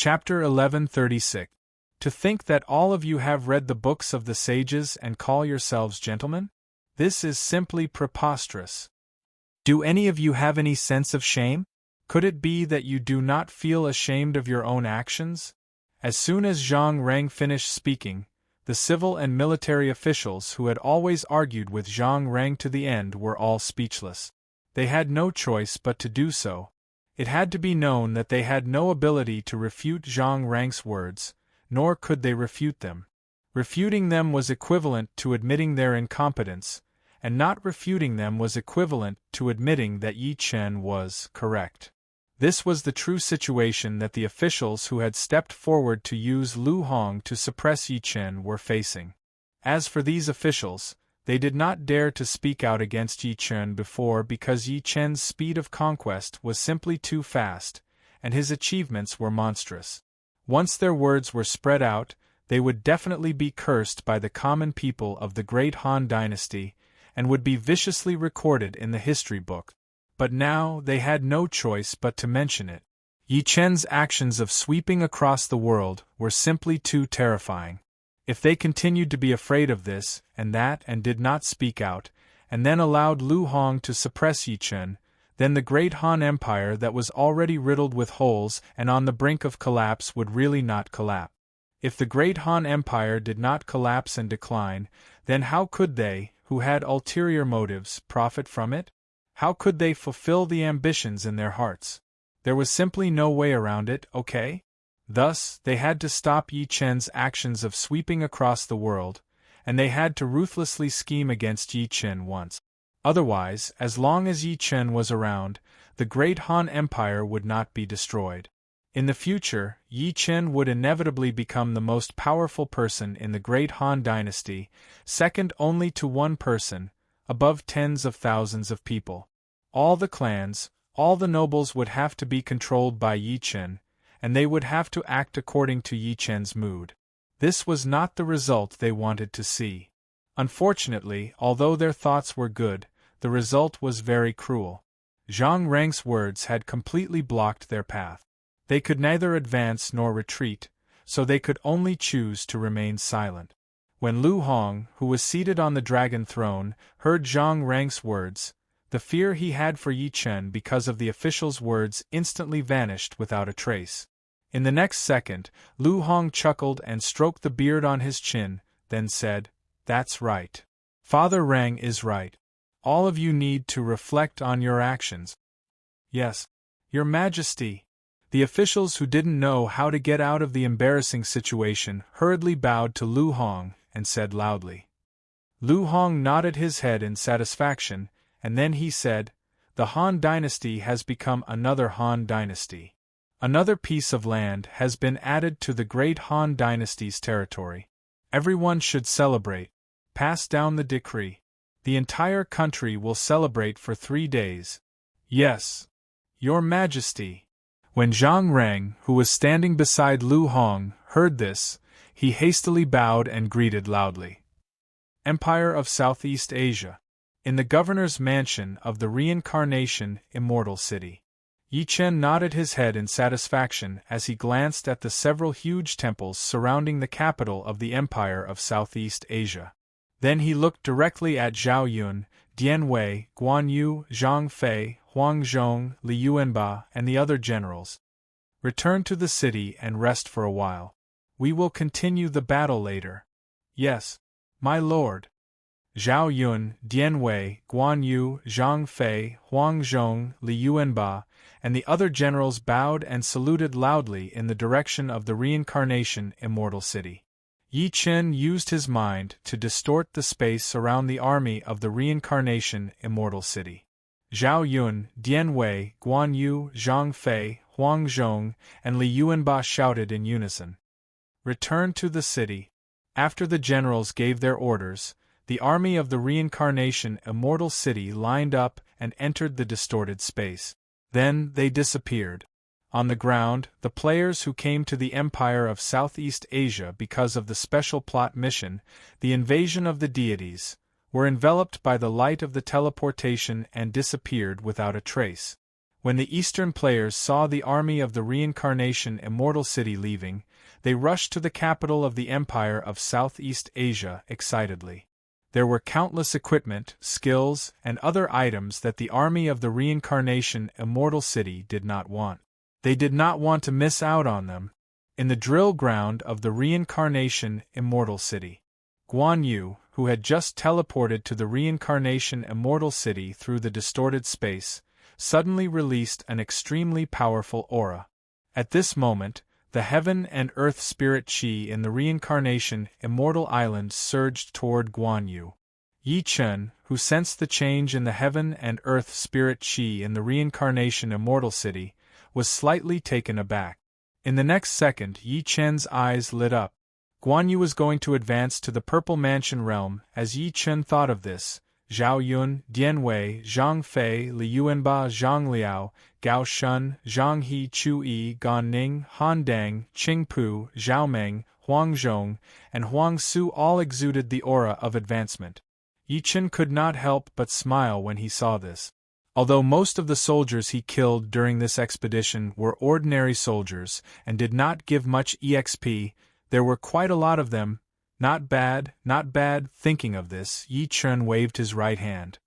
Chapter 1136. To think that all of you have read the books of the sages and call yourselves gentlemen? This is simply preposterous. Do any of you have any sense of shame? Could it be that you do not feel ashamed of your own actions? As soon as Zhang Rang finished speaking, the civil and military officials who had always argued with Zhang Rang to the end were all speechless. They had no choice but to do so. It had to be known that they had no ability to refute Zhang Rang's words, nor could they refute them. Refuting them was equivalent to admitting their incompetence, and not refuting them was equivalent to admitting that Yi Chen was correct. This was the true situation that the officials who had stepped forward to use Lu Hong to suppress Yi Chen were facing. As for these officials, they did not dare to speak out against Yi Chen before because Yi Chen's speed of conquest was simply too fast, and his achievements were monstrous. Once their words were spread out, they would definitely be cursed by the common people of the great Han dynasty, and would be viciously recorded in the history book. But now they had no choice but to mention it. Yi Chen's actions of sweeping across the world were simply too terrifying. If they continued to be afraid of this and that and did not speak out, and then allowed Lu Hong to suppress Yi Chen, then the great Han Empire that was already riddled with holes and on the brink of collapse would really not collapse. If the great Han Empire did not collapse and decline, then how could they, who had ulterior motives, profit from it? How could they fulfill the ambitions in their hearts? There was simply no way around it, okay? Thus, they had to stop Yi Chen's actions of sweeping across the world, and they had to ruthlessly scheme against Yi Chen once. Otherwise, as long as Yi Chen was around, the great Han Empire would not be destroyed. In the future, Yi Chen would inevitably become the most powerful person in the great Han dynasty, second only to one person, above tens of thousands of people. All the clans, all the nobles would have to be controlled by Yi Chen, and they would have to act according to Yi Chen's mood. This was not the result they wanted to see. Unfortunately, although their thoughts were good, the result was very cruel. Zhang Rang's words had completely blocked their path. They could neither advance nor retreat, so they could only choose to remain silent. When Lu Hong, who was seated on the dragon throne, heard Zhang Rang's words, the fear he had for Yi Chen because of the official's words instantly vanished without a trace. In the next second, Lu Hong chuckled and stroked the beard on his chin, then said, "That's right. Father Rang is right. All of you need to reflect on your actions." "Yes, Your Majesty." The officials who didn't know how to get out of the embarrassing situation hurriedly bowed to Lu Hong and said loudly. Lu Hong nodded his head in satisfaction, and then he said, "The Han dynasty has become another Han dynasty. Another piece of land has been added to the great Han dynasty's territory. Everyone should celebrate. Pass down the decree. The entire country will celebrate for 3 days." "Yes, Your Majesty." When Zhang Rang, who was standing beside Lu Hong, heard this, he hastily bowed and greeted loudly. Empire of Southeast Asia. In the governor's mansion of the Reincarnation Immortal City. Yi Chen nodded his head in satisfaction as he glanced at the several huge temples surrounding the capital of the Empire of Southeast Asia. Then he looked directly at Zhao Yun, Dian Wei, Guan Yu, Zhang Fei, Huang Zhong, Li Yuanba, and the other generals. "Return to the city and rest for a while. We will continue the battle later." "Yes, my lord." Zhao Yun, Dian Wei, Guan Yu, Zhang Fei, Huang Zhong, Li Yuanba, and the other generals bowed and saluted loudly in the direction of the Reincarnation Immortal City. Yi Chen used his mind to distort the space around the army of the Reincarnation Immortal City. Zhao Yun, Dian Wei, Guan Yu, Zhang Fei, Huang Zhong, and Li Yuanba shouted in unison. "Return to the city." After the generals gave their orders, the army of the Reincarnation Immortal City lined up and entered the distorted space. Then they disappeared. On the ground, the players who came to the Empire of Southeast Asia because of the special plot mission, the invasion of the deities, were enveloped by the light of the teleportation and disappeared without a trace. When the Eastern players saw the army of the reincarnation Immortal City leaving, they rushed to the capital of the Empire of Southeast Asia excitedly. There were countless equipment, skills, and other items that the army of the reincarnation Immortal City did not want. They did not want to miss out on them. In the drill ground of the reincarnation Immortal City, Guan Yu, who had just teleported to the reincarnation Immortal City through the distorted space, suddenly released an extremely powerful aura. At this moment, the heaven and earth spirit qi in the reincarnation Immortal Island surged toward Guan Yu. Yi Chen, who sensed the change in the heaven and earth spirit qi in the reincarnation Immortal City, was slightly taken aback. In the next second, Yi Chen's eyes lit up. Guan Yu was going to advance to the Purple Mansion realm. As Yi Chen thought of this, Zhao Yun, Dian Wei, Zhang Fei, Li Yuanba, Zhang Liao, Gao Shun, Zhang He, Chu Yi, Gan Ning, Han Dang, Qing Pu, Zhao Meng, Huang Zhong, and Huang Su all exuded the aura of advancement. Yi Chen could not help but smile when he saw this. Although most of the soldiers he killed during this expedition were ordinary soldiers and did not give much EXP, there were quite a lot of them. Not bad, not bad. Thinking of this, Yi Chen waved his right hand.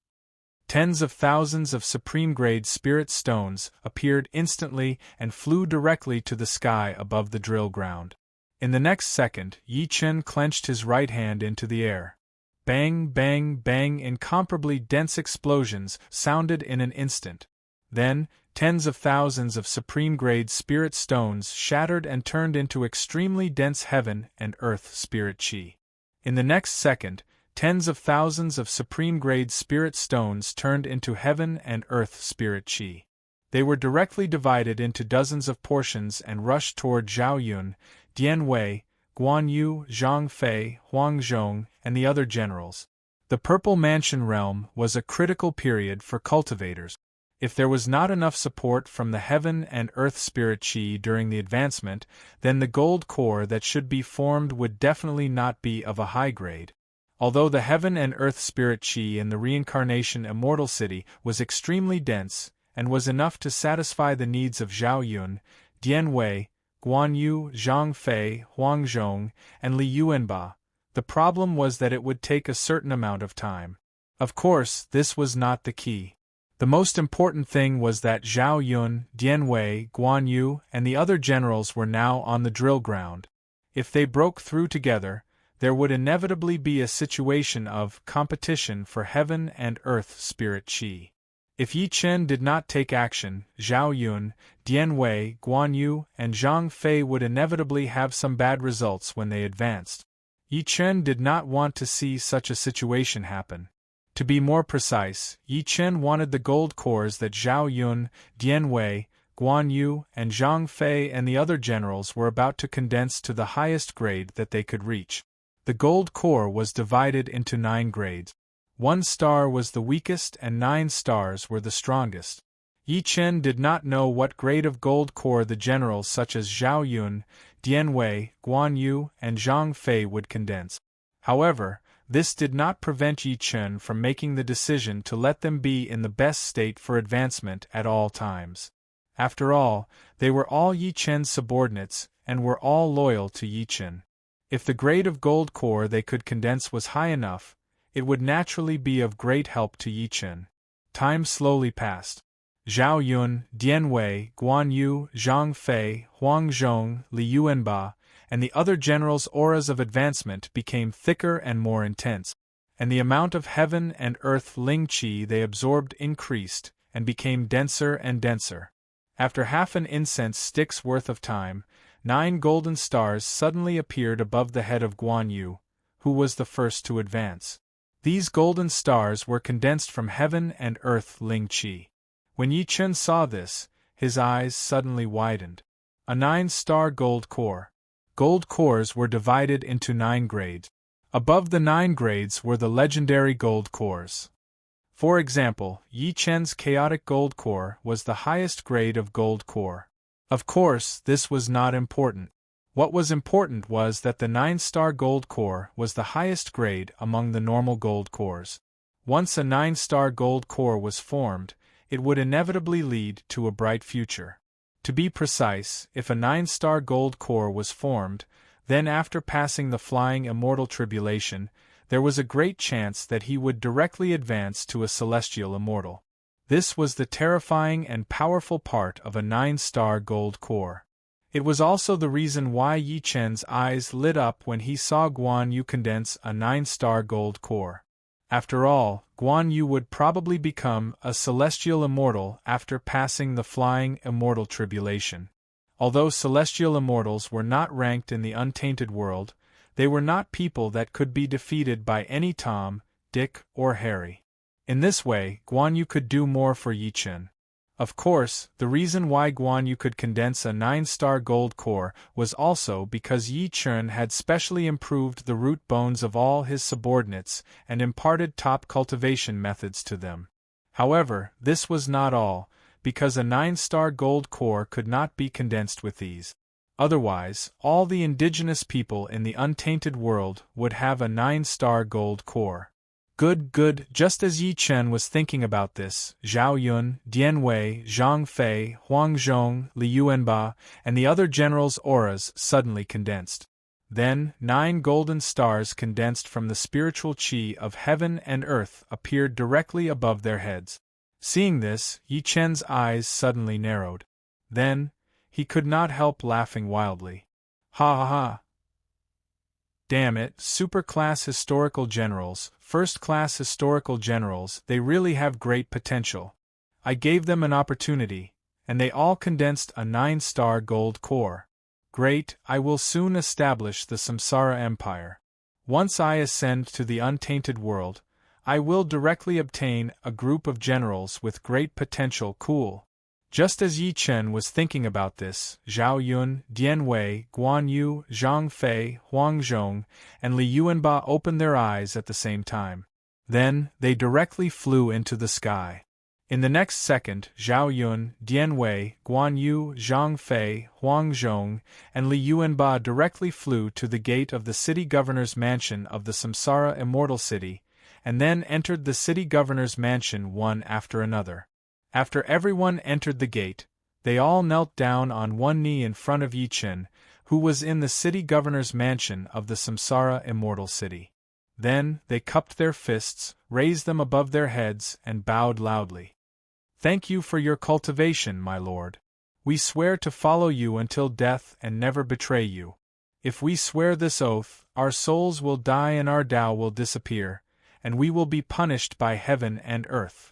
Tens of thousands of supreme-grade spirit stones appeared instantly and flew directly to the sky above the drill ground. In the next second, Yi Chen clenched his right hand into the air. Bang, bang, bang, incomparably dense explosions sounded in an instant. Then, tens of thousands of supreme-grade spirit stones shattered and turned into extremely dense heaven and earth spirit qi. In the next second, tens of thousands of supreme-grade spirit stones turned into heaven and earth spirit qi. They were directly divided into dozens of portions and rushed toward Zhao Yun, Dian Wei, Guan Yu, Zhang Fei, Huang Zhong, and the other generals. The Purple Mansion realm was a critical period for cultivators. If there was not enough support from the heaven and earth spirit qi during the advancement, then the gold core that should be formed would definitely not be of a high grade. Although the heaven and earth spirit qi in the reincarnation Immortal City was extremely dense, and was enough to satisfy the needs of Zhao Yun, Dian Wei, Guan Yu, Zhang Fei, Huang Zhong, and Li Yuanba, the problem was that it would take a certain amount of time. Of course, this was not the key. The most important thing was that Zhao Yun, Dian Wei, Guan Yu, and the other generals were now on the drill ground. If they broke through together, there would inevitably be a situation of competition for heaven and earth spirit qi. If Yi Chen did not take action, Zhao Yun, Dian Wei, Guan Yu, and Zhang Fei would inevitably have some bad results when they advanced. Yi Chen did not want to see such a situation happen. To be more precise, Yi Chen wanted the gold cores that Zhao Yun, Dian Wei, Guan Yu, and Zhang Fei and the other generals were about to condense to the highest grade that they could reach. The gold core was divided into 9 grades. 1 star was the weakest and 9 stars were the strongest. Yi Chen did not know what grade of gold core the generals such as Zhao Yun, Dian Wei, Guan Yu, and Zhang Fei would condense. However, this did not prevent Yi Chen from making the decision to let them be in the best state for advancement at all times. After all, they were all Yi Chen's subordinates, and were all loyal to Yi Chen. If the grade of gold core they could condense was high enough, it would naturally be of great help to Yi Chen. Time slowly passed. Zhao Yun, Dian Wei, Guan Yu, Zhang Fei, Huang Zhong, Li Yuanba, and the other generals' auras of advancement became thicker and more intense, and the amount of heaven and earth ling qi they absorbed increased, and became denser and denser. After half an incense stick's worth of time, 9 golden stars suddenly appeared above the head of Guan Yu, who was the first to advance. These golden stars were condensed from heaven and earth ling qi. When Yi Chen saw this, his eyes suddenly widened. A 9-star gold core. Gold cores were divided into 9 grades. Above the 9 grades were the legendary gold cores. For example, Yi Chen's chaotic gold core was the highest grade of gold core. Of course, this was not important. What was important was that the 9-star gold core was the highest grade among the normal gold cores. Once a 9-star gold core was formed, it would inevitably lead to a bright future. To be precise, if a 9-star gold core was formed, then after passing the flying immortal tribulation, there was a great chance that he would directly advance to a celestial immortal. This was the terrifying and powerful part of a 9-star gold core. It was also the reason why Yi Chen's eyes lit up when he saw Guan Yu condense a 9-star gold core. After all, Guan Yu would probably become a celestial immortal after passing the flying immortal tribulation. Although celestial immortals were not ranked in the untainted world, they were not people that could be defeated by any Tom, Dick, or Harry. In this way, Guan Yu could do more for Yi Chen. Of course, the reason why Guan Yu could condense a 9-star gold core was also because Yi Chen had specially improved the root bones of all his subordinates and imparted top cultivation methods to them. However, this was not all, because a 9-star gold core could not be condensed with these. Otherwise, all the indigenous people in the untainted world would have a 9-star gold core. Good. Just as Yi Chen was thinking about this, Zhao Yun, Dian Wei, Zhang Fei, Huang Zhong, Li Yuanba, and the other generals' auras suddenly condensed. Then, 9 golden stars condensed from the spiritual qi of heaven and earth appeared directly above their heads. Seeing this, Yi Chen's eyes suddenly narrowed. Then, he could not help laughing wildly. Ha ha ha! Damn it, super-class historical generals, first-class historical generals, they really have great potential. I gave them an opportunity, and they all condensed a 9-star gold core. Great, I will soon establish the Samsara Empire. Once I ascend to the untainted world, I will directly obtain a group of generals with great potential. Cool. Just as Yi Chen was thinking about this, Zhao Yun, Dian Wei, Guan Yu, Zhang Fei, Huang Zhong, and Li Yuanba opened their eyes at the same time. Then, they directly flew into the sky. In the next second, Zhao Yun, Dian Wei, Guan Yu, Zhang Fei, Huang Zhong, and Li Yuanba directly flew to the gate of the city governor's mansion of the Samsara Immortal City, and then entered the city governor's mansion one after another. After everyone entered the gate, they all knelt down on one knee in front of Yi Chen, who was in the city governor's mansion of the Samsara Immortal City. Then, they cupped their fists, raised them above their heads, and bowed loudly. Thank you for your cultivation, my lord. We swear to follow you until death and never betray you. If we swear this oath, our souls will die and our Tao will disappear, and we will be punished by heaven and earth.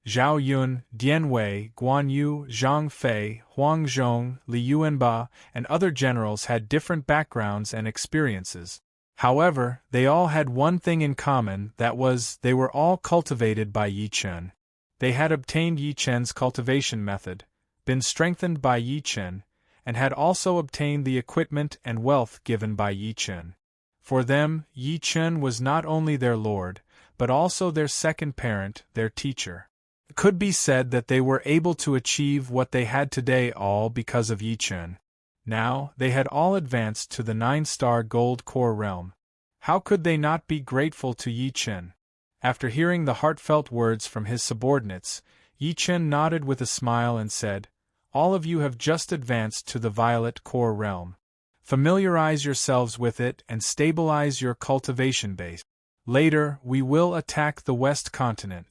Zhao Yun, Dian Wei, Guan Yu, Zhang Fei, Huang Zhong, Li Yuanba, and other generals had different backgrounds and experiences. However, they all had one thing in common, that was, they were all cultivated by Yi Chen. They had obtained Yi Chen's cultivation method, been strengthened by Yi Chen, and had also obtained the equipment and wealth given by Yi Chen. For them, Yi Chen was not only their lord, but also their second parent, their teacher. It could be said that they were able to achieve what they had today all because of Yi Chen. Now, they had all advanced to the 9-star gold core realm. How could they not be grateful to Yi Chen? After hearing the heartfelt words from his subordinates, Yi Chen nodded with a smile and said, "All of you have just advanced to the violet core realm. Familiarize yourselves with it and stabilize your cultivation base. Later, we will attack the West Continent."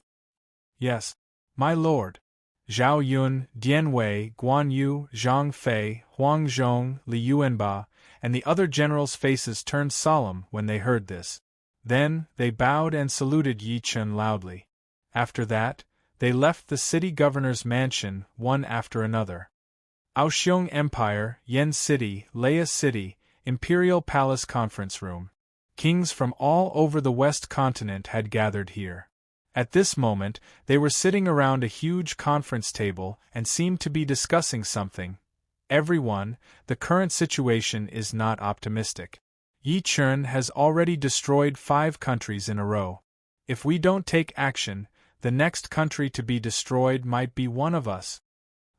"Yes, my lord." Zhao Yun, Dian Wei, Guan Yu, Zhang Fei, Huang Zhong, Li Yuanba, and the other generals' faces turned solemn when they heard this. Then, they bowed and saluted Yi Chen loudly. After that, they left the city governor's mansion one after another. Aoxiong Empire, Yen City, Leia City, Imperial Palace Conference Room. Kings from all over the West Continent had gathered here. At this moment, they were sitting around a huge conference table and seemed to be discussing something. Everyone, the current situation is not optimistic. Yi Chen has already destroyed 5 countries in a row. If we don't take action, the next country to be destroyed might be one of us.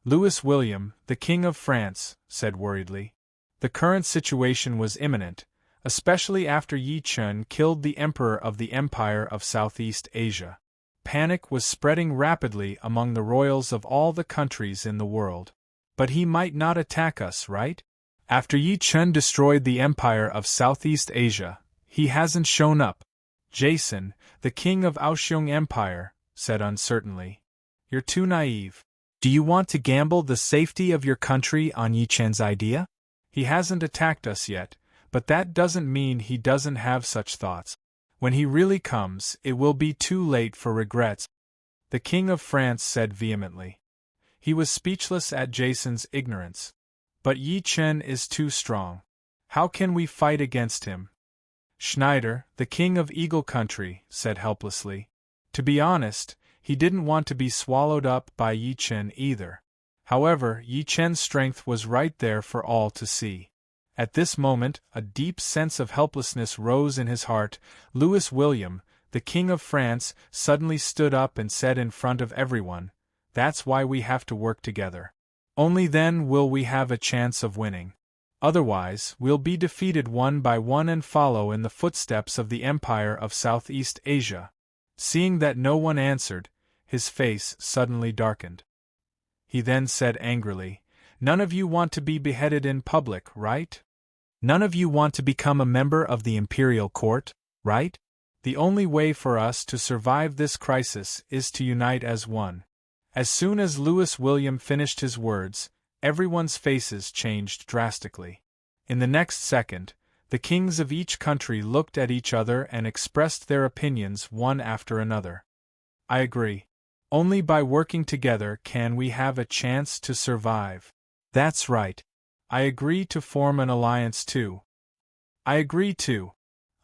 Louis William, the King of France, said worriedly. The current situation was imminent, especially after Yi Chen killed the Emperor of the Empire of Southeast Asia. panic was spreading rapidly among the royals of all the countries in the world. But he might not attack us, right? After Yi Chen destroyed the empire of Southeast Asia, he hasn't shown up. Jason, the king of Aoxiong Empire, said uncertainly. You're too naive. Do you want to gamble the safety of your country on Yi Chen's idea? He hasn't attacked us yet, but that doesn't mean he doesn't have such thoughts. When he really comes, it will be too late for regrets, the King of France said vehemently. He was speechless at Jason's ignorance. But Yi Chen is too strong. How can we fight against him? Schneider, the king of Eagle Country, said helplessly. To be honest, he didn't want to be swallowed up by Yi Chen either. However, Yi Chen's strength was right there for all to see. At this moment, a deep sense of helplessness rose in his heart. Louis William, the King of France, suddenly stood up and said in front of everyone, "That's why we have to work together. Only then will we have a chance of winning. Otherwise, we'll be defeated one by one and follow in the footsteps of the Empire of Southeast Asia." Seeing that no one answered, his face suddenly darkened. He then said angrily, "None of you want to be beheaded in public, right? None of you want to become a member of the imperial court, right? The only way for us to survive this crisis is to unite as one." As soon as Louis William finished his words, everyone's faces changed drastically. In the next second, the kings of each country looked at each other and expressed their opinions one after another. "I agree. Only by working together can we have a chance to survive." "That's right. I agree to form an alliance too." "I agree too."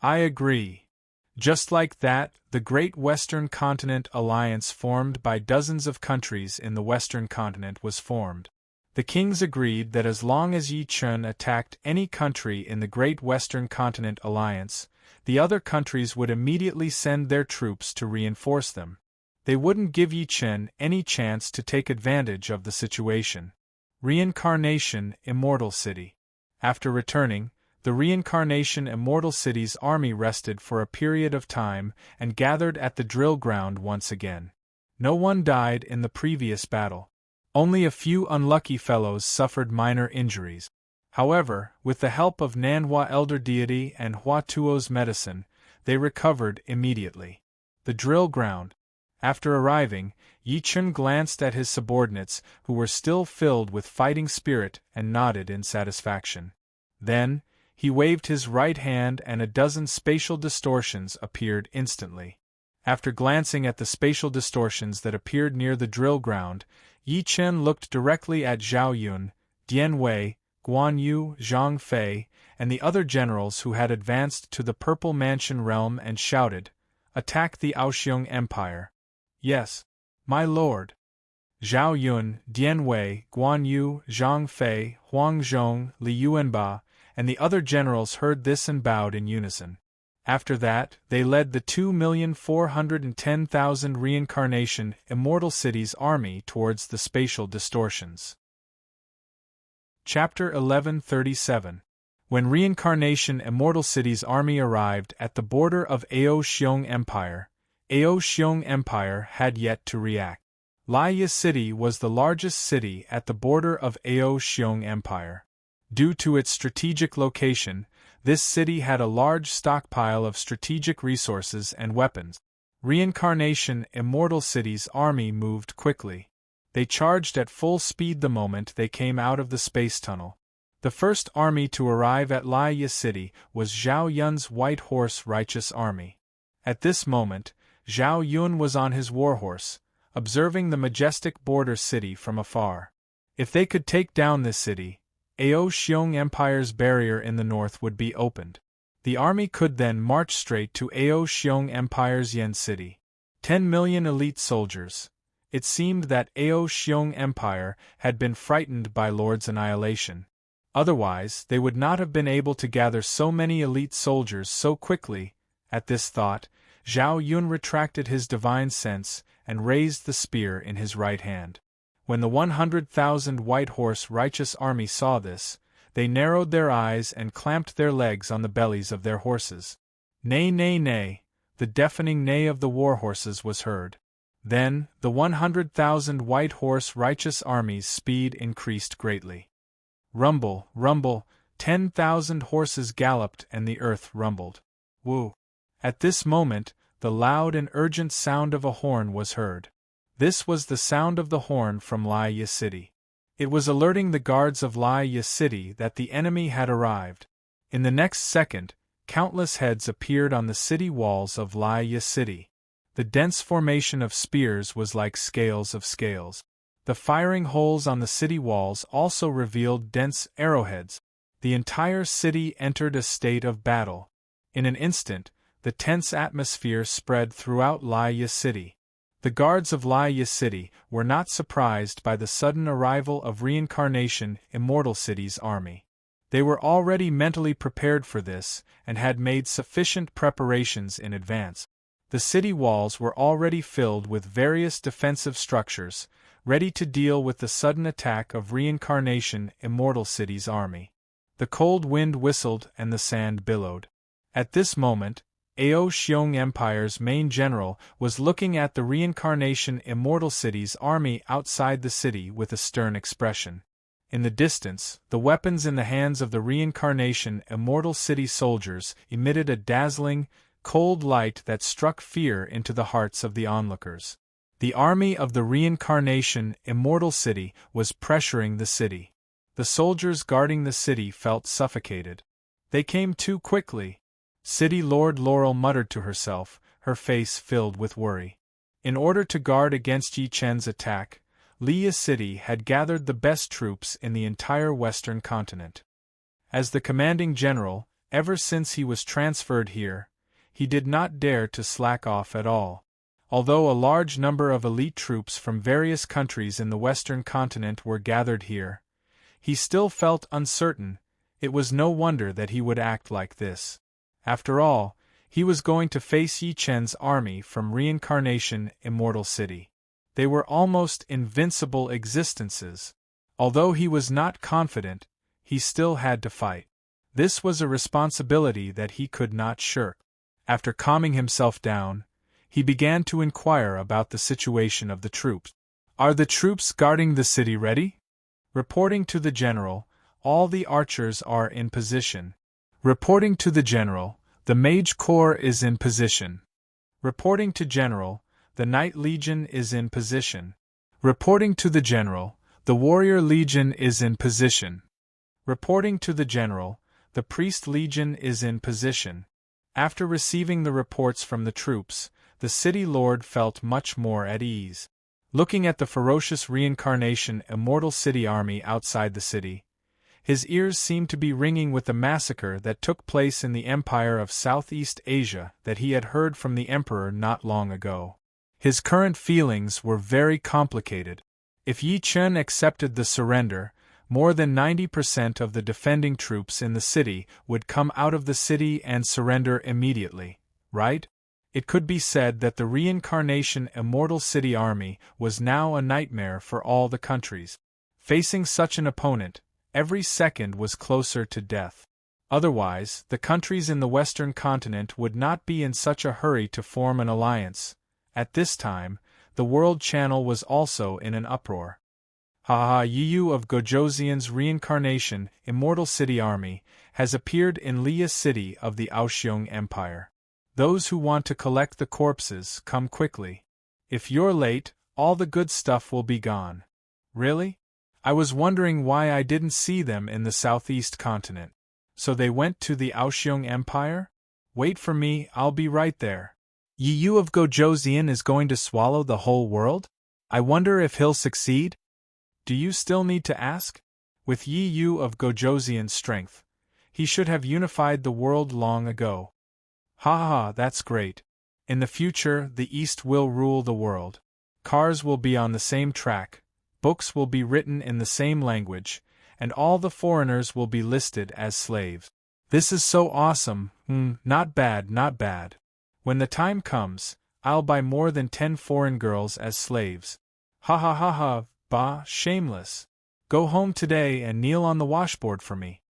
"I agree." Just like that, the Great Western Continent Alliance formed by dozens of countries in the Western continent was formed. The kings agreed that as long as Yi Chen attacked any country in the Great Western Continent Alliance, the other countries would immediately send their troops to reinforce them. They wouldn't give Yi Chen any chance to take advantage of the situation. Reincarnation Immortal City. After returning, the Reincarnation Immortal City's army rested for a period of time and gathered at the drill ground once again. No one died in the previous battle. Only a few unlucky fellows suffered minor injuries. However, with the help of Nanhua Elder Deity and Hua Tuo's medicine, they recovered immediately. The drill ground. After arriving, Yi Chen glanced at his subordinates, who were still filled with fighting spirit, and nodded in satisfaction. Then, he waved his right hand and a dozen spatial distortions appeared instantly. After glancing at the spatial distortions that appeared near the drill ground, Yi Chen looked directly at Zhao Yun, Dian Wei, Guan Yu, Zhang Fei, and the other generals who had advanced to the Purple Mansion realm and shouted, "Attack the Aoxiong Empire." "Yes, my lord." Zhao Yun, Dian Wei, Guan Yu, Zhang Fei, Huang Zhong, Li Yuanba, and the other generals heard this and bowed in unison. After that, they led the 2,410,000 Reincarnation Immortal Cities army towards the spatial distortions. Chapter 1137. When Reincarnation Immortal Cities army arrived at the border of Aoxiong Empire, Aoxiong Empire had yet to react. Laya City was the largest city at the border of Aoxiong Empire. Due to its strategic location, this city had a large stockpile of strategic resources and weapons. Reincarnation Immortal City's army moved quickly. They charged at full speed the moment they came out of the space tunnel. The first army to arrive at Laya City was Zhao Yun's White Horse Righteous Army. At this moment, Zhao Yun was on his warhorse, observing the majestic border city from afar. If they could take down this city, Aoxiong Empire's barrier in the north would be opened. The army could then march straight to Aoxiong Empire's Yen City. 10 million elite soldiers. It seemed that Aoxiong Empire had been frightened by Lord's annihilation. Otherwise, they would not have been able to gather so many elite soldiers so quickly. At this thought, Zhao Yun retracted his divine sense and raised the spear in his right hand. When the 100,000 White Horse Righteous Army saw this, they narrowed their eyes and clamped their legs on the bellies of their horses. Neigh, neigh, neigh, the deafening neigh of the war horses was heard. Then, the 100,000 white horse righteous army's speed increased greatly. Rumble, rumble, 10,000 horses galloped and the earth rumbled. Woo! At this moment, the loud and urgent sound of a horn was heard. This was the sound of the horn from Laya City. It was alerting the guards of Laya City that the enemy had arrived. In the next second, countless heads appeared on the city walls of Laya City. The dense formation of spears was like scales of scales. The firing holes on the city walls also revealed dense arrowheads. The entire city entered a state of battle. In an instant, the tense atmosphere spread throughout Laya City. The guards of Laya City were not surprised by the sudden arrival of Reincarnation Immortal City's army. They were already mentally prepared for this and had made sufficient preparations in advance. The city walls were already filled with various defensive structures, ready to deal with the sudden attack of Reincarnation Immortal City's army. The cold wind whistled and the sand billowed. At this moment, Ao Xiong Empire's main general was looking at the Reincarnation Immortal City's army outside the city with a stern expression. In the distance, the weapons in the hands of the Reincarnation Immortal City soldiers emitted a dazzling, cold light that struck fear into the hearts of the onlookers. The army of the Reincarnation Immortal City was pressuring the city. The soldiers guarding the city felt suffocated. They came too quickly. City Lord Laurel muttered to herself, her face filled with worry. In order to guard against Yi Chen's attack, Laya City had gathered the best troops in the entire western continent. As the commanding general, ever since he was transferred here, he did not dare to slack off at all. Although a large number of elite troops from various countries in the western continent were gathered here, he still felt uncertain. It was no wonder that he would act like this. After all, he was going to face Yi Chen's army from Reincarnation Immortal City. They were almost invincible existences. Although he was not confident, he still had to fight. This was a responsibility that he could not shirk. After calming himself down, he began to inquire about the situation of the troops. "Are the troops guarding the city ready?" Reporting to the general, all the archers are in position. Reporting to the general, the Mage Corps is in position. Reporting to general, the Knight Legion is in position. Reporting to the general, the Warrior Legion is in position. Reporting to the general, the Priest Legion is in position. After receiving the reports from the troops, the city lord felt much more at ease. Looking at the ferocious Reincarnation Immortal City army outside the city, his ears seemed to be ringing with the massacre that took place in the Empire of Southeast Asia that he had heard from the Emperor not long ago. His current feelings were very complicated. If Yi Chen accepted the surrender, more than 90% of the defending troops in the city would come out of the city and surrender immediately, right? It could be said that the Reincarnation Immortal City army was now a nightmare for all the countries. Facing such an opponent, every second was closer to death. Otherwise, the countries in the Western continent would not be in such a hurry to form an alliance. At this time, the World Channel was also in an uproar. Yiyu of Gojoseon's Reincarnation Immortal City army has appeared in Laya City of the Aoxiong Empire. Those who want to collect the corpses, come quickly. If you're late, all the good stuff will be gone. Really? I was wondering why I didn't see them in the southeast continent. So they went to the Aoxiong Empire? Wait for me, I'll be right there. Yiyu of Gojoseon is going to swallow the whole world? I wonder if he'll succeed? Do you still need to ask? With Yiyu of Gojoseon's strength, he should have unified the world long ago. That's great. In the future, the East will rule the world. Cars will be on the same track, books will be written in the same language, and all the foreigners will be listed as slaves. This is so awesome. Not bad, not bad. When the time comes, I'll buy more than 10 foreign girls as slaves. Bah, shameless. Go home today and kneel on the washboard for me.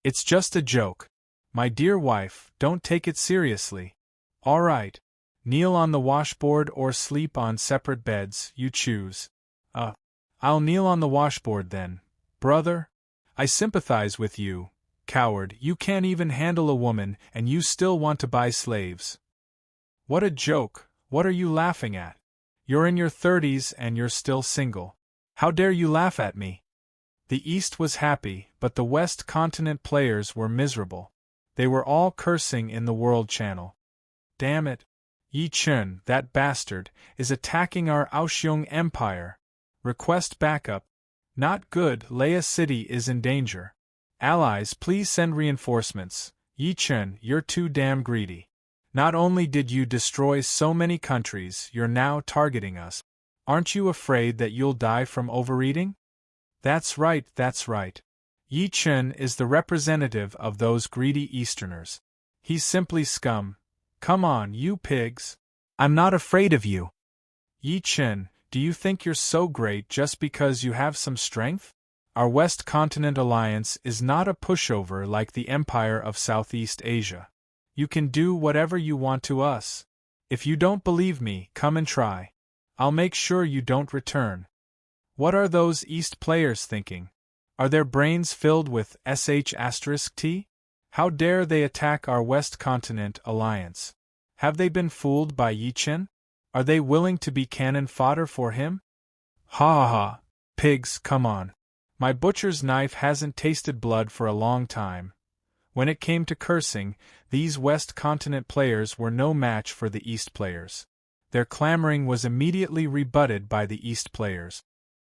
It's just a joke. My dear wife, don't take it seriously. All right. Kneel on the washboard or sleep on separate beds, you choose. I'll kneel on the washboard then, brother. I sympathize with you, coward. You can't even handle a woman and you still want to buy slaves. What a joke, what are you laughing at? You're in your 30s and you're still single. How dare you laugh at me? The East was happy, but the West Continent players were miserable. They were all cursing in the World Channel. Damn it! Yi Chun, that bastard, is attacking our Aoxiong Empire. Request backup. Not good, Leia City is in danger. Allies, please send reinforcements. Yi Chun, you're too damn greedy. Not only did you destroy so many countries, you're now targeting us. Aren't you afraid that you'll die from overeating? That's right, that's right. Yi Chun is the representative of those greedy Easterners. He's simply scum. Come on, you pigs. I'm not afraid of you. Yi Chun, do you think you're so great just because you have some strength? Our West Continent alliance is not a pushover like the Empire of Southeast Asia. You can do whatever you want to us. If you don't believe me, come and try. I'll make sure you don't return. What are those East players thinking? Are their brains filled with sh*t? How dare they attack our West Continent alliance? Have they been fooled by Yi Chun? Are they willing to be cannon fodder for him? Ha ha ha, pigs, come on. My butcher's knife hasn't tasted blood for a long time. When it came to cursing, these West Continent players were no match for the East players. Their clamoring was immediately rebutted by the East players.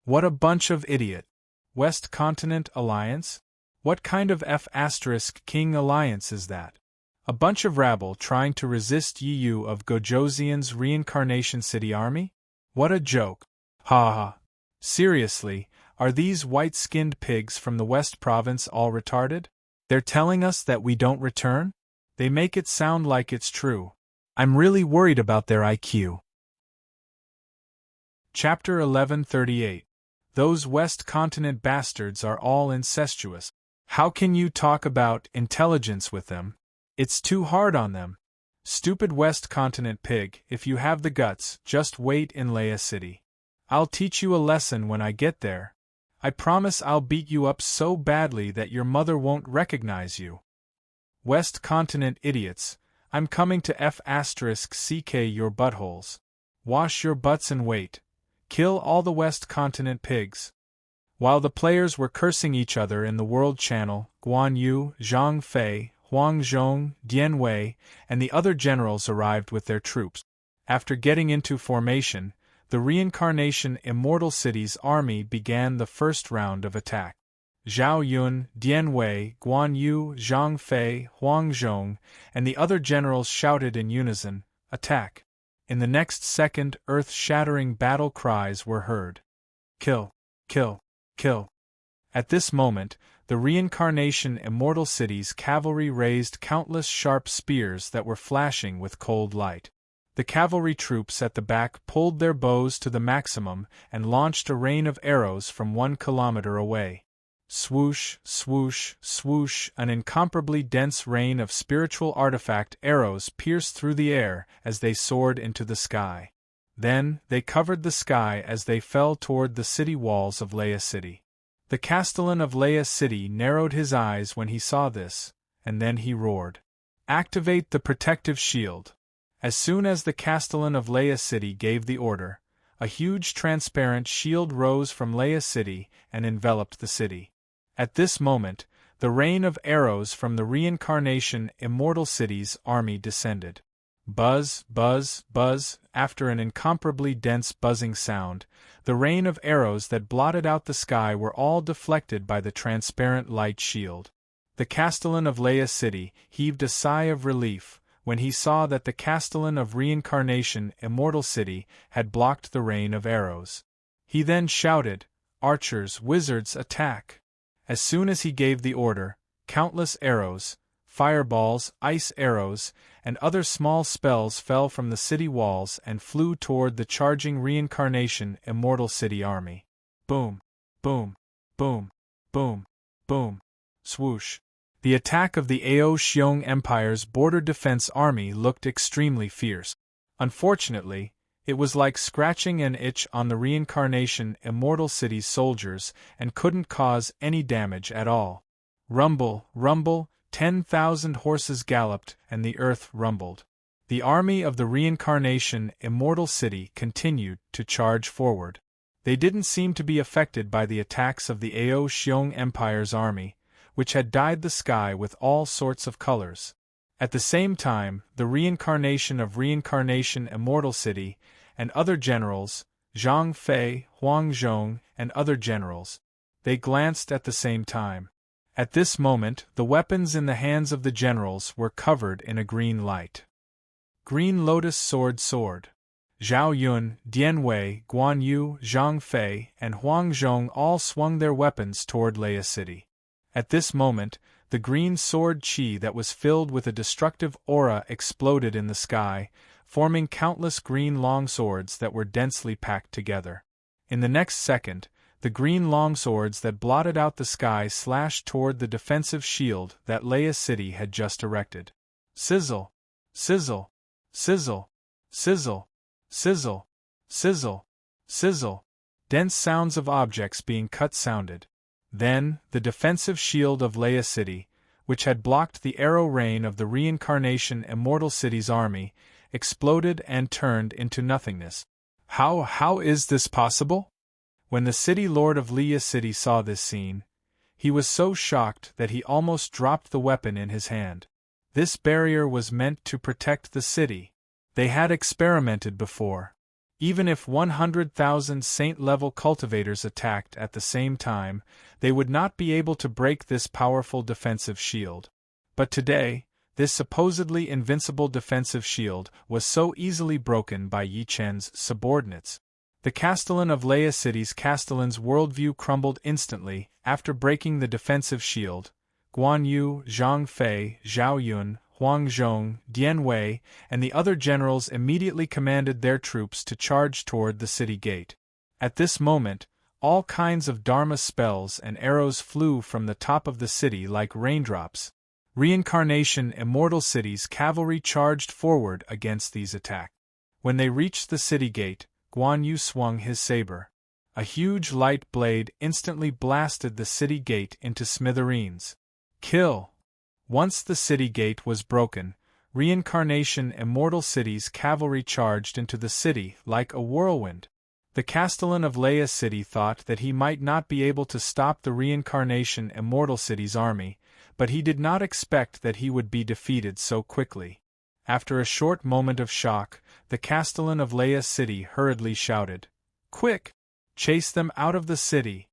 What a bunch of idiot. West Continent alliance? What kind of F***king alliance is that? A bunch of rabble trying to resist Yu of Gojoseon's Reincarnation City army? What a joke. Ha ha. Seriously, are these white-skinned pigs from the West Province all retarded? They're telling us that we don't return? They make it sound like it's true. I'm really worried about their IQ. Chapter 1138. Those West Continent bastards are all incestuous. How can you talk about intelligence with them? It's too hard on them. Stupid West Continent pig, if you have the guts, just wait in Leia City. I'll teach you a lesson when I get there. I promise I'll beat you up so badly that your mother won't recognize you. West Continent idiots, I'm coming to F***ck your buttholes. Wash your butts and wait. Kill all the West Continent pigs. While the players were cursing each other in the World Channel, Guan Yu, Zhang Fei, Huang Zhong, Dian Wei, and the other generals arrived with their troops. After getting into formation, the Reincarnation Immortal City's army began the first round of attack. Zhao Yun, Dian Wei, Guan Yu, Zhang Fei, Huang Zhong, and the other generals shouted in unison, "Attack!" In the next second, earth-shattering battle cries were heard. Kill! Kill! Kill! At this moment, the Reincarnation Immortal City's cavalry raised countless sharp spears that were flashing with cold light. The cavalry troops at the back pulled their bows to the maximum and launched a rain of arrows from 1 kilometer away. Swoosh, swoosh, swoosh, an incomparably dense rain of spiritual artifact arrows pierced through the air as they soared into the sky. Then, they covered the sky as they fell toward the city walls of Leia City. The Castellan of Leia City narrowed his eyes when he saw this, and then he roared. Activate the protective shield. As soon as the Castellan of Leia City gave the order, a huge transparent shield rose from Leia City and enveloped the city. At this moment, the rain of arrows from the Reincarnation Immortal City's army descended. Buzz, buzz, buzz, after an incomparably dense buzzing sound, the rain of arrows that blotted out the sky were all deflected by the transparent light shield. The Castellan of Leia City heaved a sigh of relief when he saw that the Castellan of Reincarnation Immortal City had blocked the rain of arrows. He then shouted, "Archers, wizards, attack!" As soon as he gave the order, countless arrows, fireballs, ice arrows, and other small spells fell from the city walls and flew toward the charging Reincarnation Immortal City army. Boom, boom, boom, boom, boom, swoosh. The attack of the Aoxiong Empire's Border Defense Army looked extremely fierce. Unfortunately, it was like scratching an itch on the reincarnation Immortal City's soldiers and couldn't cause any damage at all. Rumble, rumble, 10,000 horses galloped and the earth rumbled. The army of the reincarnation Immortal City continued to charge forward. They didn't seem to be affected by the attacks of the Ao Xiong Empire's army, which had dyed the sky with all sorts of colors. At the same time, the reincarnation of Reincarnation Immortal City and other generals, Zhang Fei, Huang Zhong, and other generals, they glanced at the same time. At this moment, the weapons in the hands of the generals were covered in a green light. Green Lotus Sword. Zhao Yun, Dian Wei, Guan Yu, Zhang Fei, and Huang Zhong all swung their weapons toward Leia City. At this moment, the green sword chi that was filled with a destructive aura exploded in the sky, forming countless green longswords that were densely packed together. In the next second, the green longswords that blotted out the sky slashed toward the defensive shield that Leia City had just erected. Sizzle! Sizzle! Sizzle! Sizzle! Sizzle! Sizzle! Sizzle! Dense sounds of objects being cut sounded. Then, the defensive shield of Leia City, which had blocked the arrow rain of the Reincarnation Immortal City's army, exploded and turned into nothingness. How is this possible? When the city lord of Leia City saw this scene, he was so shocked that he almost dropped the weapon in his hand. This barrier was meant to protect the city. They had experimented before. Even if 100,000 saint-level cultivators attacked at the same time, they would not be able to break this powerful defensive shield. But today, this supposedly invincible defensive shield was so easily broken by Yi Chen's subordinates. The Castellan of Leia City's Castellan's worldview crumbled instantly after breaking the defensive shield. Guan Yu, Zhang Fei, Zhao Yun, Huang Zhong, Dian Wei, and the other generals immediately commanded their troops to charge toward the city gate. At this moment, all kinds of Dharma spells and arrows flew from the top of the city like raindrops. Reincarnation Immortal City's cavalry charged forward against these attacks. When they reached the city gate, Guan Yu swung his saber. A huge light blade instantly blasted the city gate into smithereens. Kill! Once the city gate was broken, Reincarnation Immortal City's cavalry charged into the city like a whirlwind. The Castellan of Leia City thought that he might not be able to stop the Reincarnation Immortal City's army, but he did not expect that he would be defeated so quickly. After a short moment of shock, the Castellan of Leia City hurriedly shouted, "Quick! Chase them out of the city!"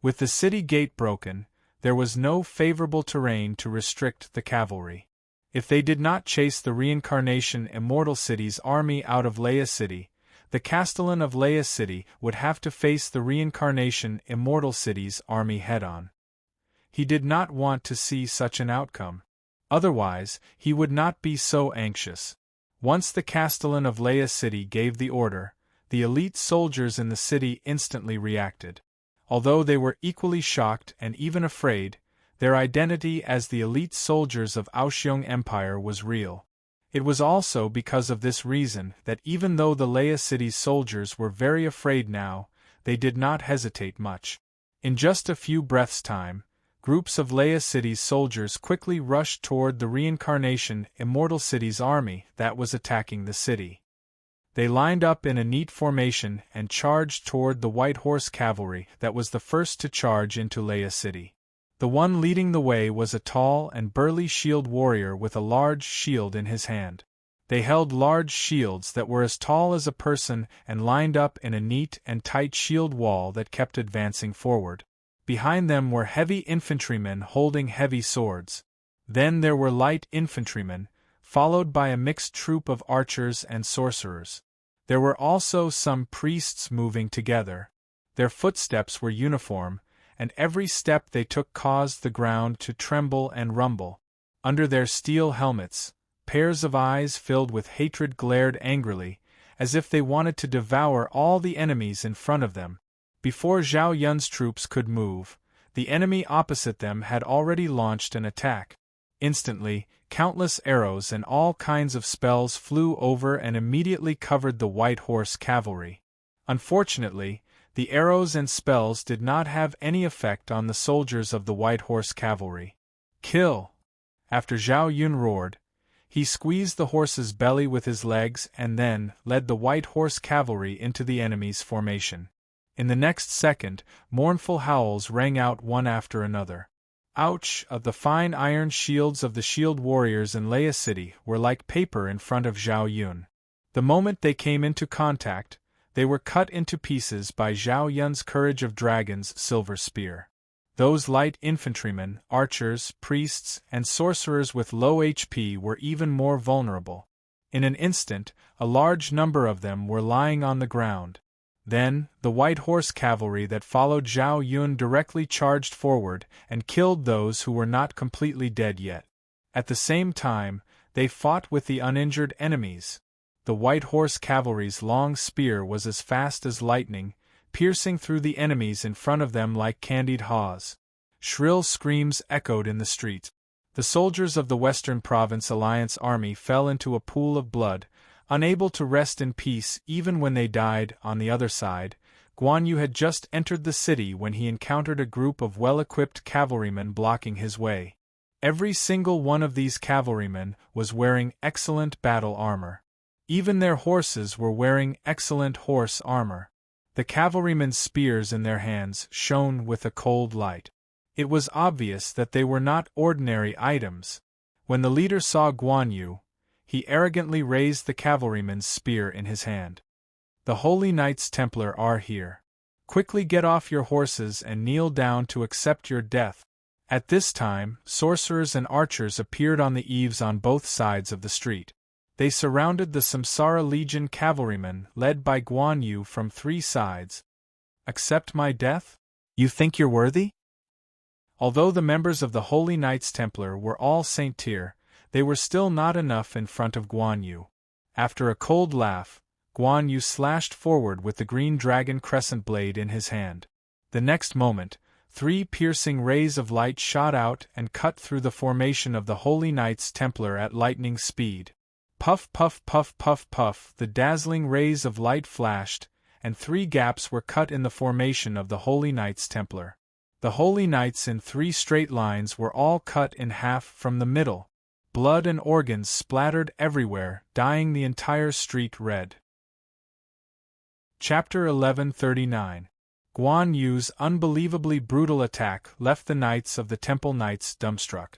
With the city gate broken, there was no favorable terrain to restrict the cavalry. If they did not chase the Reincarnation Immortal City's army out of Leia City, the Castellan of Leia City would have to face the Reincarnation Immortal City's army head-on. He did not want to see such an outcome. Otherwise, he would not be so anxious. Once the Castellan of Leia City gave the order, the elite soldiers in the city instantly reacted. Although they were equally shocked and even afraid, their identity as the elite soldiers of Aoxiong Empire was real. It was also because of this reason that even though the Leia City's soldiers were very afraid now, they did not hesitate much. In just a few breaths' time, groups of Leia City's soldiers quickly rushed toward the Reincarnation Immortal City's army that was attacking the city. They lined up in a neat formation and charged toward the White Horse Cavalry that was the first to charge into Leia City. The one leading the way was a tall and burly shield warrior with a large shield in his hand. They held large shields that were as tall as a person and lined up in a neat and tight shield wall that kept advancing forward. Behind them were heavy infantrymen holding heavy swords. Then there were light infantrymen, followed by a mixed troop of archers and sorcerers. There were also some priests moving together. Their footsteps were uniform, and every step they took caused the ground to tremble and rumble. Under their steel helmets, pairs of eyes filled with hatred glared angrily, as if they wanted to devour all the enemies in front of them. Before Zhao Yun's troops could move, the enemy opposite them had already launched an attack. Instantly, countless arrows and all kinds of spells flew over and immediately covered the White Horse cavalry. Unfortunately, the arrows and spells did not have any effect on the soldiers of the White Horse cavalry. Kill! After Zhao Yun roared, he squeezed the horse's belly with his legs and then led the White Horse cavalry into the enemy's formation. In the next second, mournful howls rang out one after another. Ouch! The fine iron shields of the shield warriors in Leia City were like paper in front of Zhao Yun. The moment they came into contact, they were cut into pieces by Zhao Yun's Courage of Dragons silver spear. Those light infantrymen, archers, priests, and sorcerers with low HP were even more vulnerable. In an instant, a large number of them were lying on the ground. Then, the White Horse cavalry that followed Zhao Yun directly charged forward and killed those who were not completely dead yet. At the same time, they fought with the uninjured enemies. The White Horse cavalry's long spear was as fast as lightning, piercing through the enemies in front of them like candied haws. Shrill screams echoed in the streets. The soldiers of the Western Province Alliance Army fell into a pool of blood, unable to rest in peace even when they died. On the other side, Guan Yu had just entered the city when he encountered a group of well-equipped cavalrymen blocking his way. Every single one of these cavalrymen was wearing excellent battle armor. Even their horses were wearing excellent horse armor. The cavalrymen's spears in their hands shone with a cold light. It was obvious that they were not ordinary items. When the leader saw Guan Yu, he arrogantly raised the cavalryman's spear in his hand. The Holy Knights Templar are here. Quickly get off your horses and kneel down to accept your death. At this time, sorcerers and archers appeared on the eaves on both sides of the street. They surrounded the Samsara Legion cavalrymen led by Guan Yu from 3 sides. Accept my death? You think you're worthy? Although the members of the Holy Knights Templar were all Saint Tier, they were still not enough in front of Guan Yu. After a cold laugh, Guan Yu slashed forward with the green dragon crescent blade in his hand. The next moment, 3 piercing rays of light shot out and cut through the formation of the Holy Knights Templar at lightning speed. Puff, puff, puff, puff, puff, the dazzling rays of light flashed, and 3 gaps were cut in the formation of the Holy Knights Templar. The Holy Knights in 3 straight lines were all cut in half from the middle. Blood and organs splattered everywhere, dyeing the entire street red. Chapter 1139. Guan Yu's unbelievably brutal attack left the Knights of the Temple Knights dumbstruck.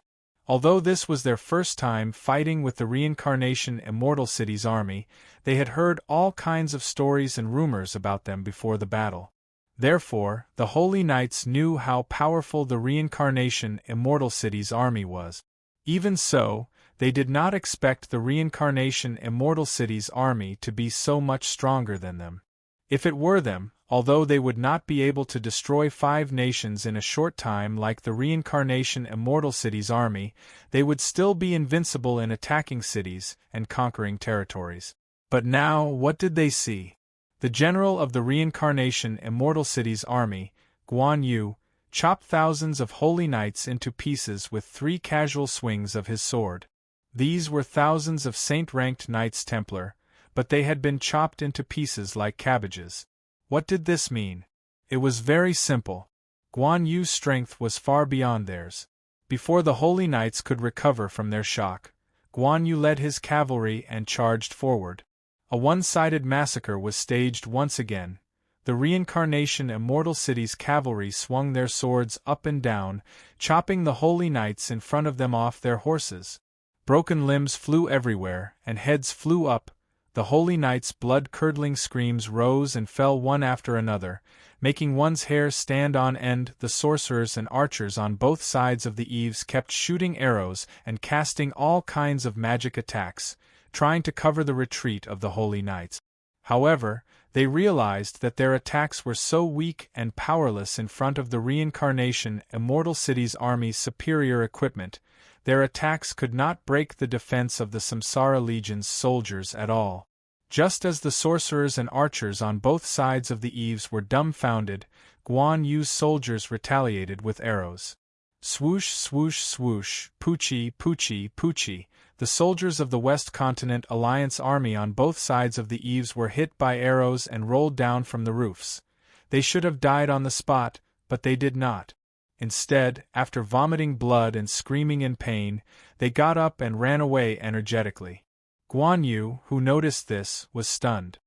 Although this was their first time fighting with the Reincarnation Immortal City's army, they had heard all kinds of stories and rumors about them before the battle. Therefore, the Holy Knights knew how powerful the Reincarnation Immortal City's army was. Even so, they did not expect the Reincarnation Immortal City's army to be so much stronger than them. If it were them, although they would not be able to destroy 5 nations in a short time like the Reincarnation Immortal City's army, they would still be invincible in attacking cities and conquering territories. But now, what did they see? The general of the Reincarnation Immortal City's army, Guan Yu, chopped thousands of holy knights into pieces with 3 casual swings of his sword. These were thousands of saint-ranked Knights Templar, but they had been chopped into pieces like cabbages. What did this mean? It was very simple. Guan Yu's strength was far beyond theirs. Before the Holy Knights could recover from their shock, Guan Yu led his cavalry and charged forward. A one-sided massacre was staged once again. The Reincarnation Immortal City's cavalry swung their swords up and down, chopping the Holy Knights in front of them off their horses. Broken limbs flew everywhere, and heads flew up. The Holy Knights' blood-curdling screams rose and fell one after another, making one's hair stand on end. The sorcerers and archers on both sides of the eaves kept shooting arrows and casting all kinds of magic attacks, trying to cover the retreat of the Holy Knights. However, they realized that their attacks were so weak and powerless in front of the Reincarnation Immortal City's army's superior equipment. Their attacks could not break the defense of the Samsara Legion's soldiers at all. Just as the sorcerers and archers on both sides of the eaves were dumbfounded, Guan Yu's soldiers retaliated with arrows. Swoosh, swoosh, swoosh, poochie, poochie, poochie. The soldiers of the West Continent Alliance Army on both sides of the eaves were hit by arrows and rolled down from the roofs. They should have died on the spot, but they did not. Instead, after vomiting blood and screaming in pain, they got up and ran away energetically. Guan Yu, who noticed this, was stunned.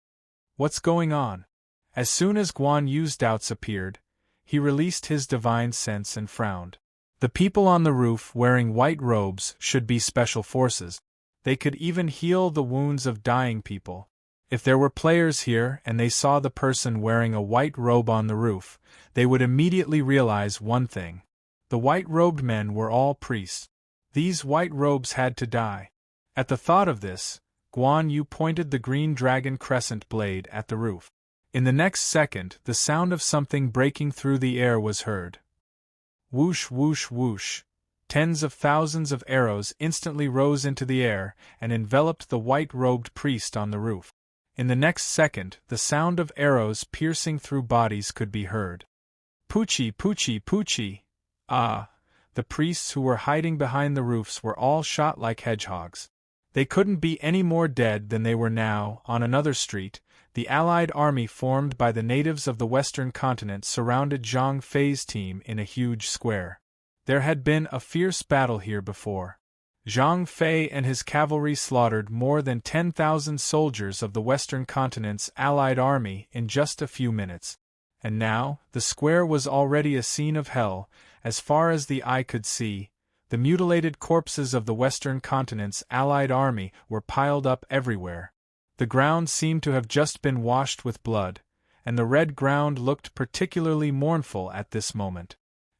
What's going on? As soon as Guan Yu's doubts appeared, he released his divine sense and frowned. The people on the roof wearing white robes should be special forces. They could even heal the wounds of dying people. If there were players here and they saw the person wearing a white robe on the roof, they would immediately realize one thing. The white-robed men were all priests. These white robes had to die. At the thought of this, Guan Yu pointed the green dragon crescent blade at the roof. In the next second, the sound of something breaking through the air was heard. Whoosh, whoosh, whoosh. Tens of thousands of arrows instantly rose into the air and enveloped the white-robed priest on the roof. In the next second, the sound of arrows piercing through bodies could be heard. Poochie, poochie, poochie. Ah! The priests who were hiding behind the roofs were all shot like hedgehogs. They couldn't be any more dead than they were now. On another street, the Allied army formed by the natives of the Western continent surrounded Zhang Fei's team in a huge square. There had been a fierce battle here before. Zhang Fei and his cavalry slaughtered more than 10,000 soldiers of the Western continent's Allied army in just a few minutes. And now, the square was already a scene of hell. As far as the eye could see, the mutilated corpses of the Western continent's Allied army were piled up everywhere. The ground seemed to have just been washed with blood, and the red ground looked particularly mournful at this moment.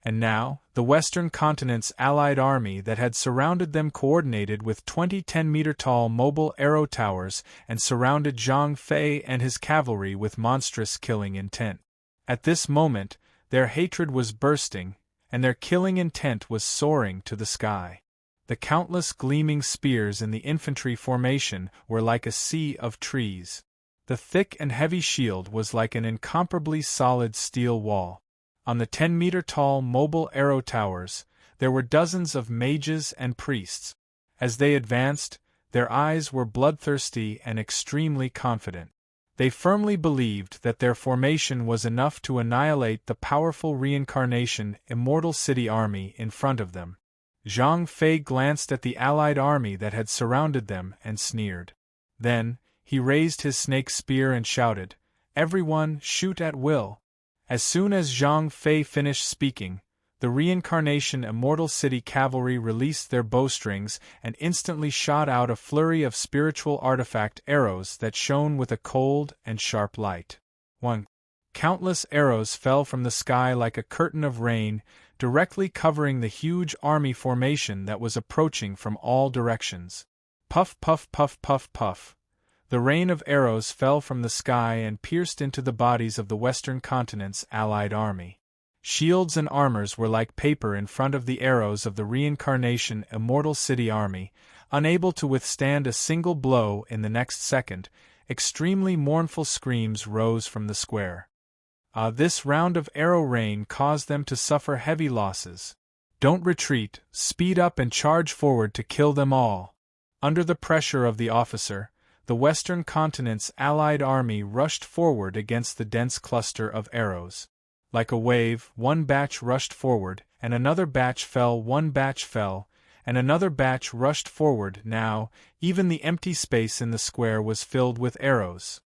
And now, the Western continent's Allied army that had surrounded them coordinated with 20 10-meter-tall mobile arrow towers and surrounded Zhang Fei and his cavalry with monstrous killing intent. At this moment, their hatred was bursting, and their killing intent was soaring to the sky. The countless gleaming spears in the infantry formation were like a sea of trees. The thick and heavy shield was like an incomparably solid steel wall. On the 10-meter-tall mobile arrow towers, there were dozens of mages and priests. As they advanced, their eyes were bloodthirsty and extremely confident. They firmly believed that their formation was enough to annihilate the powerful reincarnation Immortal City army in front of them. Zhang Fei glanced at the Allied army that had surrounded them and sneered. Then, he raised his snake spear and shouted, "Everyone, shoot at will!" As soon as Zhang Fei finished speaking, the reincarnation Immortal City cavalry released their bowstrings and instantly shot out a flurry of spiritual artifact arrows that shone with a cold and sharp light. Countless arrows fell from the sky like a curtain of rain, directly covering the huge army formation that was approaching from all directions. Puff, puff, puff, puff, puff. The rain of arrows fell from the sky and pierced into the bodies of the Western continent's Allied army. Shields and armors were like paper in front of the arrows of the reincarnation Immortal City army, unable to withstand a single blow. In the next second, extremely mournful screams rose from the square. This round of arrow rain caused them to suffer heavy losses. Don't retreat, speed up and charge forward to kill them all. Under the pressure of the officer, the Western continent's Allied army rushed forward against the dense cluster of arrows. Like a wave, one batch rushed forward, and another batch fell, one batch fell, and another batch rushed forward. Now, even the empty space in the square was filled with arrows.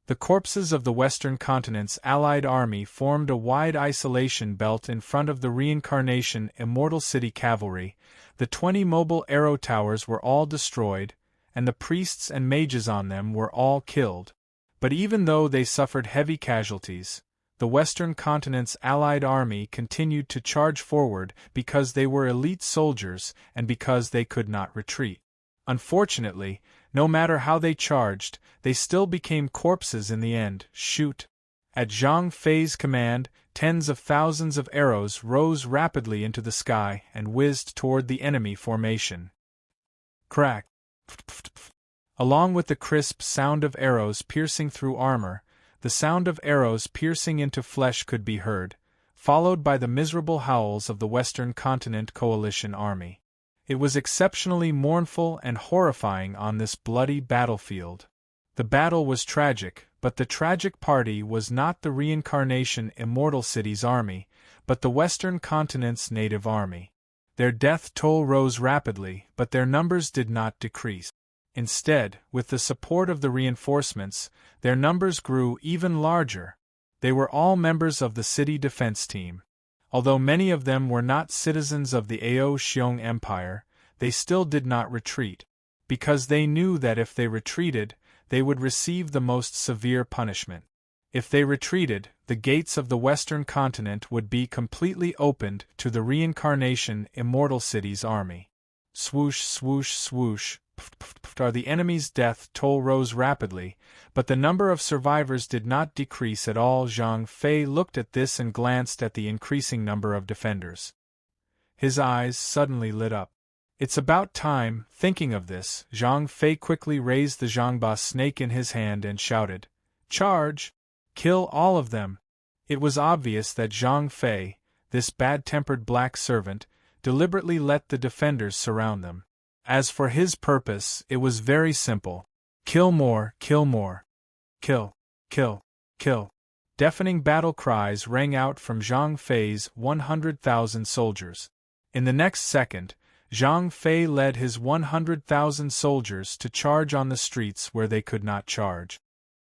The corpses of the Western continent's Allied army formed a wide isolation belt in front of the reincarnation Immortal City cavalry. The 20 mobile arrow towers were all destroyed, and the priests and mages on them were all killed. But even though they suffered heavy casualties, the Western continent's Allied army continued to charge forward because they were elite soldiers and because they could not retreat. Unfortunately, no matter how they charged, they still became corpses in the end. Shoot! At Zhang Fei's command, tens of thousands of arrows rose rapidly into the sky and whizzed toward the enemy formation. Crack! Along with the crisp sound of arrows piercing through armor, the sound of arrows piercing into flesh could be heard. followed by the miserable howls of the Western Continent Coalition Army. It was exceptionally mournful and horrifying on this bloody battlefield. The battle was tragic, but the tragic party was not the Reincarnation Immortal City's army, but the Western Continent's native army. Their death toll rose rapidly, but their numbers did not decrease. Instead, with the support of the reinforcements, their numbers grew even larger. They were all members of the city defense team. Although many of them were not citizens of the Ao Xiong Empire, they still did not retreat, because they knew that if they retreated, they would receive the most severe punishment. If they retreated, the gates of the Western Continent would be completely opened to the Reincarnation Immortal City's army. Swoosh, swoosh, swoosh. The enemy's death toll rose rapidly, but the number of survivors did not decrease at all. Zhang Fei looked at this and glanced at the increasing number of defenders. His eyes suddenly lit up. It's about time. Thinking of this, Zhang Fei quickly raised the Zhangba snake in his hand and shouted, "Charge! Kill all of them!" It was obvious that Zhang Fei, this bad-tempered black servant, deliberately let the defenders surround them. As for his purpose, it was very simple. Kill more, kill more. Kill, kill, kill. Deafening battle cries rang out from Zhang Fei's 100,000 soldiers. In the next second, Zhang Fei led his 100,000 soldiers to charge on the streets where they could not charge.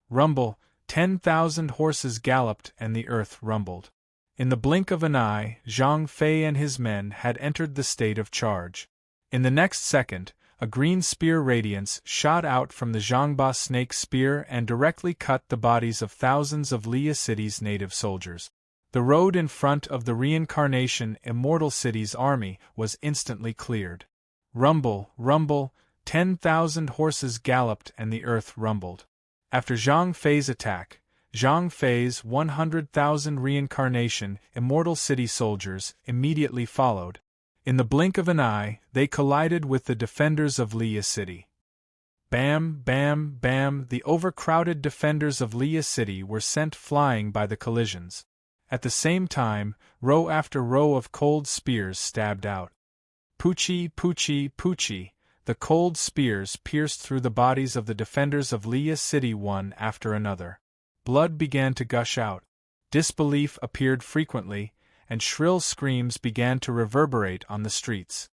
Rumble, 10,000 horses galloped and the earth rumbled. In the blink of an eye, Zhang Fei and his men had entered the state of charge. In the next second, a green spear radiance shot out from the Zhangba snake spear and directly cut the bodies of thousands of Liya City's native soldiers. The road in front of the Reincarnation Immortal City's army was instantly cleared. Rumble, rumble, 10,000 horses galloped and the earth rumbled. After Zhang Fei's attack, Zhang Fei's 100,000 Reincarnation Immortal City soldiers immediately followed. In the blink of an eye, they collided with the defenders of Liya City. Bam, bam, bam, the overcrowded defenders of Liya City were sent flying by the collisions. At the same time, row after row of cold spears stabbed out. Poochie, poochie, poochie, the cold spears pierced through the bodies of the defenders of Liya City one after another. Blood began to gush out. Disbelief appeared frequently, and shrill screams began to reverberate on the streets.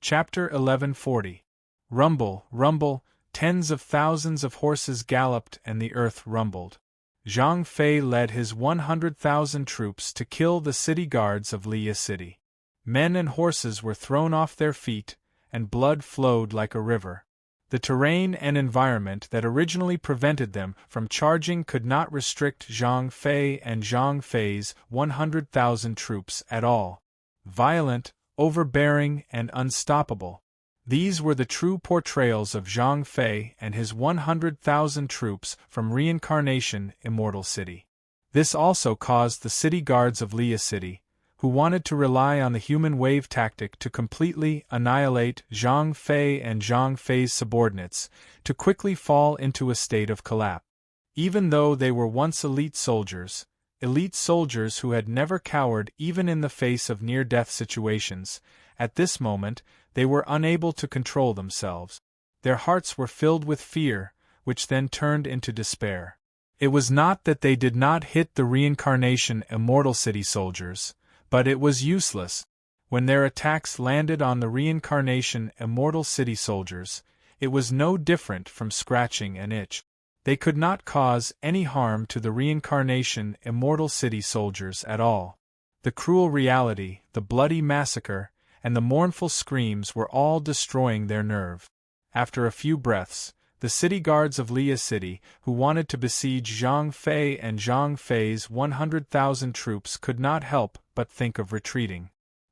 Chapter 1140. Rumble, rumble, tens of thousands of horses galloped and the earth rumbled. Zhang Fei led his 100,000 troops to kill the city guards of Liya City. Men and horses were thrown off their feet, and blood flowed like a river. The terrain and environment that originally prevented them from charging could not restrict Zhang Fei and Zhang Fei's 100,000 troops at all. Violent, overbearing, and unstoppable. These were the true portrayals of Zhang Fei and his 100,000 troops from Reincarnation Immortal City. This also caused the city guards of Liya City, who wanted to rely on the human wave tactic to completely annihilate Zhang Fei and Zhang Fei's subordinates, to quickly fall into a state of collapse. Even though they were once elite soldiers who had never cowered even in the face of near-death situations, at this moment, they were unable to control themselves. Their hearts were filled with fear, which then turned into despair. It was not that they did not hit the Reincarnation Immortal City soldiers, but it was useless. When their attacks landed on the Reincarnation Immortal City soldiers, it was no different from scratching an itch. They could not cause any harm to the Reincarnation Immortal City soldiers at all. The cruel reality, the bloody massacre, and the mournful screams were all destroying their nerve. After a few breaths, the city guards of Liya City, who wanted to besiege Zhang Fei and Zhang Fei's 100,000 troops, could not help but think of retreating.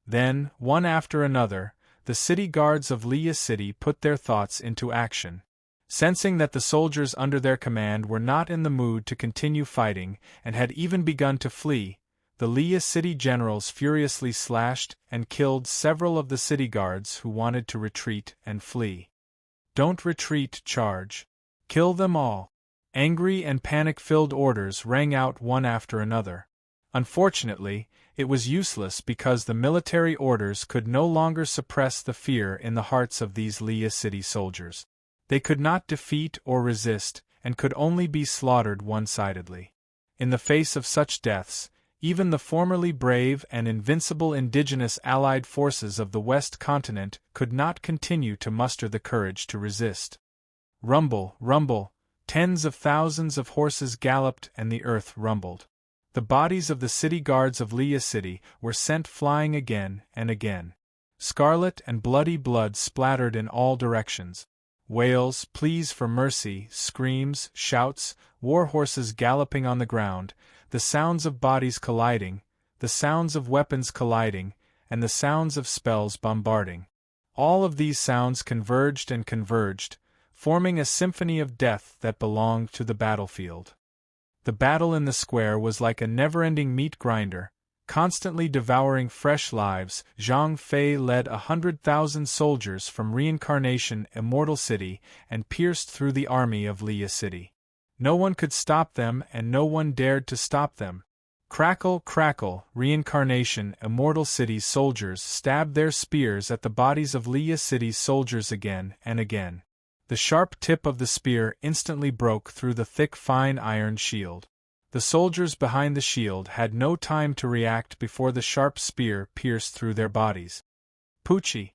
Then, one after another, the city guards of Liya City put their thoughts into action. Sensing that the soldiers under their command were not in the mood to continue fighting and had even begun to flee, the Liya City generals furiously slashed and killed several of the city guards who wanted to retreat and flee. Don't retreat, charge. Kill them all. Angry and panic-filled orders rang out one after another. Unfortunately, it was useless because the military orders could no longer suppress the fear in the hearts of these Liyue City soldiers. They could not defeat or resist, and could only be slaughtered one-sidedly. In the face of such deaths, even the formerly brave and invincible indigenous allied forces of the West Continent could not continue to muster the courage to resist. Rumble, rumble, tens of thousands of horses galloped and the earth rumbled. The bodies of the city guards of Liyue City were sent flying again and again. Scarlet and bloody blood splattered in all directions. Wails, pleas for mercy, screams, shouts, war horses galloping on the ground, the sounds of bodies colliding, the sounds of weapons colliding, and the sounds of spells bombarding. All of these sounds converged and converged, forming a symphony of death that belonged to the battlefield. The battle in the square was like a never-ending meat grinder, constantly devouring fresh lives. Zhang Fei led 100,000 soldiers from Reincarnation Immortal City and pierced through the army of Liyue City. No one could stop them and no one dared to stop them. Crackle, crackle, Reincarnation Immortal City's soldiers stabbed their spears at the bodies of Liyue City's soldiers again and again. The sharp tip of the spear instantly broke through the thick fine iron shield. The soldiers behind the shield had no time to react before the sharp spear pierced through their bodies. Poochie!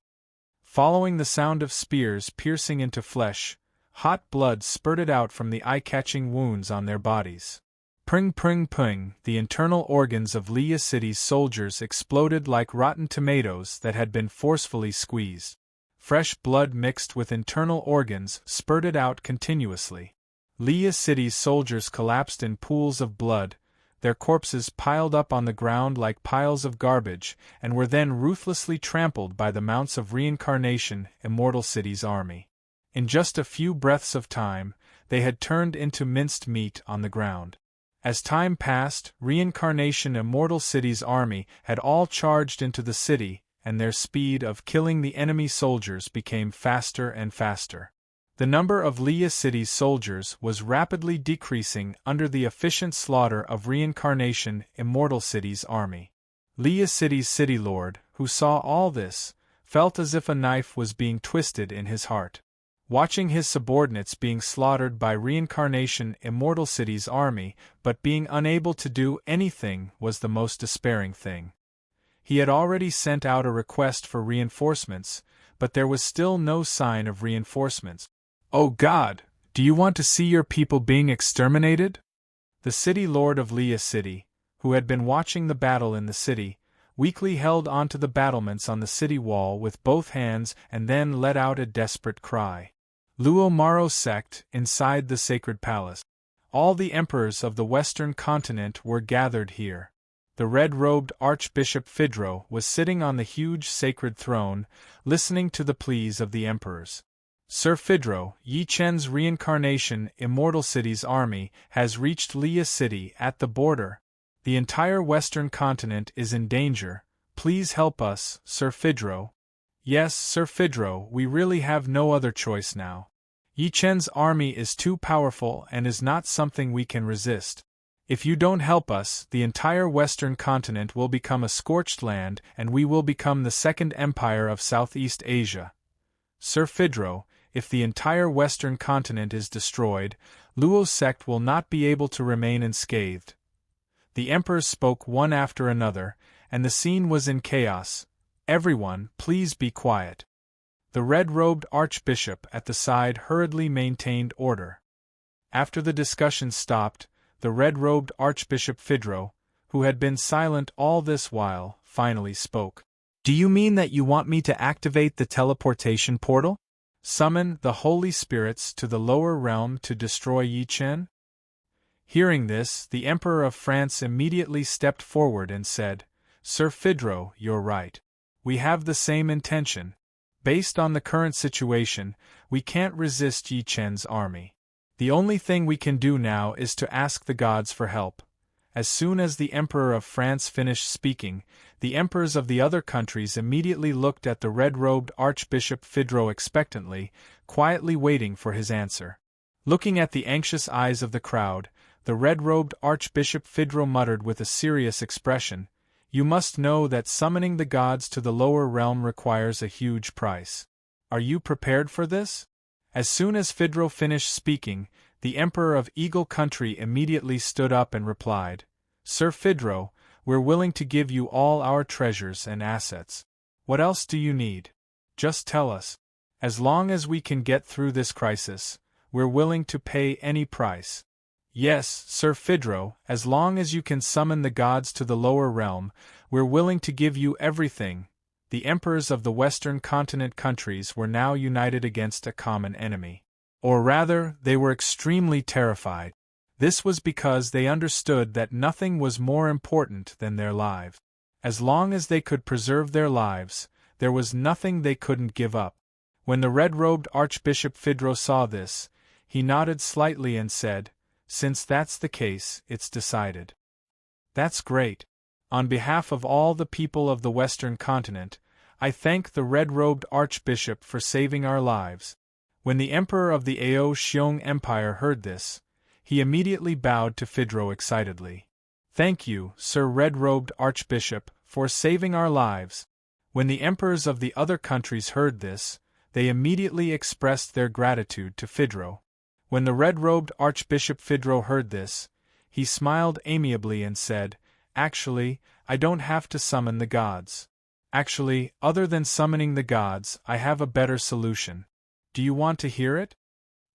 Following the sound of spears piercing into flesh, hot blood spurted out from the eye-catching wounds on their bodies. Pring pring pring, the internal organs of Liyue City's soldiers exploded like rotten tomatoes that had been forcefully squeezed. Fresh blood mixed with internal organs spurted out continuously. Liyue City's soldiers collapsed in pools of blood, their corpses piled up on the ground like piles of garbage, and were then ruthlessly trampled by the mounts of Reincarnation Immortal City's army. In just a few breaths of time, they had turned into minced meat on the ground. As time passed, Reincarnation Immortal City's army had all charged into the city, and their speed of killing the enemy soldiers became faster and faster. The number of Liyue City's soldiers was rapidly decreasing under the efficient slaughter of Reincarnation Immortal City's army. Liyue City's city lord, who saw all this, felt as if a knife was being twisted in his heart. Watching his subordinates being slaughtered by Reincarnation Immortal City's army, but being unable to do anything, was the most despairing thing. He had already sent out a request for reinforcements, but there was still no sign of reinforcements. "Oh God, do you want to see your people being exterminated?" The city lord of Liyue City, who had been watching the battle in the city, weakly held onto the battlements on the city wall with both hands and then let out a desperate cry. Luo Maro sect inside the sacred palace. All the emperors of the Western continent were gathered here. The red-robed Archbishop Phaedro was sitting on the huge sacred throne, listening to the pleas of the emperors. "Sir Phaedro, Yi Chen's Reincarnation Immortal City's army has reached Liyue City at the border. The entire Western continent is in danger. Please help us, Sir Phaedro." "Yes, Sir Phaedro, we really have no other choice now. Yi Chen's army is too powerful and is not something we can resist. If you don't help us, the entire Western continent will become a scorched land and we will become the second empire of Southeast Asia. Sir Phaedro, if the entire Western continent is destroyed, Luo's sect will not be able to remain unscathed." The emperors spoke one after another, and the scene was in chaos. "Everyone, please be quiet." The red-robed archbishop at the side hurriedly maintained order. After the discussion stopped, the red-robed Archbishop Phaedro, who had been silent all this while, finally spoke. "Do you mean that you want me to activate the teleportation portal? Summon the holy spirits to the lower realm to destroy Yi Chen?" Hearing this, the Emperor of France immediately stepped forward and said, "Sir Phaedro, you're right. We have the same intention. Based on the current situation, we can't resist Yi Chen's army. The only thing we can do now is to ask the gods for help." As soon as the Emperor of France finished speaking, the emperors of the other countries immediately looked at the red-robed Archbishop Phaedro expectantly, quietly waiting for his answer. Looking at the anxious eyes of the crowd, the red-robed Archbishop Phaedro muttered with a serious expression, "You must know that summoning the gods to the lower realm requires a huge price. Are you prepared for this?" As soon as Phaedro finished speaking, the Emperor of Eagle Country immediately stood up and replied, "Sir Phaedro, we're willing to give you all our treasures and assets. What else do you need? Just tell us. As long as we can get through this crisis, we're willing to pay any price." "Yes, Sir Phaedro, as long as you can summon the gods to the lower realm, we're willing to give you everything." The emperors of the Western continent countries were now united against a common enemy. Or rather, they were extremely terrified. This was because they understood that nothing was more important than their lives. As long as they could preserve their lives, there was nothing they couldn't give up. When the red-robed Archbishop Phaedro saw this, he nodded slightly and said, "Since that's the case, it's decided." "That's great. On behalf of all the people of the Western continent, I thank the red-robed Archbishop for saving our lives." When the Emperor of the Ao Xiong Empire heard this, he immediately bowed to Phaedro excitedly. "Thank you, Sir Red-Robed Archbishop, for saving our lives." When the emperors of the other countries heard this, they immediately expressed their gratitude to Phaedro. When the red-robed Archbishop Phaedro heard this, he smiled amiably and said, "Actually, I don't have to summon the gods. Actually, other than summoning the gods, I have a better solution. Do you want to hear it?"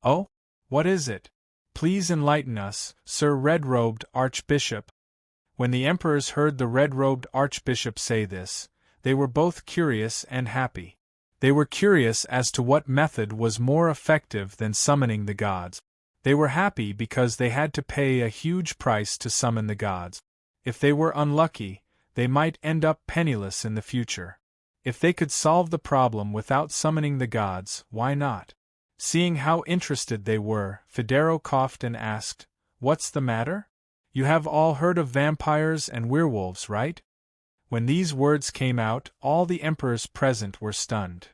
"Oh? What is it? Please enlighten us, Sir Red-Robed Archbishop." When the emperors heard the red-robed Archbishop say this, they were both curious and happy. They were curious as to what method was more effective than summoning the gods. They were happy because they had to pay a huge price to summon the gods. If they were unlucky, they might end up penniless in the future. If they could solve the problem without summoning the gods, why not? Seeing how interested they were, Phaedro coughed and asked, "What's the matter? You have all heard of vampires and werewolves, right?" When these words came out, all the emperors present were stunned.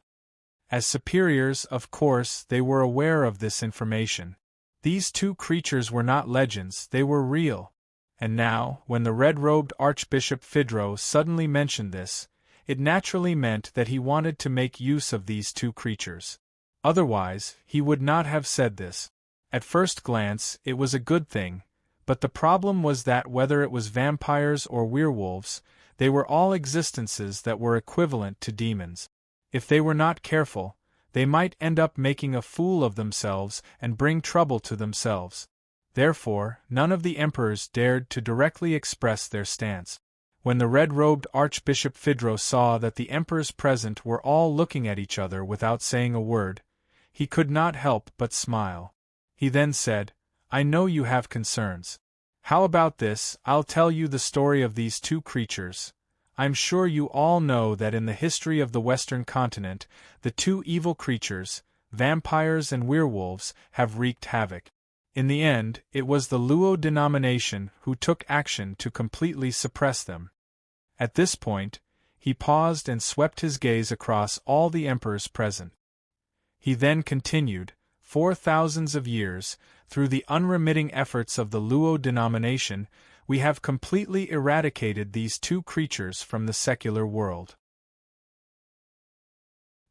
As superiors, of course, they were aware of this information. These two creatures were not legends, they were real. And now, when the red-robed Archbishop Phaedro suddenly mentioned this, it naturally meant that he wanted to make use of these two creatures. Otherwise, he would not have said this. At first glance, it was a good thing, but the problem was that whether it was vampires or werewolves, they were all existences that were equivalent to demons. If they were not careful, they might end up making a fool of themselves and bring trouble to themselves. Therefore, none of the emperors dared to directly express their stance. When the red-robed Archbishop Phaedro saw that the emperors present were all looking at each other without saying a word, he could not help but smile. He then said, "I know you have concerns. How about this? I'll tell you the story of these two creatures. I'm sure you all know that in the history of the Western continent, the two evil creatures, vampires and werewolves, have wreaked havoc. In the end, it was the Luo denomination who took action to completely suppress them." At this point, he paused and swept his gaze across all the emperors present. He then continued, "For thousands of years, through the unremitting efforts of the Luo denomination, we have completely eradicated these two creatures from the secular world."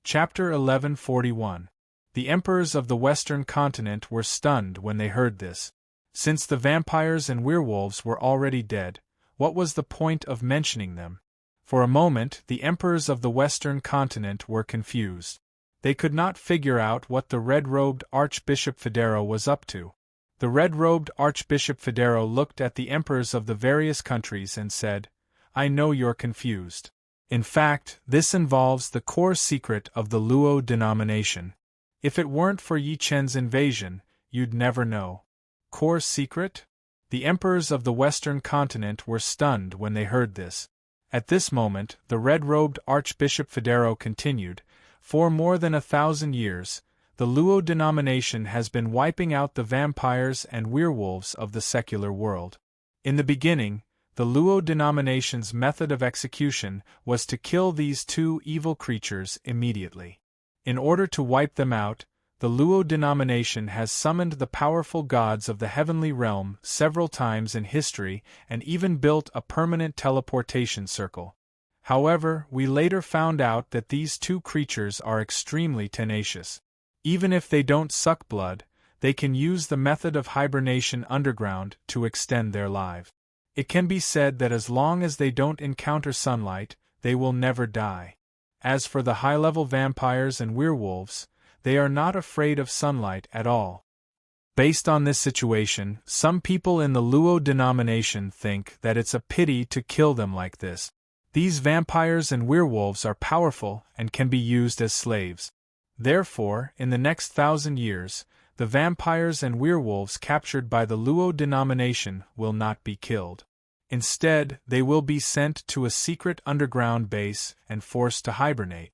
Chapter 1141. The emperors of the Western continent were stunned when they heard this. Since the vampires and werewolves were already dead, what was the point of mentioning them? For a moment, the emperors of the Western continent were confused. They could not figure out what the red-robed Archbishop Phaedro was up to. The red-robed Archbishop Phaedro looked at the emperors of the various countries and said, "I know you're confused. In fact, this involves the core secret of the Luo denomination. If it weren't for Yi Chen's invasion, you'd never know." Core secret? The emperors of the Western continent were stunned when they heard this. At this moment, the red-robed Archbishop Phaedro continued, "For more than 1,000 years, the Luo denomination has been wiping out the vampires and werewolves of the secular world. In the beginning, the Luo denomination's method of execution was to kill these two evil creatures immediately. In order to wipe them out, The Luo denomination has summoned the powerful gods of the heavenly realm several times in history and even built a permanent teleportation circle. However, we later found out that these two creatures are extremely tenacious. Even if they don't suck blood, they can use the method of hibernation underground to extend their life. It can be said that as long as they don't encounter sunlight, they will never die. As for the high-level vampires and werewolves, they are not afraid of sunlight at all. Based on this situation, some people in the Luo denomination think that it's a pity to kill them like this. These vampires and werewolves are powerful and can be used as slaves. Therefore, in the next 1,000 years, the vampires and werewolves captured by the Luo denomination will not be killed. Instead, they will be sent to a secret underground base and forced to hibernate.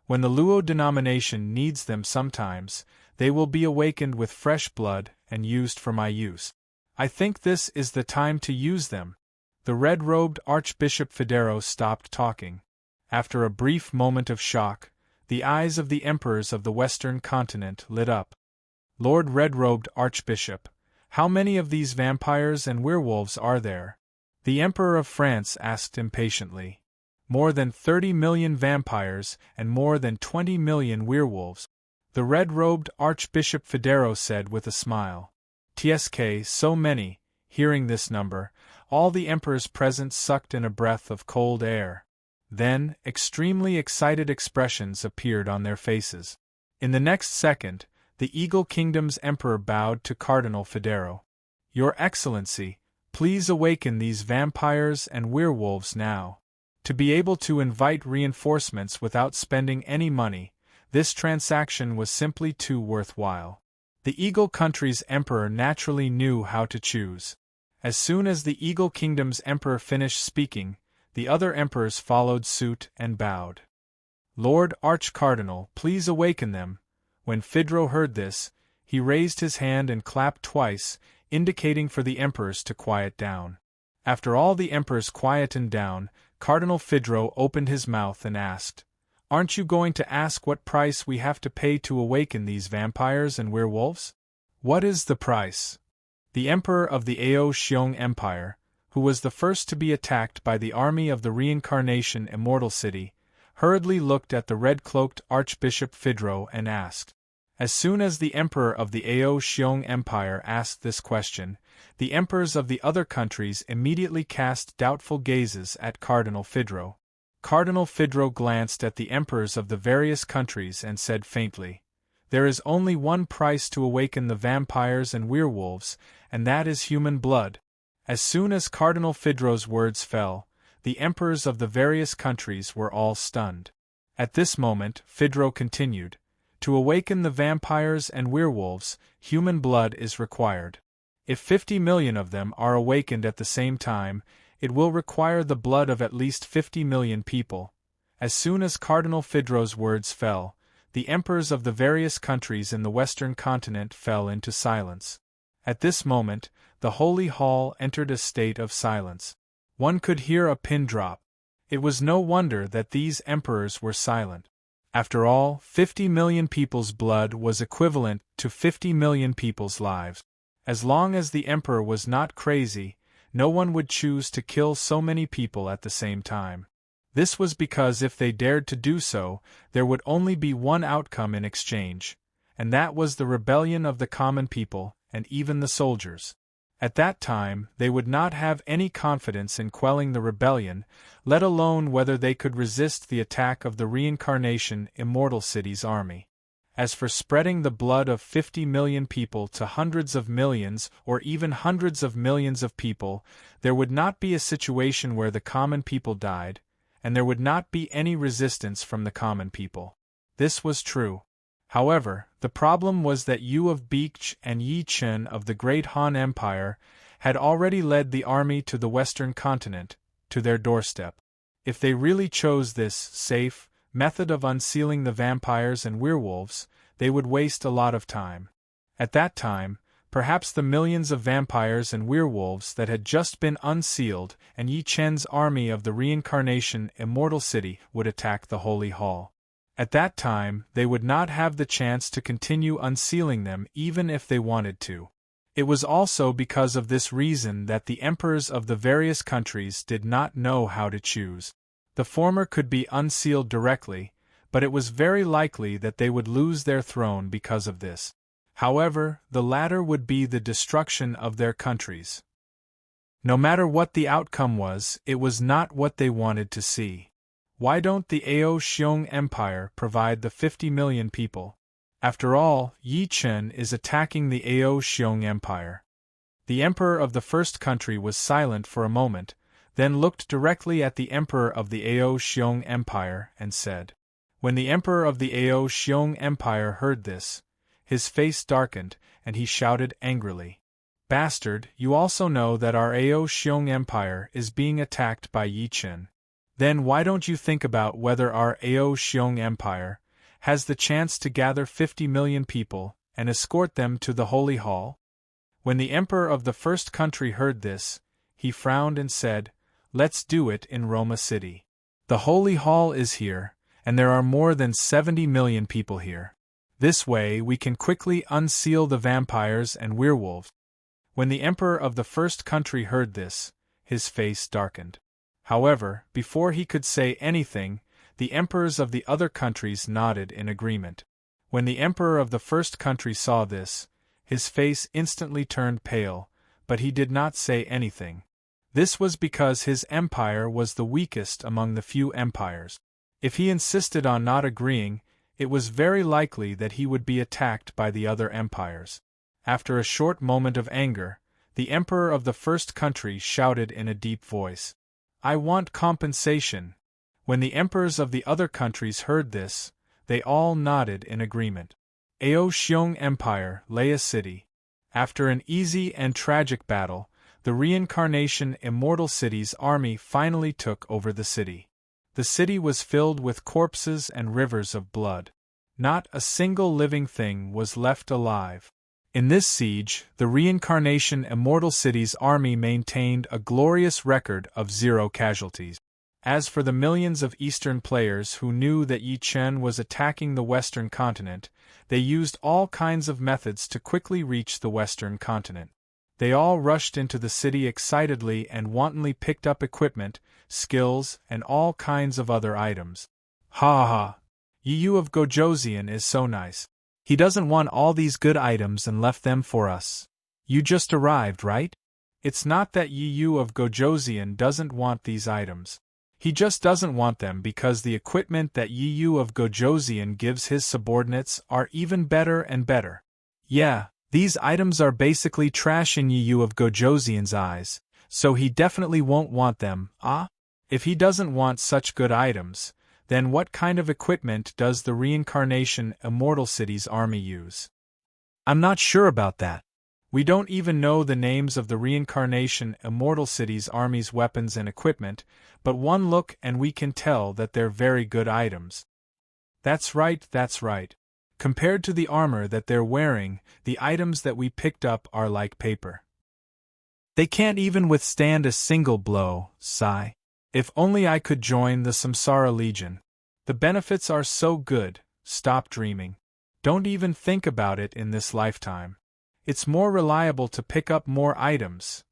When the Luo denomination needs them sometimes, they will be awakened with fresh blood and used for my use. I think this is the time to use them. The red-robed Archbishop Federo stopped talking. After a brief moment of shock, the eyes of the emperors of the Western continent lit up. Lord Red-robed Archbishop, how many of these vampires and werewolves are there? The Emperor of France asked impatiently. More than 30 million vampires and more than 20 million werewolves. The red-robed Archbishop Federo said with a smile. TSK, so many. Hearing this number, all the emperors present sucked in a breath of cold air. Then, extremely excited expressions appeared on their faces. In the next second, the Eagle Kingdom's emperor bowed to Cardinal Federo. Your Excellency, please awaken these vampires and werewolves now. To be able to invite reinforcements without spending any money, this transaction was simply too worthwhile. The Eagle Country's emperor naturally knew how to choose. As soon as the Eagle Kingdom's emperor finished speaking, the other emperors followed suit and bowed. Lord Arch-Cardinal, please awaken them. When Federo heard this, he raised his hand and clapped twice, indicating for the emperors to quiet down. After all the emperors quietened down, Cardinal Federo opened his mouth and asked, "Aren't you going to ask what price we have to pay to awaken these vampires and werewolves?" "What is the price?" The emperor of the Ao Xiong Empire, who was the first to be attacked by the army of the Reincarnation Immortal City, hurriedly looked at the red-cloaked Archbishop Federo and asked. As soon as the emperor of the Ao Xiong Empire asked this question, the emperors of the other countries immediately cast doubtful gazes at Cardinal Federo. Cardinal Federo glanced at the emperors of the various countries and said faintly, "There is only one price to awaken the vampires and werewolves, and that is human blood." As soon as Cardinal Federo's words fell, the emperors of the various countries were all stunned. At this moment, Federo continued, "To awaken the vampires and werewolves, human blood is required. If 50 million of them are awakened at the same time, it will require the blood of at least 50 million people." As soon as Cardinal Federo's words fell, the emperors of the various countries in the Western continent fell into silence. At this moment, the Holy Hall entered a state of silence. One could hear a pin drop. It was no wonder that these emperors were silent. After all, 50 million people's blood was equivalent to 50 million people's lives. As long as the emperor was not crazy, no one would choose to kill so many people at the same time. This was because if they dared to do so, there would only be one outcome in exchange, and that was the rebellion of the common people, and even the soldiers. At that time, they would not have any confidence in quelling the rebellion, let alone whether they could resist the attack of the Reincarnation Immortal City's army. As for spreading the blood of 50 million people to hundreds of millions or even hundreds of millions of people, there would not be a situation where the common people died, and there would not be any resistance from the common people. This was true. However, the problem was that Yu of Beech and Yi Chen of the Great Han Empire had already led the army to the Western continent, to their doorstep. If they really chose this safe method of unsealing the vampires and werewolves, they would waste a lot of time. At that time, perhaps the millions of vampires and werewolves that had just been unsealed and Yi Chen's army of the Reincarnation Immortal City would attack the Holy Hall. At that time, they would not have the chance to continue unsealing them even if they wanted to. It was also because of this reason that the emperors of the various countries did not know how to choose. The former could be unsealed directly, but it was very likely that they would lose their throne because of this. However, the latter would be the destruction of their countries. No matter what the outcome was, it was not what they wanted to see. Why don't the Ao Xiong Empire provide the 50 million people? After all, Yi Chen is attacking the Ao Xiong Empire. The emperor of the first country was silent for a moment, then looked directly at the emperor of the Ao Xiong Empire and said. When the emperor of the Ao Xiong Empire heard this, his face darkened, and he shouted angrily. Bastard, you also know that our Ao Xiong Empire is being attacked by Yi Chen. Then why don't you think about whether our Ao Xiong Empire has the chance to gather 50 million people and escort them to the Holy Hall? When the emperor of the first country heard this, he frowned and said, Let's do it in Roma City. The Holy Hall is here, and there are more than 70 million people here. This way we can quickly unseal the vampires and werewolves. When the emperor of the first country heard this, his face darkened. However, before he could say anything, the emperors of the other countries nodded in agreement. When the emperor of the first country saw this, his face instantly turned pale, but he did not say anything. This was because his empire was the weakest among the few empires. If he insisted on not agreeing, it was very likely that he would be attacked by the other empires. After a short moment of anger, the emperor of the first country shouted in a deep voice, I want compensation. When the emperors of the other countries heard this, they all nodded in agreement. Ao Xiong Empire, Leia City. After an easy and tragic battle, the reincarnation Immortal City's army finally took over the city. The city was filled with corpses and rivers of blood. Not a single living thing was left alive. In this siege, the reincarnation Immortal City's army maintained a glorious record of 0 casualties. As for the millions of Eastern players who knew that Yi Chen was attacking the Western continent, they used all kinds of methods to quickly reach the Western continent. They all rushed into the city excitedly and wantonly picked up equipment, skills, and all kinds of other items. Ha ha! Yi Yu of Gojoseon is so nice. He doesn't want all these good items and left them for us. You just arrived, right? It's not that Yi Yu of Gojoseon doesn't want these items. He just doesn't want them because the equipment that Yi Yu of Gojoseon gives his subordinates are even better and better. Yeah, these items are basically trash in Yi Yu of Gojoseon's eyes, so he definitely won't want them, ah? If he doesn't want such good items, then what kind of equipment does the reincarnation Immortal City's army use? I'm not sure about that. We don't even know the names of the reincarnation Immortal City's army's weapons and equipment, but one look and we can tell that they're very good items. That's right, that's right. Compared to the armor that they're wearing, the items that we picked up are like paper. They can't even withstand a single blow, sigh. If only I could join the Samsara Legion. The benefits are so good, stop dreaming. Don't even think about it in this lifetime. It's more reliable to pick up more items.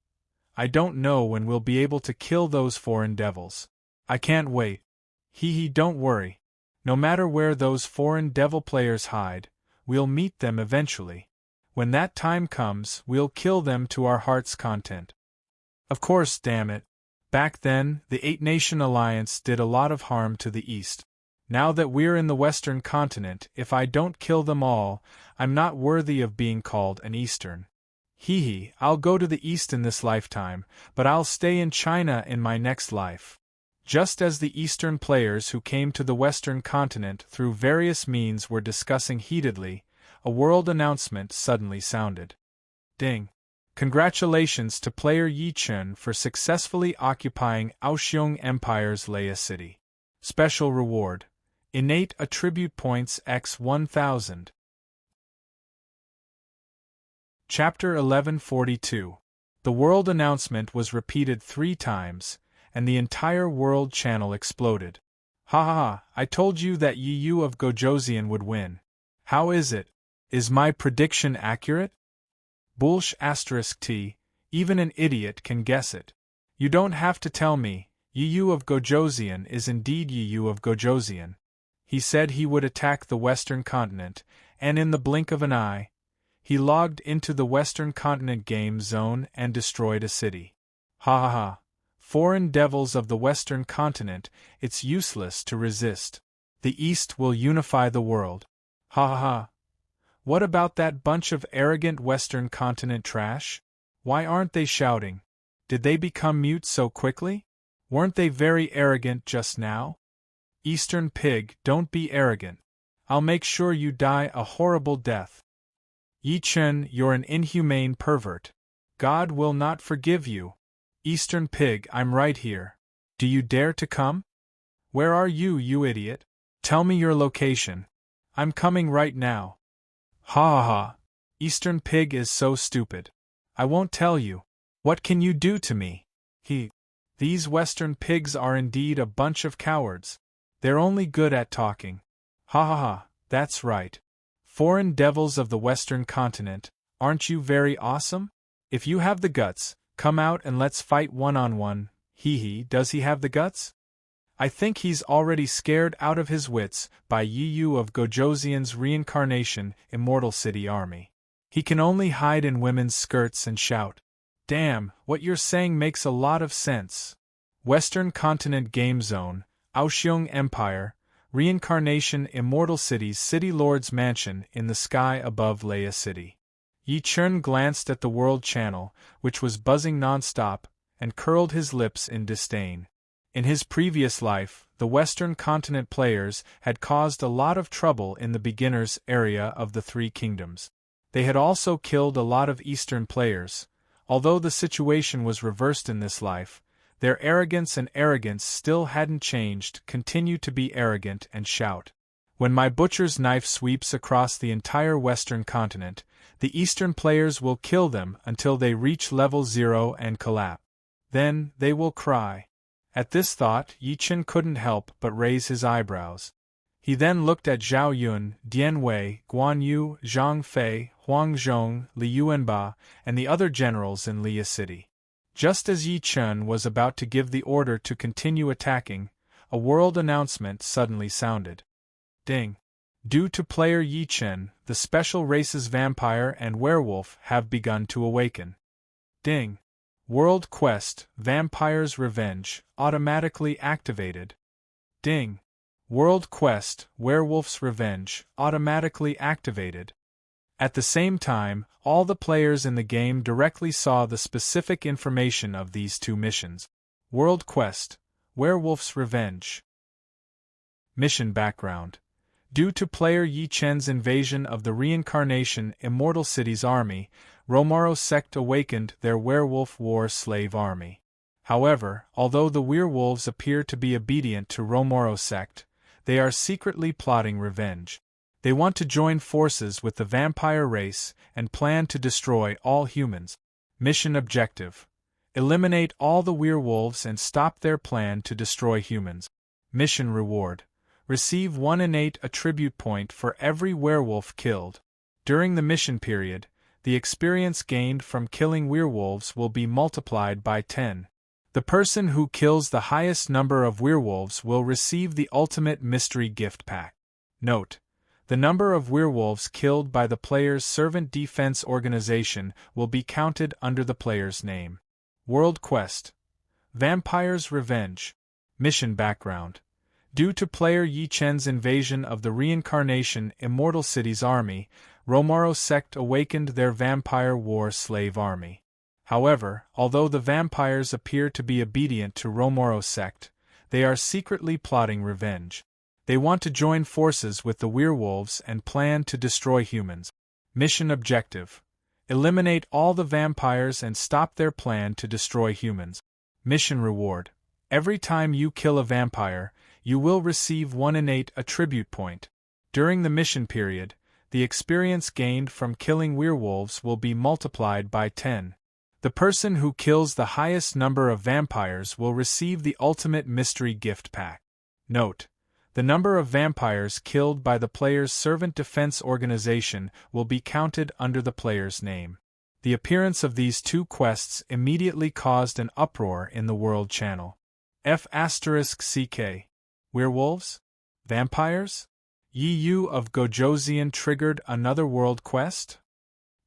I don't know when we'll be able to kill those foreign devils. I can't wait. Hee, don't worry. No matter where those foreign devil players hide, we'll meet them eventually. When that time comes, we'll kill them to our heart's content. Of course, damn it. Back then, the 8-Nation Alliance did a lot of harm to the East. Now that we're in the Western continent, if I don't kill them all, I'm not worthy of being called an Eastern. Hee, I'll go to the East in this lifetime, but I'll stay in China in my next life. Just as the Eastern players who came to the Western continent through various means were discussing heatedly, a world announcement suddenly sounded. Ding! Congratulations to player Yi Chen for successfully occupying Aoxiong Empire's Leia City. Special reward. Innate attribute points x 1000. Chapter 1142. The world announcement was repeated 3 times, and the entire world channel exploded. Ha ha ha, I told you that Yu of Gojoseon would win. How is it? Is my prediction accurate? Bullsh *t, even an idiot can guess it. You don't have to tell me, Yu of Gojoseon is indeed Yu of Gojoseon. He said he would attack the Western continent, and in the blink of an eye, he logged into the Western continent game zone and destroyed a city. Ha ha ha. Foreign devils of the Western continent, it's useless to resist. The East will unify the world. Ha ha ha. What about that bunch of arrogant Western continent trash? Why aren't they shouting? Did they become mute so quickly? Weren't they very arrogant just now? Eastern pig, don't be arrogant. I'll make sure you die a horrible death. Yi Chen, you're an inhumane pervert. God will not forgive you. Eastern pig, I'm right here. Do you dare to come? Where are you, you idiot? Tell me your location. I'm coming right now. Ha ha ha. Eastern pig is so stupid. I won't tell you. What can you do to me? These Western pigs are indeed a bunch of cowards. They're only good at talking. Ha ha ha, that's right. Foreign devils of the Western continent, aren't you very awesome? If you have the guts, come out and let's fight one-on-one. Does he have the guts? I think he's already scared out of his wits by Yu of Gojoseon's reincarnation Immortal City army. He can only hide in women's skirts and shout. Damn, what you're saying makes a lot of sense. Western Continent Game Zone, Aoxiong Empire, Reincarnation Immortal City's City Lord's Mansion in the sky above Leia City. Yi Chen glanced at the World Channel, which was buzzing non-stop, and curled his lips in disdain. In his previous life, the Western Continent players had caused a lot of trouble in the beginners area of the Three Kingdoms. They had also killed a lot of Eastern players. Although the situation was reversed in this life, their arrogance still hadn't changed. Continue to be arrogant and shout. When my butcher's knife sweeps across the entire Western continent, the Eastern players will kill them until they reach level 0 and collapse. Then, they will cry. At this thought, Yi Chen couldn't help but raise his eyebrows. He then looked at Zhao Yun, Dian Wei, Guan Yu, Zhang Fei, Huang Zhong, Li Yuanba, and the other generals in Leia City. Just as Yi Chen was about to give the order to continue attacking, a world announcement suddenly sounded. Ding! Due to player Yi Chen, the special races vampire and werewolf have begun to awaken. Ding! World Quest, Vampire's Revenge, automatically activated. Ding! World Quest, Werewolf's Revenge, automatically activated. At the same time, all the players in the game directly saw the specific information of these two missions. World Quest, Werewolf's Revenge. Mission background. Due to player Yi Chen's invasion of the Reincarnation Immortal City's army, Romaro sect awakened their werewolf war slave army. However, although the werewolves appear to be obedient to Romaro sect, they are secretly plotting revenge. They want to join forces with the vampire race and plan to destroy all humans. Mission objective: eliminate all the werewolves and stop their plan to destroy humans. Mission reward: receive 1 innate attribute point for every werewolf killed. During the mission period, the experience gained from killing werewolves will be multiplied by 10. The person who kills the highest number of werewolves will receive the ultimate mystery gift pack. Note: the number of werewolves killed by the player's servant defense organization will be counted under the player's name. World Quest: Vampire's Revenge. Mission background. Due to player Yi Chen's invasion of the Reincarnation Immortal City's army, Romaro sect awakened their vampire war slave army. However, although the vampires appear to be obedient to Romaro sect, they are secretly plotting revenge. They want to join forces with the werewolves and plan to destroy humans. Mission objective: eliminate all the vampires and stop their plan to destroy humans. Mission reward: every time you kill a vampire, you will receive 1 innate attribute point. During the mission period, the experience gained from killing werewolves will be multiplied by 10. The person who kills the highest number of vampires will receive the ultimate mystery gift pack. Note: The number of vampires killed by the player's servant defense organization will be counted under the player's name. The appearance of these two quests immediately caused an uproar in the World Channel. F***CK. Werewolves? Vampires? Yu of Gojosian triggered another world quest?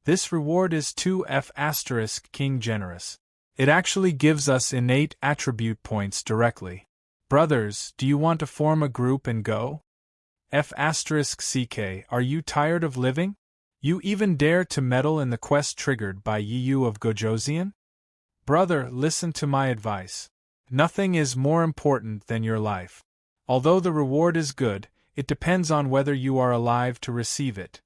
This reward is too F***king generous. It actually gives us innate attribute points directly. Brothers, do you want to form a group and go? F***CK. Are you tired of living? You even dare to meddle in the quest triggered by Yu of Gojosian? Brother, listen to my advice. Nothing is more important than your life. Although the reward is good, it depends on whether you are alive to receive it.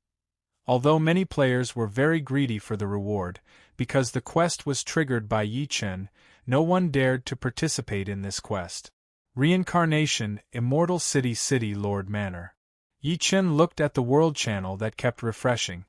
Although many players were very greedy for the reward, because the quest was triggered by Yi Chen, no one dared to participate in this quest. Reincarnation, Immortal City Lord Manor. Yi Chen looked at the world channel that kept refreshing.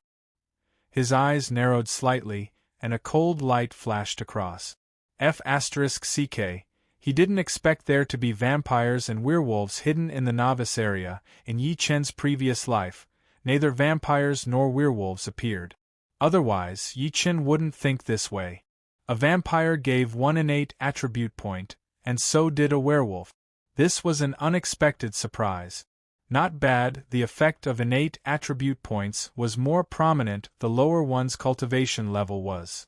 His eyes narrowed slightly, and a cold light flashed across. F***CK. He didn't expect there to be vampires and werewolves hidden in the novice area. In Yi Chen's previous life, neither vampires nor werewolves appeared. Otherwise, Yi Chen wouldn't think this way. A vampire gave one innate attribute point, and so did a werewolf. This was an unexpected surprise. Not bad, the effect of innate attribute points was more prominent the lower one's cultivation level was.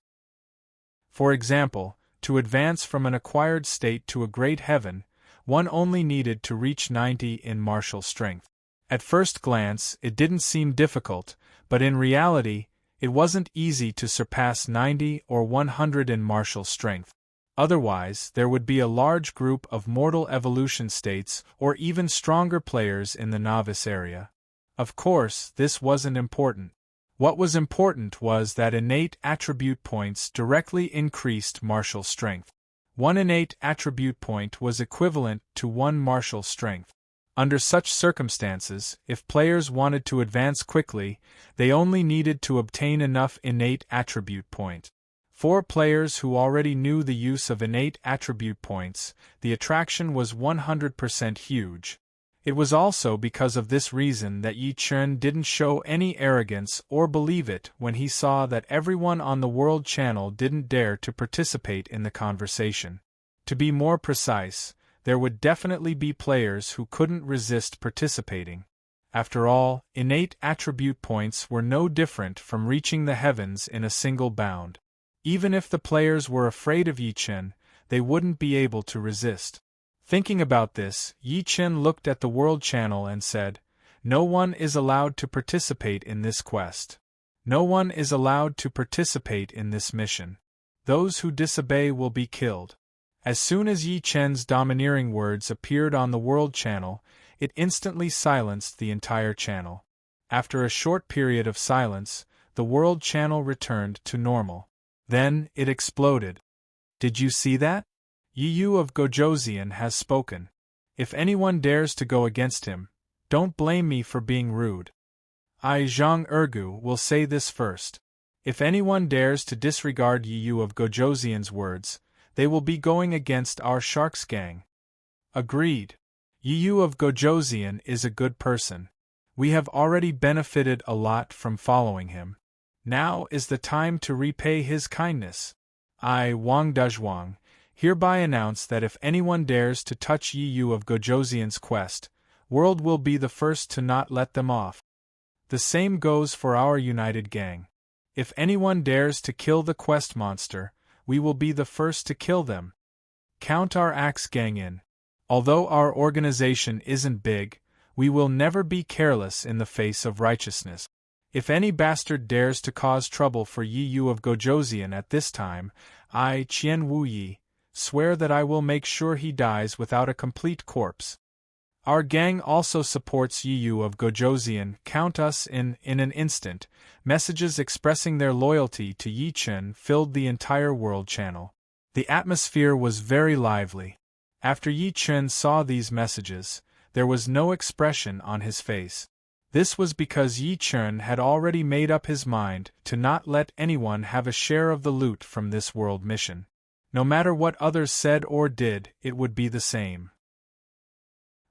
For example, to advance from an acquired state to a great heaven, one only needed to reach 90 in martial strength. At first glance, it didn't seem difficult, but in reality, it wasn't easy to surpass 90 or 100 in martial strength. Otherwise, there would be a large group of mortal evolution states or even stronger players in the novice area. Of course, this wasn't important. What was important was that innate attribute points directly increased martial strength. One innate attribute point was equivalent to one martial strength. Under such circumstances, if players wanted to advance quickly, they only needed to obtain enough innate attribute point. For players who already knew the use of innate attribute points, the attraction was 100% huge. It was also because of this reason that Yi Chen didn't show any arrogance or believe it when he saw that everyone on the World Channel didn't dare to participate in the conversation. To be more precise, there would definitely be players who couldn't resist participating. After all, innate attribute points were no different from reaching the heavens in a single bound. Even if the players were afraid of Yi Chen, they wouldn't be able to resist. Thinking about this, Yi Chen looked at the World Channel and said, "No one is allowed to participate in this quest. No one is allowed to participate in this mission. Those who disobey will be killed." As soon as Yi Chen's domineering words appeared on the World Channel, it instantly silenced the entire channel. After a short period of silence, the World Channel returned to normal. Then, it exploded. "Did you see that? Yu of Gojosian has spoken. If anyone dares to go against him, don't blame me for being rude. I, Zhang Ergu, will say this first. If anyone dares to disregard Yu of Gojosian's words, they will be going against our Sharks gang." Agreed. Yu of Gojosian is a good person. We have already benefited a lot from following him. Now is the time to repay his kindness. I, Wang Dezhuang, hereby announce that if anyone dares to touch Yu of Gojosian's quest, World will be the first to not let them off. The same goes for our united gang. If anyone dares to kill the quest monster, we will be the first to kill them. Count our Axe gang in. Although our organization isn't big, we will never be careless in the face of righteousness. If any bastard dares to cause trouble for Yu of Gojosian at this time, I, Qian Wuyi, swear that I will make sure he dies without a complete corpse. Our gang also supports Yu of Gojosian. Count us in an instant. Messages expressing their loyalty to Yi Chen filled the entire World Channel. The atmosphere was very lively. After Yi Chen saw these messages, there was no expression on his face. This was because Yi Chen had already made up his mind to not let anyone have a share of the loot from this world mission. No matter what others said or did, it would be the same.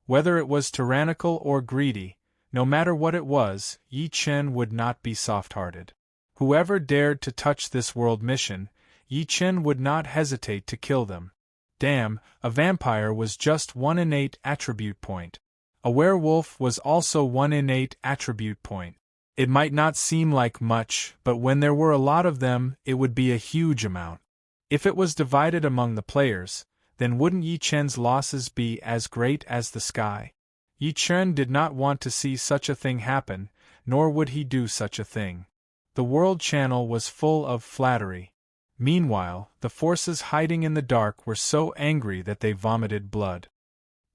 Whether it was tyrannical or greedy, no matter what it was, Yi Chen would not be soft-hearted. Whoever dared to touch this world mission, Yi Chen would not hesitate to kill them. Damn, a vampire was just one innate attribute point. A werewolf was also one innate attribute point. It might not seem like much, but when there were a lot of them, it would be a huge amount. If it was divided among the players, then wouldn't Yi Chen's losses be as great as the sky? Yi Chen did not want to see such a thing happen, nor would he do such a thing. The world channel was full of flattery. Meanwhile, the forces hiding in the dark were so angry that they vomited blood.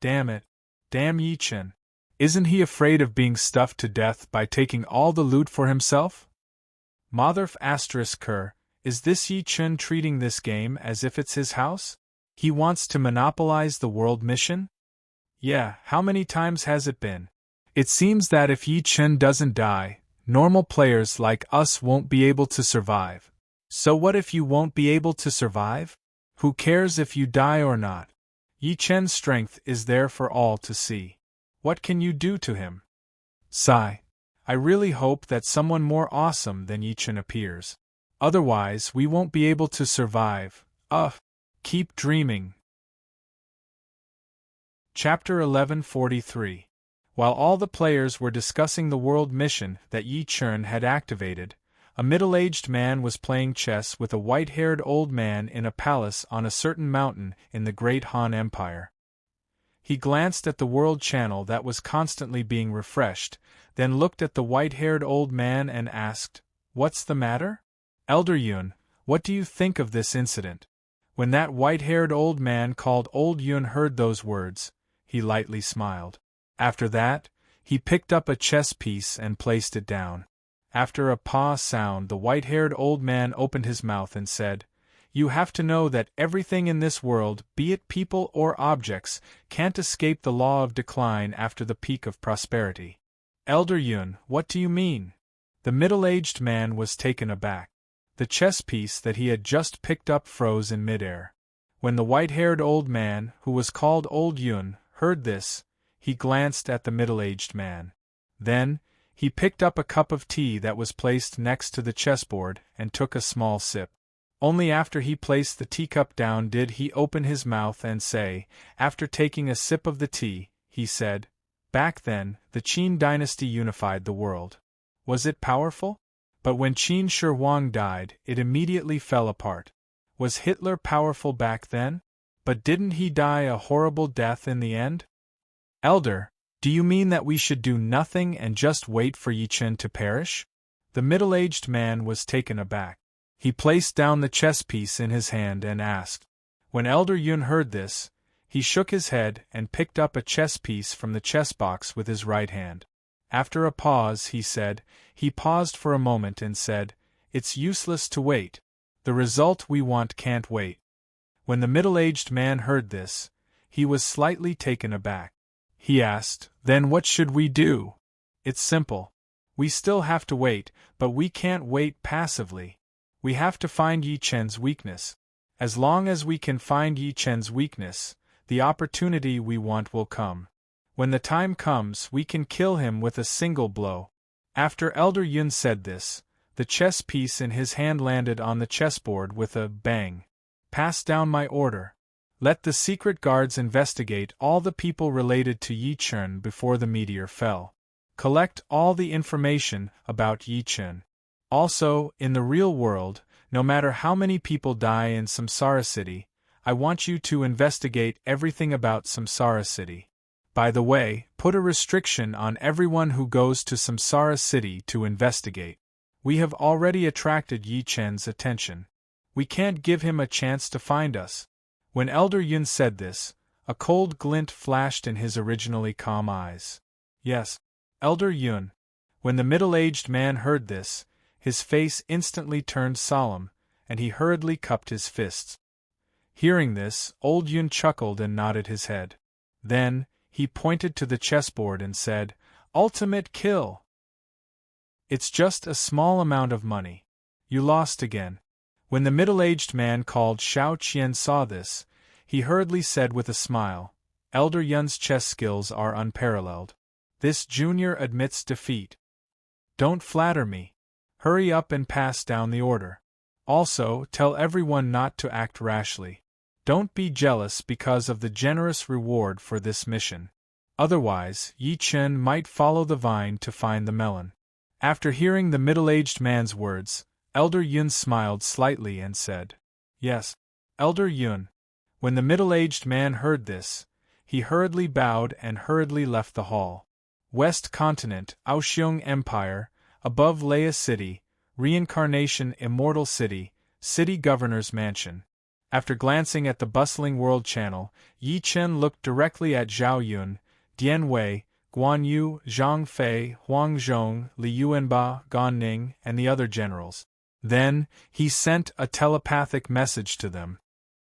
Damn it. Damn Yi Chen. Isn't he afraid of being stuffed to death by taking all the loot for himself? Motherf ***, is this Yi Chen treating this game as if it's his house? He wants to monopolize the world mission? Yeah, how many times has it been? It seems that if Yi Chen doesn't die, normal players like us won't be able to survive. So what if you won't be able to survive? Who cares if you die or not? Yi Chen's strength is there for all to see. What can you do to him? Sigh. I really hope that someone more awesome than Yi Chen appears. Otherwise, we won't be able to survive. Keep dreaming. Chapter 1143. While all the players were discussing the world mission that Yi Chen had activated, a middle-aged man was playing chess with a white-haired old man in a palace on a certain mountain in the Great Han Empire. He glanced at the world channel that was constantly being refreshed, then looked at the white-haired old man and asked, "What's the matter? Elder Yun, what do you think of this incident?" When that white-haired old man called Old Yun heard those words, he lightly smiled. After that, he picked up a chess piece and placed it down. After a pause sound, the white-haired old man opened his mouth and said, "You have to know that everything in this world, be it people or objects, can't escape the law of decline after the peak of prosperity." Elder Yun, what do you mean? The middle-aged man was taken aback. The chess piece that he had just picked up froze in midair. When the white-haired old man, who was called Old Yun, heard this, he glanced at the middle-aged man. Then, he picked up a cup of tea that was placed next to the chessboard and took a small sip. Only after he placed the teacup down did he open his mouth and say, after taking a sip of the tea, he said, "Back then, the Qin dynasty unified the world. Was it powerful? But when Qin Shi Huang died, it immediately fell apart. Was Hitler powerful back then? But didn't he die a horrible death in the end?" Elder, do you mean that we should do nothing and just wait for Yi Chen to perish? The middle-aged man was taken aback. He placed down the chess piece in his hand and asked. When Elder Yun heard this, he shook his head and picked up a chess piece from the chess box with his right hand. After a pause, he paused for a moment and said, "It's useless to wait. The result we want can't wait." When the middle-aged man heard this, he was slightly taken aback. He asked, "Then what should we do?" "It's simple. We still have to wait, but we can't wait passively. We have to find Yi Chen's weakness. As long as we can find Yi Chen's weakness, the opportunity we want will come. When the time comes, we can kill him with a single blow." After Elder Yun said this, the chess piece in his hand landed on the chessboard with a bang. "Pass down my order. Let the secret guards investigate all the people related to Yi Chen before the meteor fell. Collect all the information about Yi Chen. Also, in the real world, no matter how many people die in Samsara City, I want you to investigate everything about Samsara City. By the way, put a restriction on everyone who goes to Samsara City to investigate. We have already attracted Yi Chen's attention. We can't give him a chance to find us." When Elder Yun said this, a cold glint flashed in his originally calm eyes. "Yes, Elder Yun." When the middle-aged man heard this, his face instantly turned solemn, and he hurriedly cupped his fists. Hearing this, Old Yun chuckled and nodded his head. Then, he pointed to the chessboard and said, "Ultimate kill! It's just a small amount of money. You lost again." When the middle-aged man called Shao Qian saw this, he hurriedly said with a smile, Elder Yun's chess skills are unparalleled. This junior admits defeat. Don't flatter me. Hurry up and pass down the order. Also, tell everyone not to act rashly. Don't be jealous because of the generous reward for this mission. Otherwise, Yi Chen might follow the vine to find the melon. After hearing the middle-aged man's words, Elder Yun smiled slightly and said, "Yes, Elder Yun." When the middle-aged man heard this, he hurriedly bowed and hurriedly left the hall. West Continent, Aoxiong Empire, above Leia City, Reincarnation Immortal City, City Governor's Mansion. After glancing at the bustling world channel, Yi Chen looked directly at Zhao Yun, Dian Wei, Guan Yu, Zhang Fei, Huang Zhong, Li Yuanba, Gan Ning, and the other generals. Then, he sent a telepathic message to them.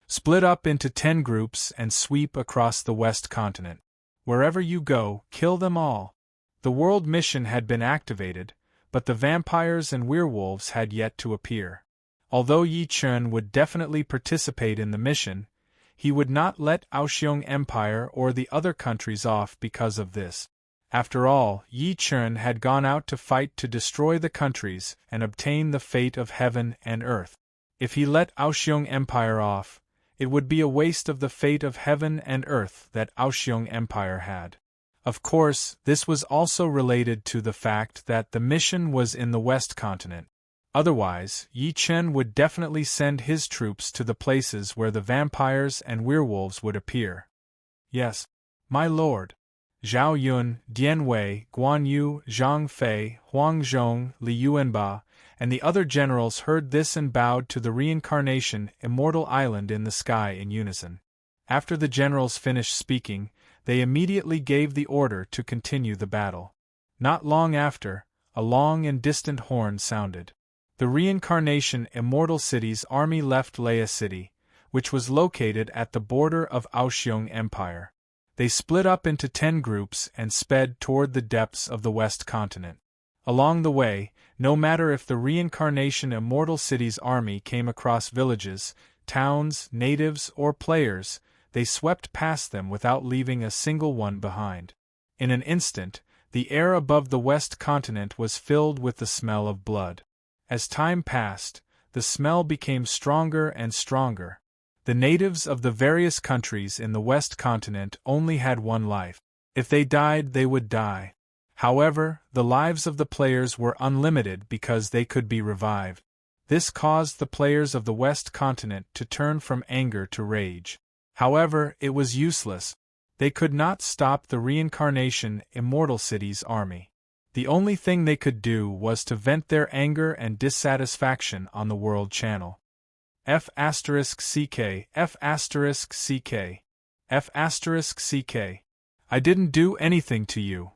Split up into 10 groups and sweep across the West Continent. Wherever you go, kill them all. The world mission had been activated, but the vampires and werewolves had yet to appear. Although Yi Chen would definitely participate in the mission, he would not let Aoxiong Empire or the other countries off because of this. After all, Yi Chen had gone out to fight to destroy the countries and obtain the fate of heaven and earth. If he let Aoxiong Empire off, it would be a waste of the fate of heaven and earth that Aoxiong Empire had. Of course, this was also related to the fact that the mission was in the West Continent. Otherwise, Yi Chen would definitely send his troops to the places where the vampires and werewolves would appear. Yes, my lord. Zhao Yun, Dian Wei, Guan Yu, Zhang Fei, Huang Zhong, Li Yuanba, and the other generals heard this and bowed to the Reincarnation Immortal Island in the sky in unison. After the generals finished speaking, they immediately gave the order to continue the battle. Not long after, a long and distant horn sounded. The Reincarnation Immortal City's army left Leia City, which was located at the border of Aoxiong Empire. They split up into 10 groups and sped toward the depths of the West Continent. Along the way, no matter if the Reincarnation Immortal City's army came across villages, towns, natives, or players, they swept past them without leaving a single one behind. In an instant, the air above the West Continent was filled with the smell of blood. As time passed, the smell became stronger and stronger. The natives of the various countries in the West Continent only had one life. If they died, they would die. However, the lives of the players were unlimited because they could be revived. This caused the players of the West Continent to turn from anger to rage. However, it was useless. They could not stop the Reincarnation Immortal City's army. The only thing they could do was to vent their anger and dissatisfaction on the World Channel. F***CK, F***CK, F***CK. I didn't do anything to you.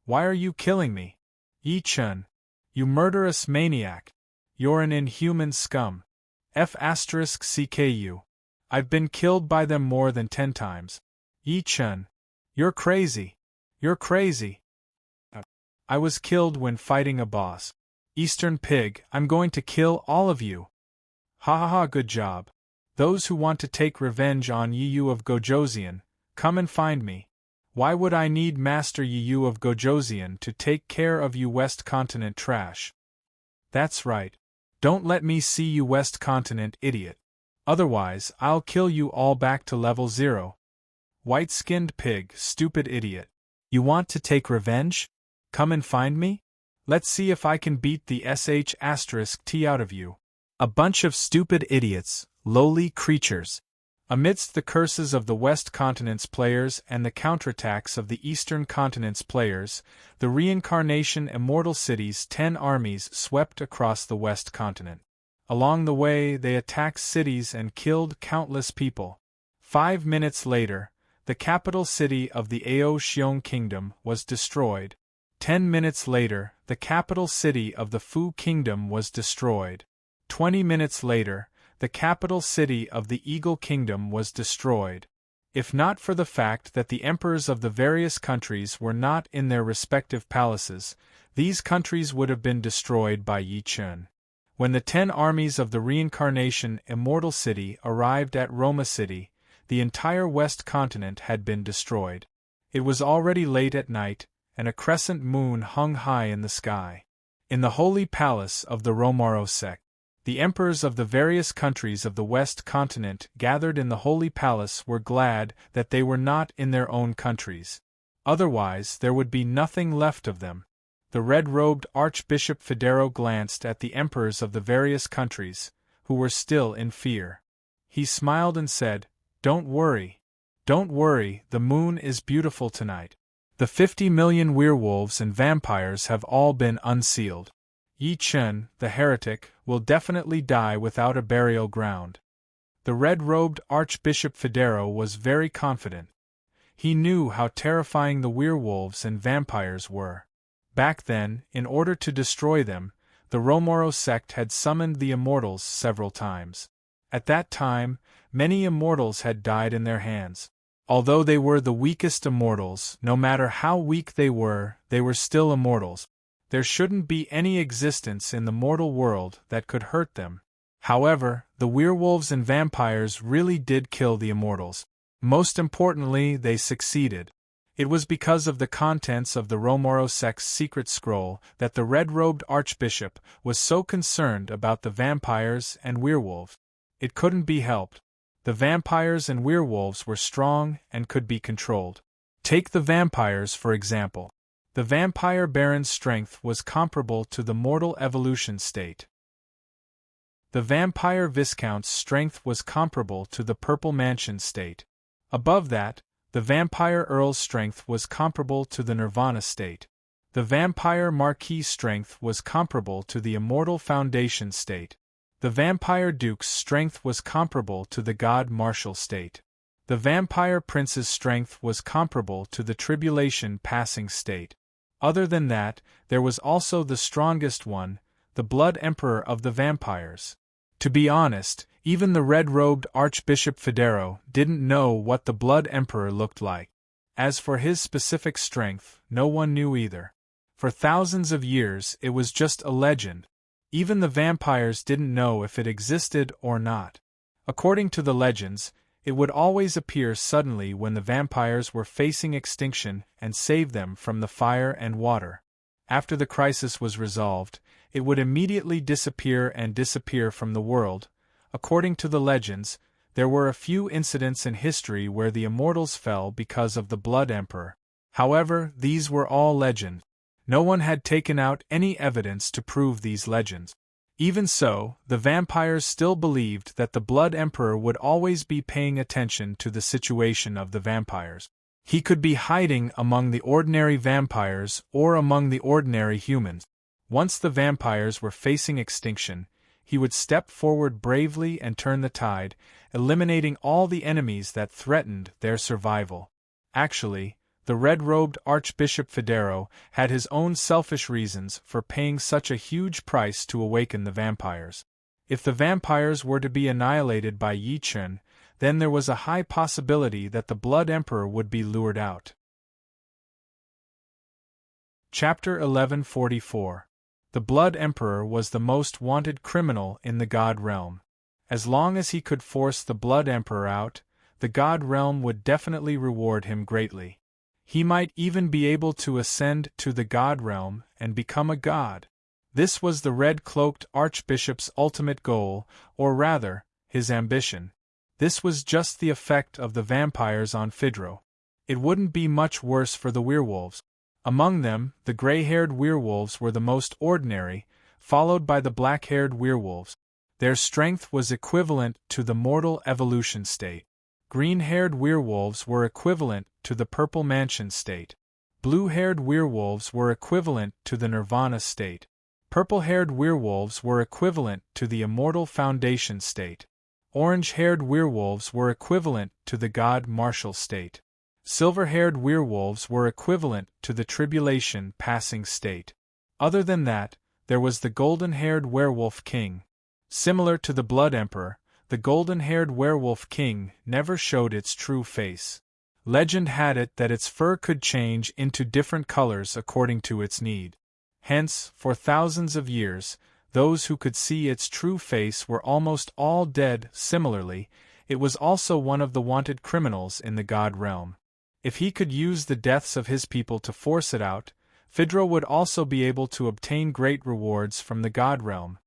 Why are you killing me? Yi Chen, you murderous maniac. You're an inhuman scum. F***CKU. I've been killed by them more than 10 times. Yi Chen, you're crazy. You're crazy. I was killed when fighting a boss. Eastern Pig, I'm going to kill all of you. Ha ha ha, good job. Those who want to take revenge on Yu of Gojoseon, come and find me. Why would I need Master Yu of Gojoseon to take care of you West Continent trash? That's right. Don't let me see you West Continent idiot. Otherwise, I'll kill you all back to level 0. White-skinned pig, stupid idiot. You want to take revenge? Come and find me? Let's see if I can beat the **T out of you. A bunch of stupid idiots, lowly creatures. Amidst the curses of the West Continent's players and the counterattacks of the Eastern Continent's players, the Reincarnation Immortal City's 10 armies swept across the West Continent. Along the way, they attacked cities and killed countless people. 5 minutes later, the capital city of the Aoxiong Kingdom was destroyed. 10 minutes later, the capital city of the Fu Kingdom was destroyed. 20 minutes later, the capital city of the Eagle Kingdom was destroyed. If not for the fact that the emperors of the various countries were not in their respective palaces, these countries would have been destroyed by Yi Chen. When the 10 armies of the Reincarnation Immortal City arrived at Roma City, the entire west continent had been destroyed. It was already late at night, and a crescent moon hung high in the sky. In the holy palace of the Romaro sect, the emperors of the various countries of the west continent gathered in the holy palace were glad that they were not in their own countries. Otherwise there would be nothing left of them. The red-robed Archbishop Federo glanced at the emperors of the various countries, who were still in fear. He smiled and said, "Don't worry. Don't worry, the moon is beautiful tonight. The 50 million werewolves and vampires have all been unsealed. Yi Chen, the heretic, will definitely die without a burial ground." The red-robed Archbishop Federo was very confident. He knew how terrifying the werewolves and vampires were. Back then, in order to destroy them, the Romaro sect had summoned the immortals several times. At that time, many immortals had died in their hands. Although they were the weakest immortals, no matter how weak they were still immortals. There shouldn't be any existence in the mortal world that could hurt them. However, the werewolves and vampires really did kill the immortals. Most importantly, they succeeded. It was because of the contents of the Romaro sect's secret scroll that the red-robed archbishop was so concerned about the vampires and werewolves. It couldn't be helped. The vampires and werewolves were strong and could be controlled. Take the vampires, for example. The vampire baron's strength was comparable to the mortal evolution state. The vampire viscount's strength was comparable to the purple mansion state. Above that, the vampire earl's strength was comparable to the nirvana state. The vampire marquis's strength was comparable to the immortal foundation state. The vampire duke's strength was comparable to the god martial state. The vampire prince's strength was comparable to the tribulation passing state. Other than that, there was also the strongest one, the blood emperor of the vampires. To be honest, even the red-robed Archbishop Federo didn't know what the blood emperor looked like. As for his specific strength, no one knew either. For thousands of years it was just a legend. Even the vampires didn't know if it existed or not. According to the legends, it would always appear suddenly when the vampires were facing extinction and save them from the fire and water. After the crisis was resolved, it would immediately disappear from the world. According to the legends, there were a few incidents in history where the immortals fell because of the Blood Emperor. However, these were all legend. No one had taken out any evidence to prove these legends. Even so, the vampires still believed that the Blood Emperor would always be paying attention to the situation of the vampires. He could be hiding among the ordinary vampires or among the ordinary humans. Once the vampires were facing extinction, he would step forward bravely and turn the tide, eliminating all the enemies that threatened their survival. Actually, the red-robed Archbishop Federo had his own selfish reasons for paying such a huge price to awaken the vampires. If the vampires were to be annihilated by Yi Chen, then there was a high possibility that the Blood Emperor would be lured out. Chapter 1144. The Blood Emperor was the most wanted criminal in the God Realm. As long as he could force the Blood Emperor out, the God Realm would definitely reward him greatly. He might even be able to ascend to the God Realm and become a god. This was the red-cloaked Archbishop's ultimate goal, or rather, his ambition. This was just the effect of the vampires on Fedro. It wouldn't be much worse for the werewolves. Among them, the gray-haired werewolves were the most ordinary, followed by the black-haired werewolves. Their strength was equivalent to the mortal evolution state. Green-haired werewolves were equivalent to the purple mansion state. Blue-haired werewolves were equivalent to the nirvana state. Purple-haired werewolves were equivalent to the immortal foundation state. Orange-haired werewolves were equivalent to the god martial state. Silver-haired werewolves were equivalent to the tribulation passing state. Other than that, there was the golden-haired werewolf king. Similar to the Blood Emperor, the golden-haired werewolf king never showed its true face. Legend had it that its fur could change into different colors according to its need. Hence, for thousands of years, those who could see its true face were almost all dead. Similarly, It was also one of the wanted criminals in the god realm. If he could use the deaths of his people to force it out, Phaedra would also be able to obtain great rewards from the god realm.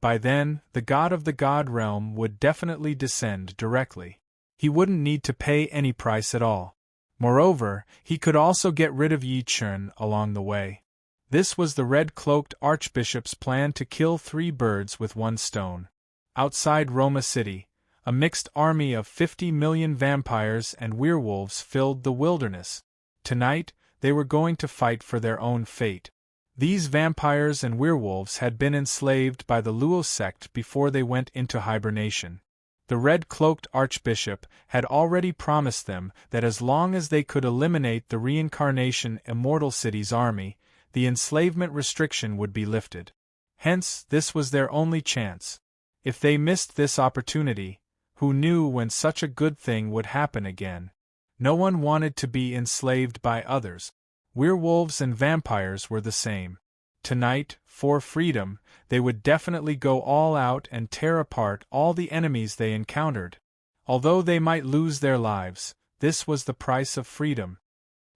By then, the god of the god realm would definitely descend directly. He wouldn't need to pay any price at all. Moreover, he could also get rid of Yi Chun along the way. This was the red-cloaked archbishop's plan to kill 3 birds with 1 stone. Outside Roma City, a mixed army of 50 million vampires and werewolves filled the wilderness. Tonight, they were going to fight for their own fate. These vampires and werewolves had been enslaved by the Luo sect before they went into hibernation. The red-cloaked archbishop had already promised them that as long as they could eliminate the reincarnation Immortal City's army, the enslavement restriction would be lifted. Hence, this was their only chance. If they missed this opportunity, who knew when such a good thing would happen again? No one wanted to be enslaved by others. Werewolves and vampires were the same. Tonight, for freedom, they would definitely go all out and tear apart all the enemies they encountered. Although they might lose their lives, this was the price of freedom.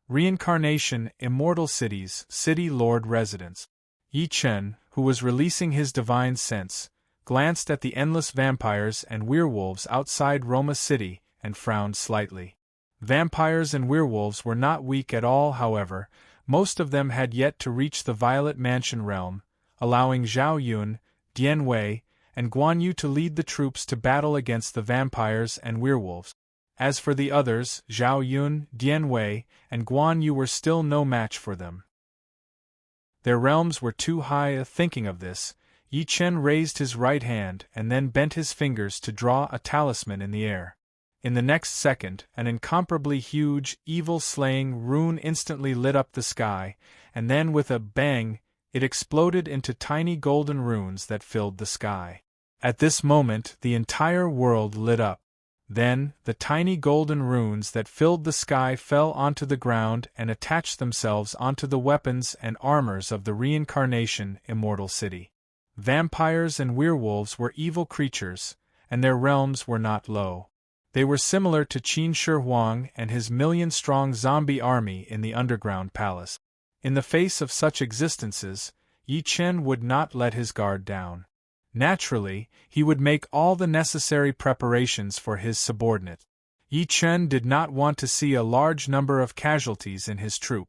Reincarnation Immortal Cities City Lord Residence. Yi Chun, who was releasing his divine sense, glanced at the endless vampires and werewolves outside Roma City and frowned slightly. Vampires and werewolves were not weak at all, however. Most of them had yet to reach the Violet Mansion realm, allowing Zhao Yun, Dian Wei, and Guan Yu to lead the troops to battle against the vampires and werewolves. As for the others, Zhao Yun, Dian Wei, and Guan Yu were still no match for them. Their realms were too high. Thinking of this, Yi Chen raised his right hand and then bent his fingers to draw a talisman in the air. In the next second, an incomparably huge, evil-slaying rune instantly lit up the sky, and then with a bang, it exploded into tiny golden runes that filled the sky. At this moment, the entire world lit up. Then, the tiny golden runes that filled the sky fell onto the ground and attached themselves onto the weapons and armors of the reincarnation Immortal City. Vampires and werewolves were evil creatures, and their realms were not low. They were similar to Qin Shi Huang and his million-strong zombie army in the underground palace. In the face of such existences, Yi Chen would not let his guard down. Naturally, he would make all the necessary preparations for his subordinate. Yi Chen did not want to see a large number of casualties in his troop.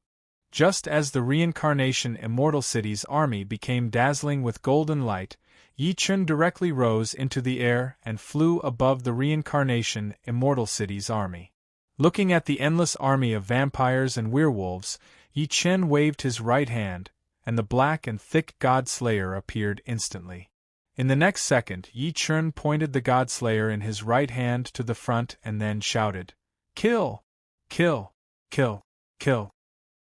Just as the reincarnation Immortal City's army became dazzling with golden light, Yi Chen directly rose into the air and flew above the reincarnation Immortal City's army. Looking at the endless army of vampires and werewolves, Yi Chen waved his right hand, and the black and thick God-Slayer appeared instantly. In the next second, Yi Chen pointed the God-Slayer in his right hand to the front and then shouted, "Kill! Kill! Kill! Kill!"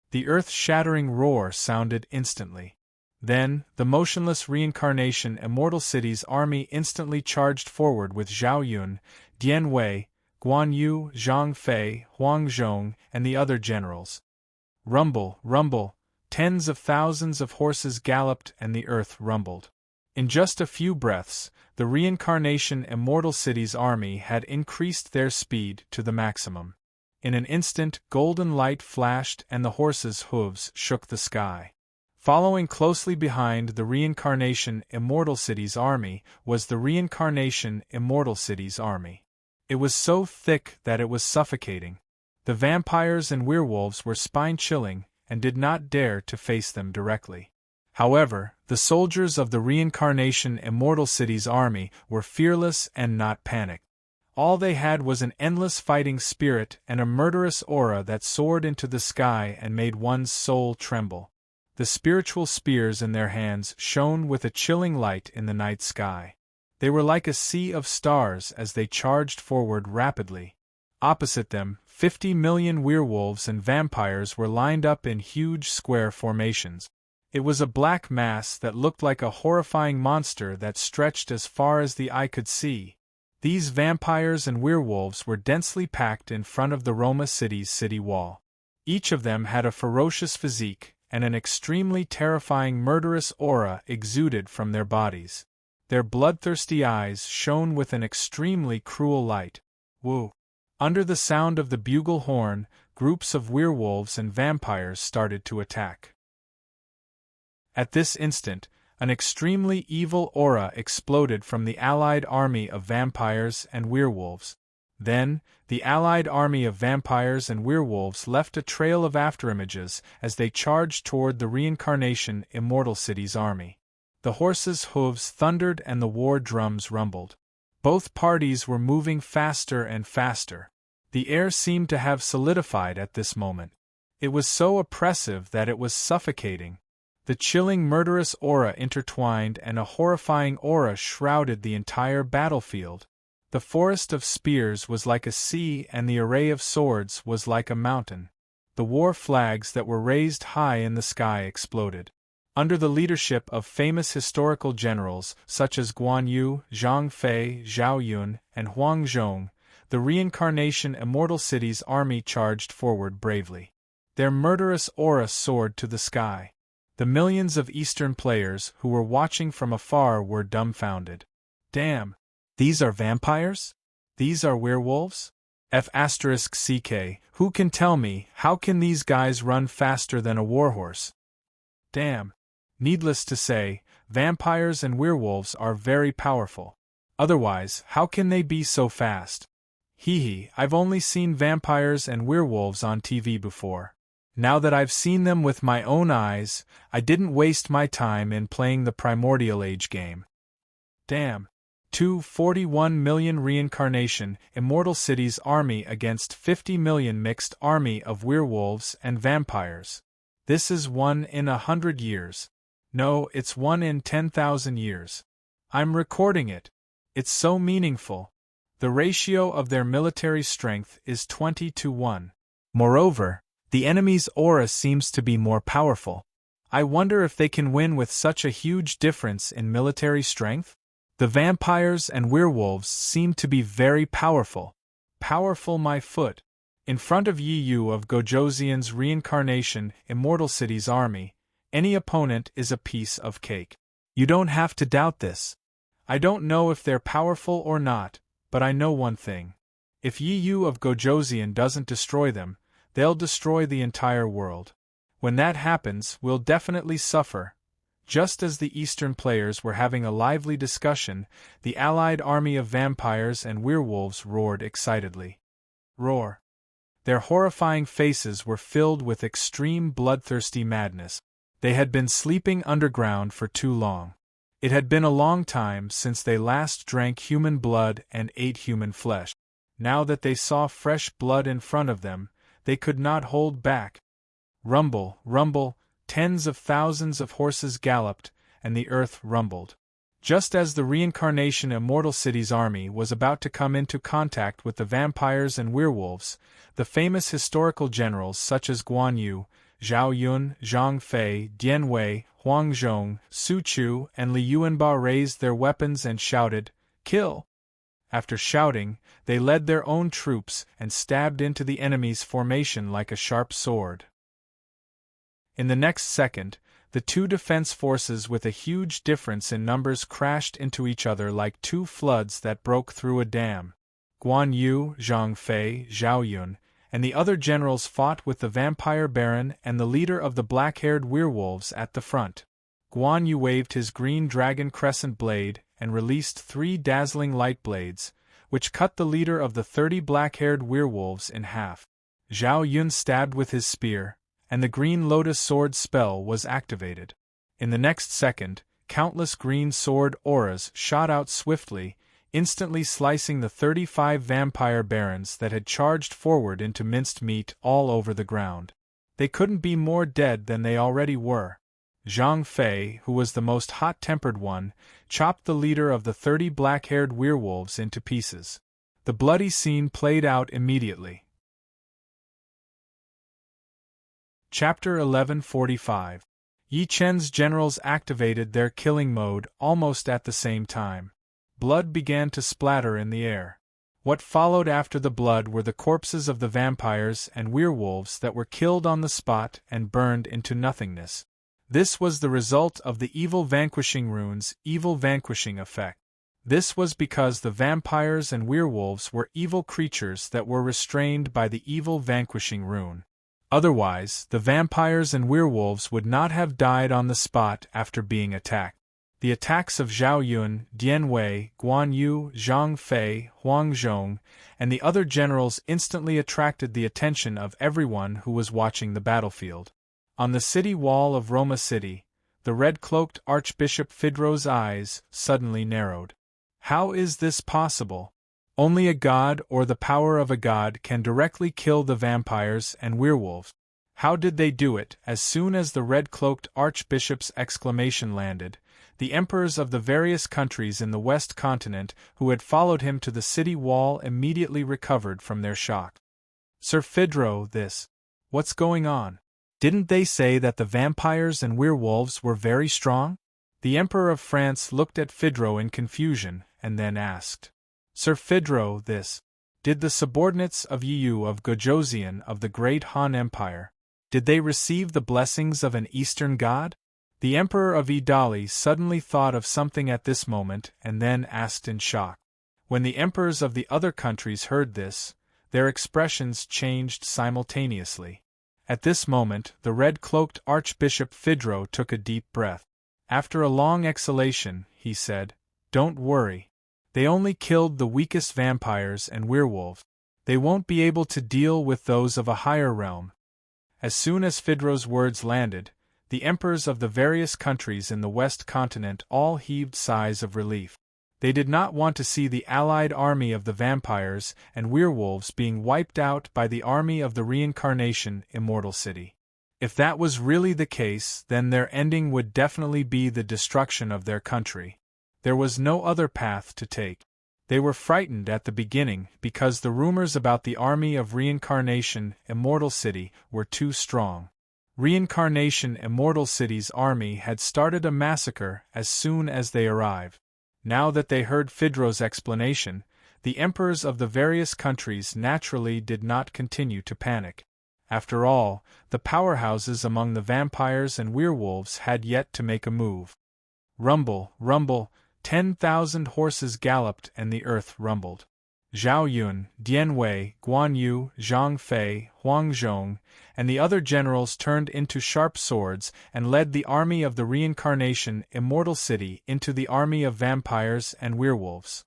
The earth-shattering roar sounded instantly. Then, the motionless reincarnation Immortal City's army instantly charged forward with Zhao Yun, Dian Wei, Guan Yu, Zhang Fei, Huang Zhong, and the other generals. Rumble, rumble, tens of thousands of horses galloped and the earth rumbled. In just a few breaths, the reincarnation Immortal City's army had increased their speed to the maximum. In an instant, golden light flashed and the horses' hooves shook the sky. Following closely behind the reincarnation Immortal City's army was the reincarnation Immortal City's army. It was so thick that it was suffocating. The vampires and werewolves were spine-chilling and did not dare to face them directly. However, the soldiers of the reincarnation Immortal City's army were fearless and not panicked. All they had was an endless fighting spirit and a murderous aura that soared into the sky and made one's soul tremble. The spiritual spears in their hands shone with a chilling light in the night sky. They were like a sea of stars as they charged forward rapidly. Opposite them, 50 million werewolves and vampires were lined up in huge square formations. It was a black mass that looked like a horrifying monster that stretched as far as the eye could see. These vampires and werewolves were densely packed in front of the Roma City's city wall. Each of them had a ferocious physique, and an extremely terrifying murderous aura exuded from their bodies. Their bloodthirsty eyes shone with an extremely cruel light. Woo! Under the sound of the bugle horn, groups of werewolves and vampires started to attack. At this instant, an extremely evil aura exploded from the allied army of vampires and werewolves. Then, the allied army of vampires and werewolves left a trail of afterimages as they charged toward the reincarnation Immortal City's army. The horses' hooves thundered and the war drums rumbled. Both parties were moving faster and faster. The air seemed to have solidified at this moment. It was so oppressive that it was suffocating. The chilling murderous aura intertwined and a horrifying aura shrouded the entire battlefield. The forest of spears was like a sea and the array of swords was like a mountain. The war flags that were raised high in the sky exploded. Under the leadership of famous historical generals such as Guan Yu, Zhang Fei, Zhao Yun, and Huang Zhong, the reincarnation Immortal City's army charged forward bravely. Their murderous aura soared to the sky. The millions of Eastern players who were watching from afar were dumbfounded. Damn! These are vampires? These are werewolves? F***CK, who can tell me, how can these guys run faster than a warhorse? Damn! Needless to say, vampires and werewolves are very powerful. Otherwise, how can they be so fast? Hee, I've only seen vampires and werewolves on TV before. Now that I've seen them with my own eyes, I didn't waste my time in playing the Primordial Age game. Damn. 241 million reincarnation Immortal City's army against 50 million mixed army of werewolves and vampires. This is 1 in 100 years. No, it's 1 in 10,000 years. I'm recording it. It's so meaningful. The ratio of their military strength is 20 to 1. Moreover, the enemy's aura seems to be more powerful. I wonder if they can win with such a huge difference in military strength? The vampires and werewolves seem to be very powerful. Powerful my foot. In front of Yi Yu of Gojoseon's reincarnation Immortal City's army, any opponent is a piece of cake. You don't have to doubt this. I don't know if they're powerful or not, but I know one thing. If Yi Yu of Gojoseon doesn't destroy them, they'll destroy the entire world. When that happens, we'll definitely suffer. Just as the Eastern players were having a lively discussion, the allied army of vampires and werewolves roared excitedly. Roar. Their horrifying faces were filled with extreme bloodthirsty madness. They had been sleeping underground for too long. It had been a long time since they last drank human blood and ate human flesh. Now that they saw fresh blood in front of them, they could not hold back. Rumble, rumble, tens of thousands of horses galloped, and the earth rumbled. Just as the reincarnation Immortal City's army was about to come into contact with the vampires and werewolves, the famous historical generals such as Guan Yu, Zhao Yun, Zhang Fei, Dian Wei, Huang Zhong, Su Chu, and Li Yuanba raised their weapons and shouted, "Kill!" After shouting, they led their own troops and stabbed into the enemy's formation like a sharp sword. In the next second, the two defense forces with a huge difference in numbers crashed into each other like two floods that broke through a dam. Guan Yu, Zhang Fei, Zhao Yun, and the other generals fought with the vampire baron and the leader of the black-haired werewolves at the front. Guan Yu waved his green dragon crescent blade and released 3 dazzling light blades, which cut the leader of the 30 black-haired werewolves in half. Zhao Yun stabbed with his spear, and the green lotus sword spell was activated. In the next second, countless green sword auras shot out swiftly, instantly slicing the 35 vampire barons that had charged forward into minced meat all over the ground. They couldn't be more dead than they already were. Zhang Fei, who was the most hot-tempered one, chopped the leader of the 30 black-haired werewolves into pieces. The bloody scene played out immediately. Chapter 1145. Yi Chen's generals activated their killing mode almost at the same time. Blood began to splatter in the air. What followed after the blood were the corpses of the vampires and werewolves that were killed on the spot and burned into nothingness. This was the result of the evil vanquishing rune's evil vanquishing effect. This was because the vampires and werewolves were evil creatures that were restrained by the evil vanquishing rune. Otherwise, the vampires and werewolves would not have died on the spot after being attacked. The attacks of Zhao Yun, Dian Wei, Guan Yu, Zhang Fei, Huang Zhong, and the other generals instantly attracted the attention of everyone who was watching the battlefield. On the city wall of Roma City, the red-cloaked Archbishop Phaedro's eyes suddenly narrowed. How is this possible? Only a god or the power of a god can directly kill the vampires and werewolves. How did they do it? As soon as the red-cloaked Archbishop's exclamation landed, the emperors of the various countries in the West Continent who had followed him to the city wall immediately recovered from their shock. Sir Phaedro, what's going on? Didn't they say that the vampires and werewolves were very strong? The Emperor of France looked at Phaedro in confusion, and then asked, Sir Phaedro, did the subordinates of Yu of Gojoseon of the great Han Empire, did they receive the blessings of an Eastern god? The Emperor of Idali suddenly thought of something at this moment and then asked in shock. When the emperors of the other countries heard this, their expressions changed simultaneously. At this moment, the red-cloaked Archbishop Phaedro took a deep breath. After a long exhalation, he said, Don't worry. They only killed the weakest vampires and werewolves. They won't be able to deal with those of a higher realm. As soon as Phaedro's words landed, the emperors of the various countries in the West Continent all heaved sighs of relief. They did not want to see the allied army of the vampires and werewolves being wiped out by the army of the reincarnation Immortal City. If that was really the case, then their ending would definitely be the destruction of their country. There was no other path to take. They were frightened at the beginning because the rumors about the army of reincarnation Immortal City were too strong. Reincarnation Immortal City's army had started a massacre as soon as they arrived. Now that they heard Phaedro's explanation, the emperors of the various countries naturally did not continue to panic. After all, the powerhouses among the vampires and werewolves had yet to make a move. Rumble, rumble, 10,000 horses galloped and the earth rumbled. Zhao Yun, Dian Wei, Guan Yu, Zhang Fei, Huang Zhong, and the other generals turned into sharp swords and led the army of the reincarnation Immortal City into the army of vampires and werewolves.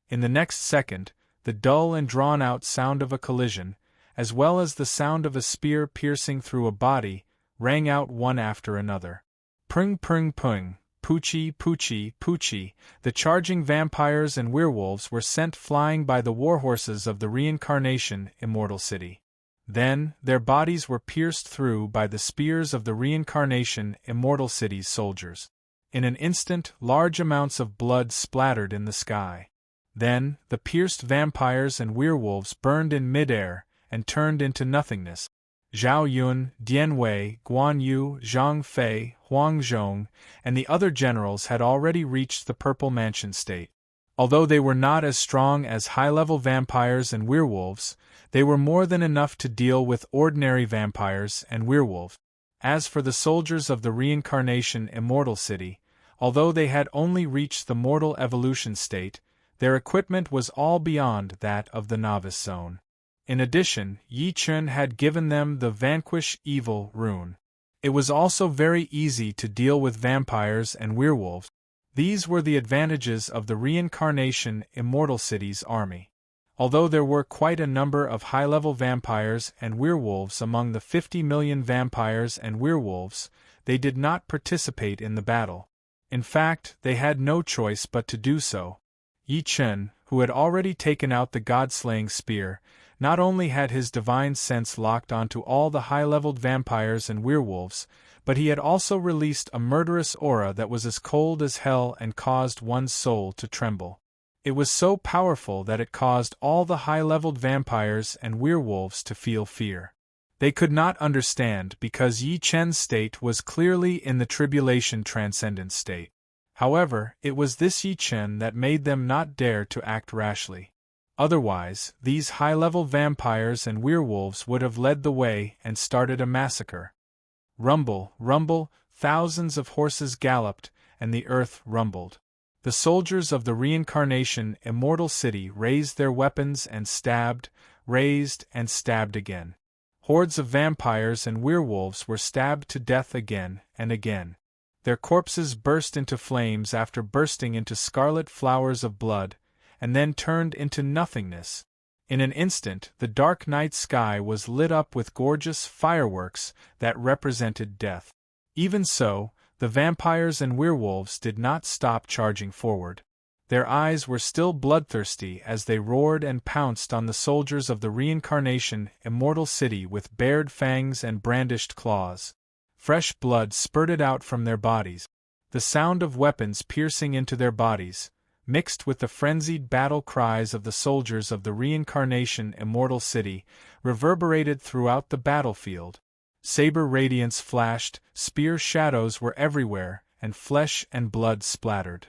In the next second, the dull and drawn-out sound of a collision, as well as the sound of a spear piercing through a body, rang out one after another. Pring pring pung, poochie poochie poochie, the charging vampires and werewolves were sent flying by the warhorses of the reincarnation Immortal City. Then, their bodies were pierced through by the spears of the reincarnation Immortal City's soldiers. In an instant, large amounts of blood splattered in the sky. Then, the pierced vampires and werewolves burned in midair and turned into nothingness. Zhao Yun, Dian Wei, Guan Yu, Zhang Fei, Huang Zhong, and the other generals had already reached the Purple Mansion state. Although they were not as strong as high-level vampires and werewolves, they were more than enough to deal with ordinary vampires and werewolves. As for the soldiers of the reincarnation Immortal City, although they had only reached the mortal evolution state, their equipment was all beyond that of the novice zone. In addition, Yi Chun had given them the Vanquish Evil rune. It was also very easy to deal with vampires and werewolves. These were the advantages of the reincarnation Immortal City's army. Although there were quite a number of high-level vampires and werewolves among the 50 million vampires and werewolves, they did not participate in the battle. In fact, they had no choice but to do so. Yi Chun, who had already taken out the god-slaying spear, not only had his divine sense locked onto all the high-leveled vampires and werewolves, but he had also released a murderous aura that was as cold as hell and caused one's soul to tremble. It was so powerful that it caused all the high-leveled vampires and werewolves to feel fear. They could not understand because Yi Chen's state was clearly in the tribulation transcendent state. However, it was this Yi Chen that made them not dare to act rashly. Otherwise, these high-level vampires and werewolves would have led the way and started a massacre. Rumble, rumble, thousands of horses galloped, and the earth rumbled. The soldiers of the reincarnation immortal city raised their weapons and stabbed, raised and stabbed again. Hordes of vampires and werewolves were stabbed to death again and again. Their corpses burst into flames after bursting into scarlet flowers of blood, and then turned into nothingness. In an instant, the dark night sky was lit up with gorgeous fireworks that represented death. Even so, the vampires and werewolves did not stop charging forward. Their eyes were still bloodthirsty as they roared and pounced on the soldiers of the reincarnation immortal city with bared fangs and brandished claws. Fresh blood spurted out from their bodies. The sound of weapons piercing into their bodies, mixed with the frenzied battle cries of the soldiers of the reincarnation immortal city, reverberated throughout the battlefield. Saber radiance flashed, spear shadows were everywhere, and flesh and blood splattered.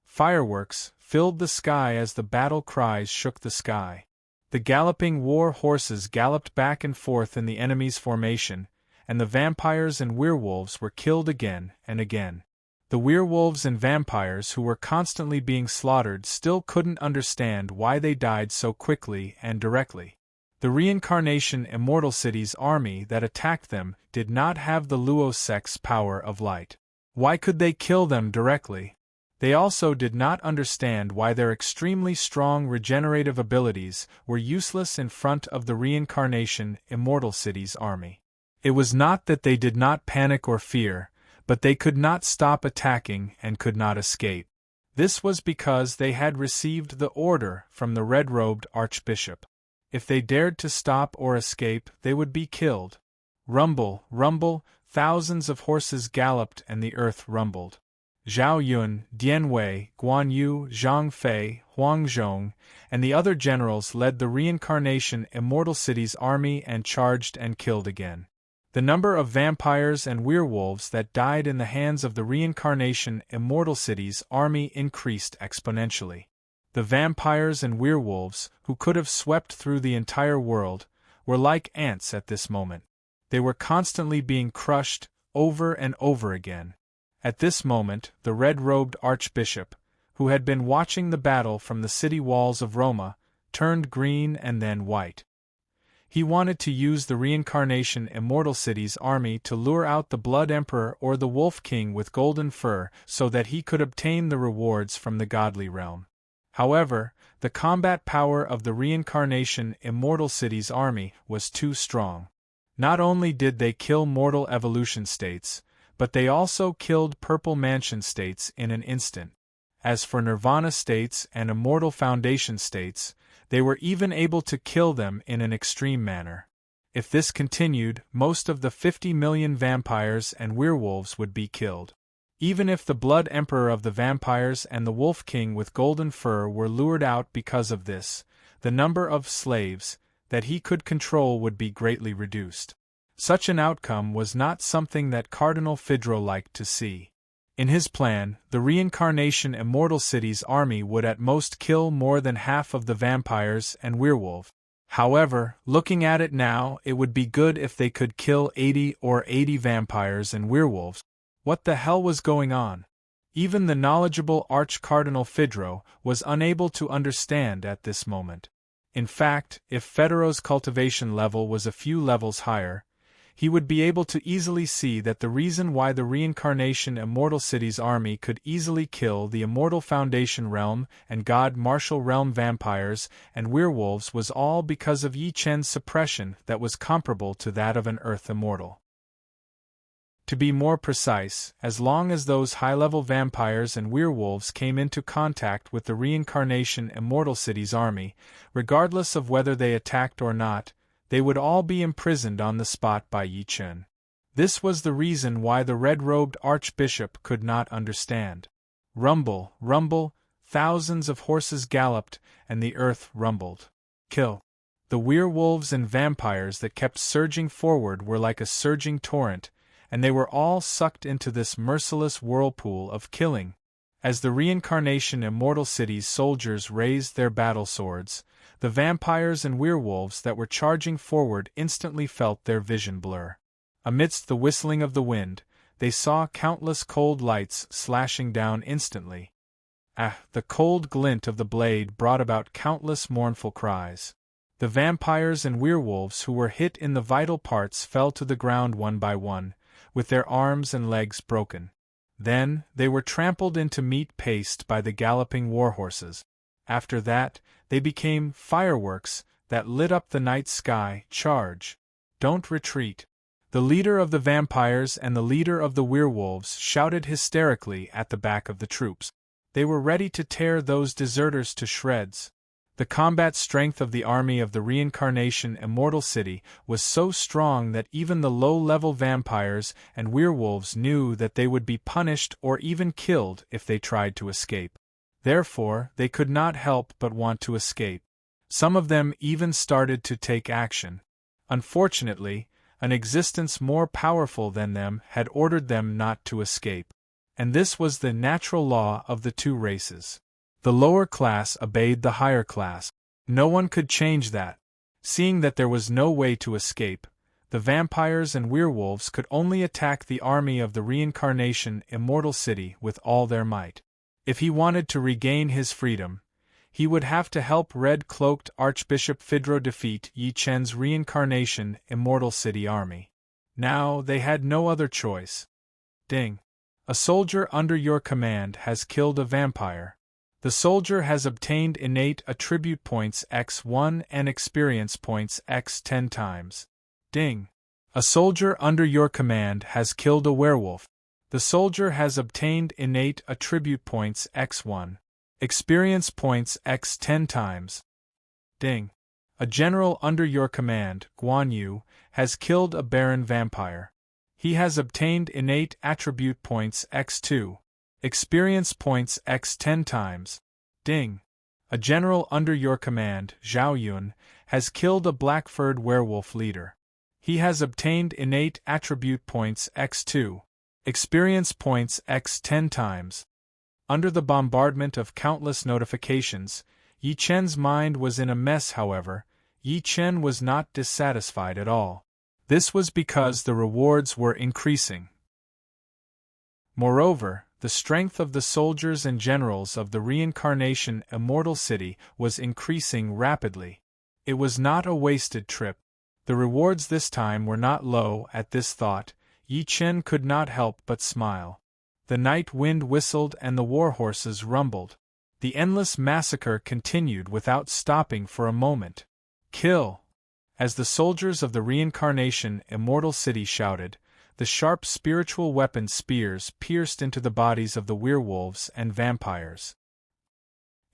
Fireworks filled the sky as the battle cries shook the sky. The galloping war horses galloped back and forth in the enemy's formation, and the vampires and werewolves were killed again and again. The werewolves and vampires who were constantly being slaughtered still couldn't understand why they died so quickly and directly. The reincarnation immortal city's army that attacked them did not have the Luosek's power of light. Why could they kill them directly? They also did not understand why their extremely strong regenerative abilities were useless in front of the reincarnation immortal city's army. It was not that they did not panic or fear, but they could not stop attacking and could not escape. This was because they had received the order from the red-robed archbishop. If they dared to stop or escape, they would be killed. Rumble, rumble, thousands of horses galloped and the earth rumbled. Zhao Yun, Dian Wei, Guan Yu, Zhang Fei, Huang Zhong, and the other generals led the reincarnation immortal city's army and charged and killed again. The number of vampires and werewolves that died in the hands of the reincarnation immortal city's army increased exponentially. The vampires and werewolves, who could have swept through the entire world, were like ants at this moment. They were constantly being crushed, over and over again. At this moment, the red-robed archbishop, who had been watching the battle from the city walls of Roma, turned green and then white. He wanted to use the reincarnation immortal city's army to lure out the Blood Emperor or the Wolf King with golden fur so that he could obtain the rewards from the godly realm. However, the combat power of the reincarnation immortal city's army was too strong. Not only did they kill mortal evolution states, but they also killed purple mansion states in an instant. As for nirvana states and immortal foundation states, they were even able to kill them in an extreme manner. If this continued, most of the 50 million vampires and werewolves would be killed. Even if the Blood Emperor of the vampires and the Wolf King with golden fur were lured out because of this, the number of slaves that he could control would be greatly reduced. Such an outcome was not something that Cardinal Fidro liked to see. In his plan, the reincarnation immortal city's army would at most kill more than half of the vampires and werewolves. However, looking at it now, it would be good if they could kill 80 vampires and werewolves. What the hell was going on? Even the knowledgeable Arch-Cardinal Fidro was unable to understand at this moment. In fact, if Federo's cultivation level was a few levels higher, he would be able to easily see that the reason why the reincarnation immortal city's army could easily kill the immortal foundation realm and god martial realm vampires and werewolves was all because of Yi Chen's suppression that was comparable to that of an earth immortal. To be more precise, as long as those high-level vampires and werewolves came into contact with the reincarnation immortal city's army, regardless of whether they attacked or not, they would all be imprisoned on the spot by Yi Chen. This was the reason why the red-robed archbishop could not understand. Rumble, rumble, thousands of horses galloped, and the earth rumbled. Kill. The werewolves and vampires that kept surging forward were like a surging torrent, and they were all sucked into this merciless whirlpool of killing. As the reincarnation immortal city's soldiers raised their battle swords, the vampires and werewolves that were charging forward instantly felt their vision blur. Amidst the whistling of the wind, they saw countless cold lights slashing down instantly. The cold glint of the blade brought about countless mournful cries. The vampires and werewolves who were hit in the vital parts fell to the ground one by one, with their arms and legs broken. Then, they were trampled into meat paste by the galloping warhorses. After that, they became fireworks that lit up the night sky. Charge! Don't retreat! The leader of the vampires and the leader of the werewolves shouted hysterically at the back of the troops. They were ready to tear those deserters to shreds. The combat strength of the army of the reincarnation Immortal City was so strong that even the low-level vampires and werewolves knew that they would be punished or even killed if they tried to escape. Therefore, they could not help but want to escape. Some of them even started to take action. Unfortunately, an existence more powerful than them had ordered them not to escape. And this was the natural law of the two races. The lower class obeyed the higher class. No one could change that. Seeing that there was no way to escape, the vampires and werewolves could only attack the army of the reincarnation Immortal City with all their might. If he wanted to regain his freedom, he would have to help red-cloaked Archbishop Fidro defeat Yi Chen's reincarnation Immortal City army. Now they had no other choice. Ding! A soldier under your command has killed a vampire. The soldier has obtained innate attribute points x1 and experience points x10 times. Ding! A soldier under your command has killed a werewolf. The soldier has obtained innate attribute points x1. Experience points x10 times. Ding! A general under your command, Guan Yu, has killed a baron vampire. He has obtained innate attribute points x2. Experience points x10 times. Ding! A general under your command, Zhao Yun, has killed a black-furred werewolf leader. He has obtained innate attribute points x2. Experience points x10 times. Under the bombardment of countless notifications, Yi Chen's mind was in a mess. However, Yi Chen was not dissatisfied at all. This was because the rewards were increasing. Moreover, the strength of the soldiers and generals of the reincarnation Immortal City was increasing rapidly. It was not a wasted trip. The rewards this time were not low. At this thought, Yi Chen could not help but smile. The night wind whistled and the warhorses rumbled. The endless massacre continued without stopping for a moment. Kill! As the soldiers of the reincarnation Immortal City shouted, the sharp spiritual weapon spears pierced into the bodies of the werewolves and vampires.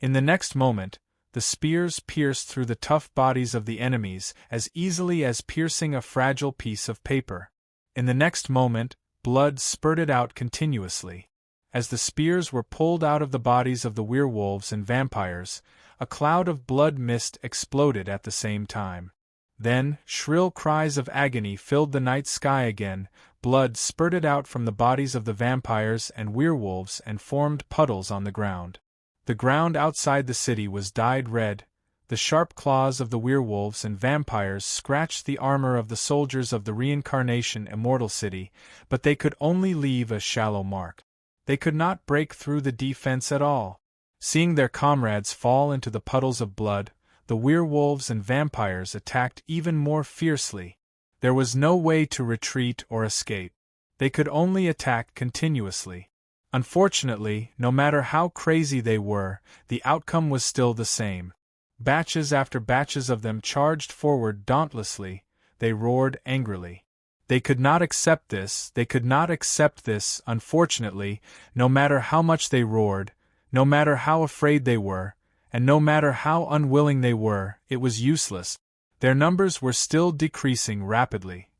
In the next moment, the spears pierced through the tough bodies of the enemies as easily as piercing a fragile piece of paper. In the next moment, blood spurted out continuously. As the spears were pulled out of the bodies of the werewolves and vampires, a cloud of blood mist exploded at the same time. Then, shrill cries of agony filled the night sky again. Blood spurted out from the bodies of the vampires and werewolves and formed puddles on the ground. The ground outside the city was dyed red. The sharp claws of the werewolves and vampires scratched the armor of the soldiers of the reincarnation Immortal City, but they could only leave a shallow mark. They could not break through the defense at all. Seeing their comrades fall into the puddles of blood, the werewolves and vampires attacked even more fiercely. There was no way to retreat or escape. They could only attack continuously. Unfortunately, no matter how crazy they were, the outcome was still the same. Batches after batches of them charged forward dauntlessly. They roared angrily. They could not accept this. They could not accept this. Unfortunately, no matter how much they roared, no matter how afraid they were, and no matter how unwilling they were, it was useless. Their numbers were still decreasing rapidly.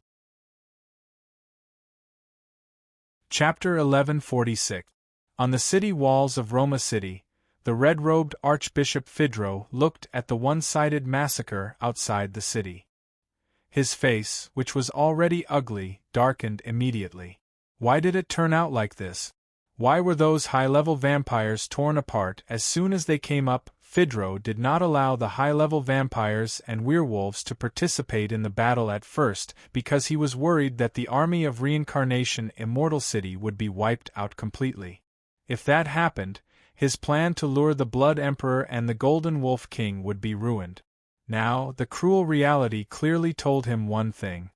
Chapter 1146. On the city walls of Roma City, the red-robed Archbishop Fidro looked at the one-sided massacre outside the city. His face, which was already ugly, darkened immediately. Why did it turn out like this? Why were those high-level vampires torn apart as soon as they came up? Phaedro did not allow the high-level vampires and werewolves to participate in the battle at first because he was worried that the army of reincarnation Immortal City would be wiped out completely. If that happened, his plan to lure the Blood Emperor and the Golden Wolf King would be ruined. Now, the cruel reality clearly told him one thing.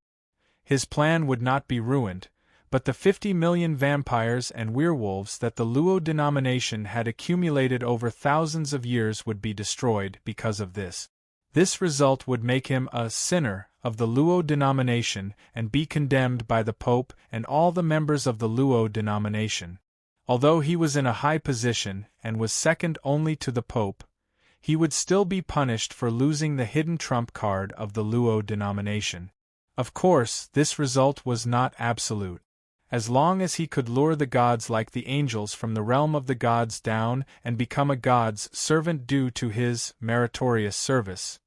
His plan would not be ruined, but the 50 million vampires and werewolves that the Luo denomination had accumulated over thousands of years would be destroyed because of this. This result would make him a sinner of the Luo denomination and be condemned by the Pope and all the members of the Luo denomination. Although he was in a high position and was second only to the Pope, he would still be punished for losing the hidden trump card of the Luo denomination. Of course, this result was not absolute. As long as he could lure the gods like the angels from the realm of the gods down and become a god's servant due to his meritorious service,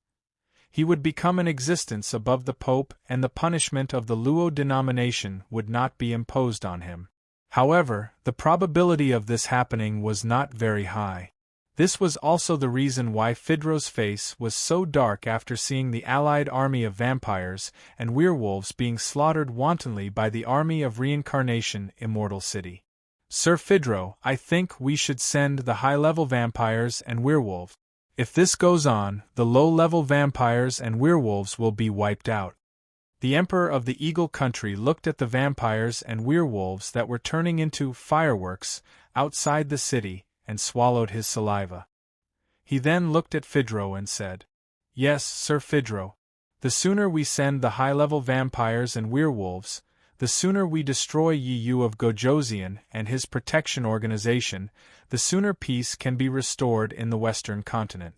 he would become an existence above the Pope and the punishment of the Luo denomination would not be imposed on him. However, the probability of this happening was not very high. This was also the reason why Phaedro's face was so dark after seeing the allied army of vampires and werewolves being slaughtered wantonly by the army of reincarnation Immortal City. Sir Phaedro, I think we should send the high-level vampires and werewolves. If this goes on, the low-level vampires and werewolves will be wiped out. The Emperor of the Eagle Country looked at the vampires and werewolves that were turning into fireworks outside the city, and swallowed his saliva. He then looked at Phaedro and said, "Yes, Sir Phaedro. The sooner we send the high-level vampires and werewolves, the sooner we destroy Yi Yu of Gojoseon and his protection organization, the sooner peace can be restored in the Western continent."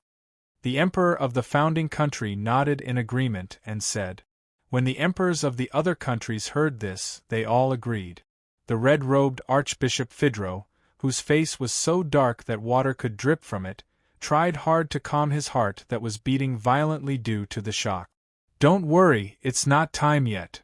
The Emperor of the founding country nodded in agreement and said. When the emperors of the other countries heard this, they all agreed. The red-robed Archbishop Phaedro, whose face was so dark that water could drip from it, tried hard to calm his heart that was beating violently due to the shock. "Don't worry, it's not time yet."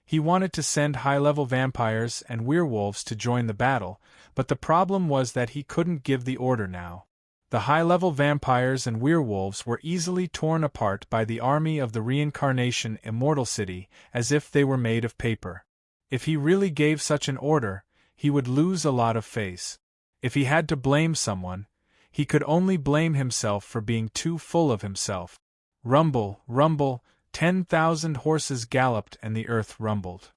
He wanted to send high-level vampires and werewolves to join the battle, but the problem was that he couldn't give the order now. The high-level vampires and werewolves were easily torn apart by the army of the reincarnation Immortal City, as if they were made of paper. If he really gave such an order, he would lose a lot of face. If he had to blame someone, he could only blame himself for being too full of himself. Rumble, rumble, 10,000 horses galloped and the earth rumbled.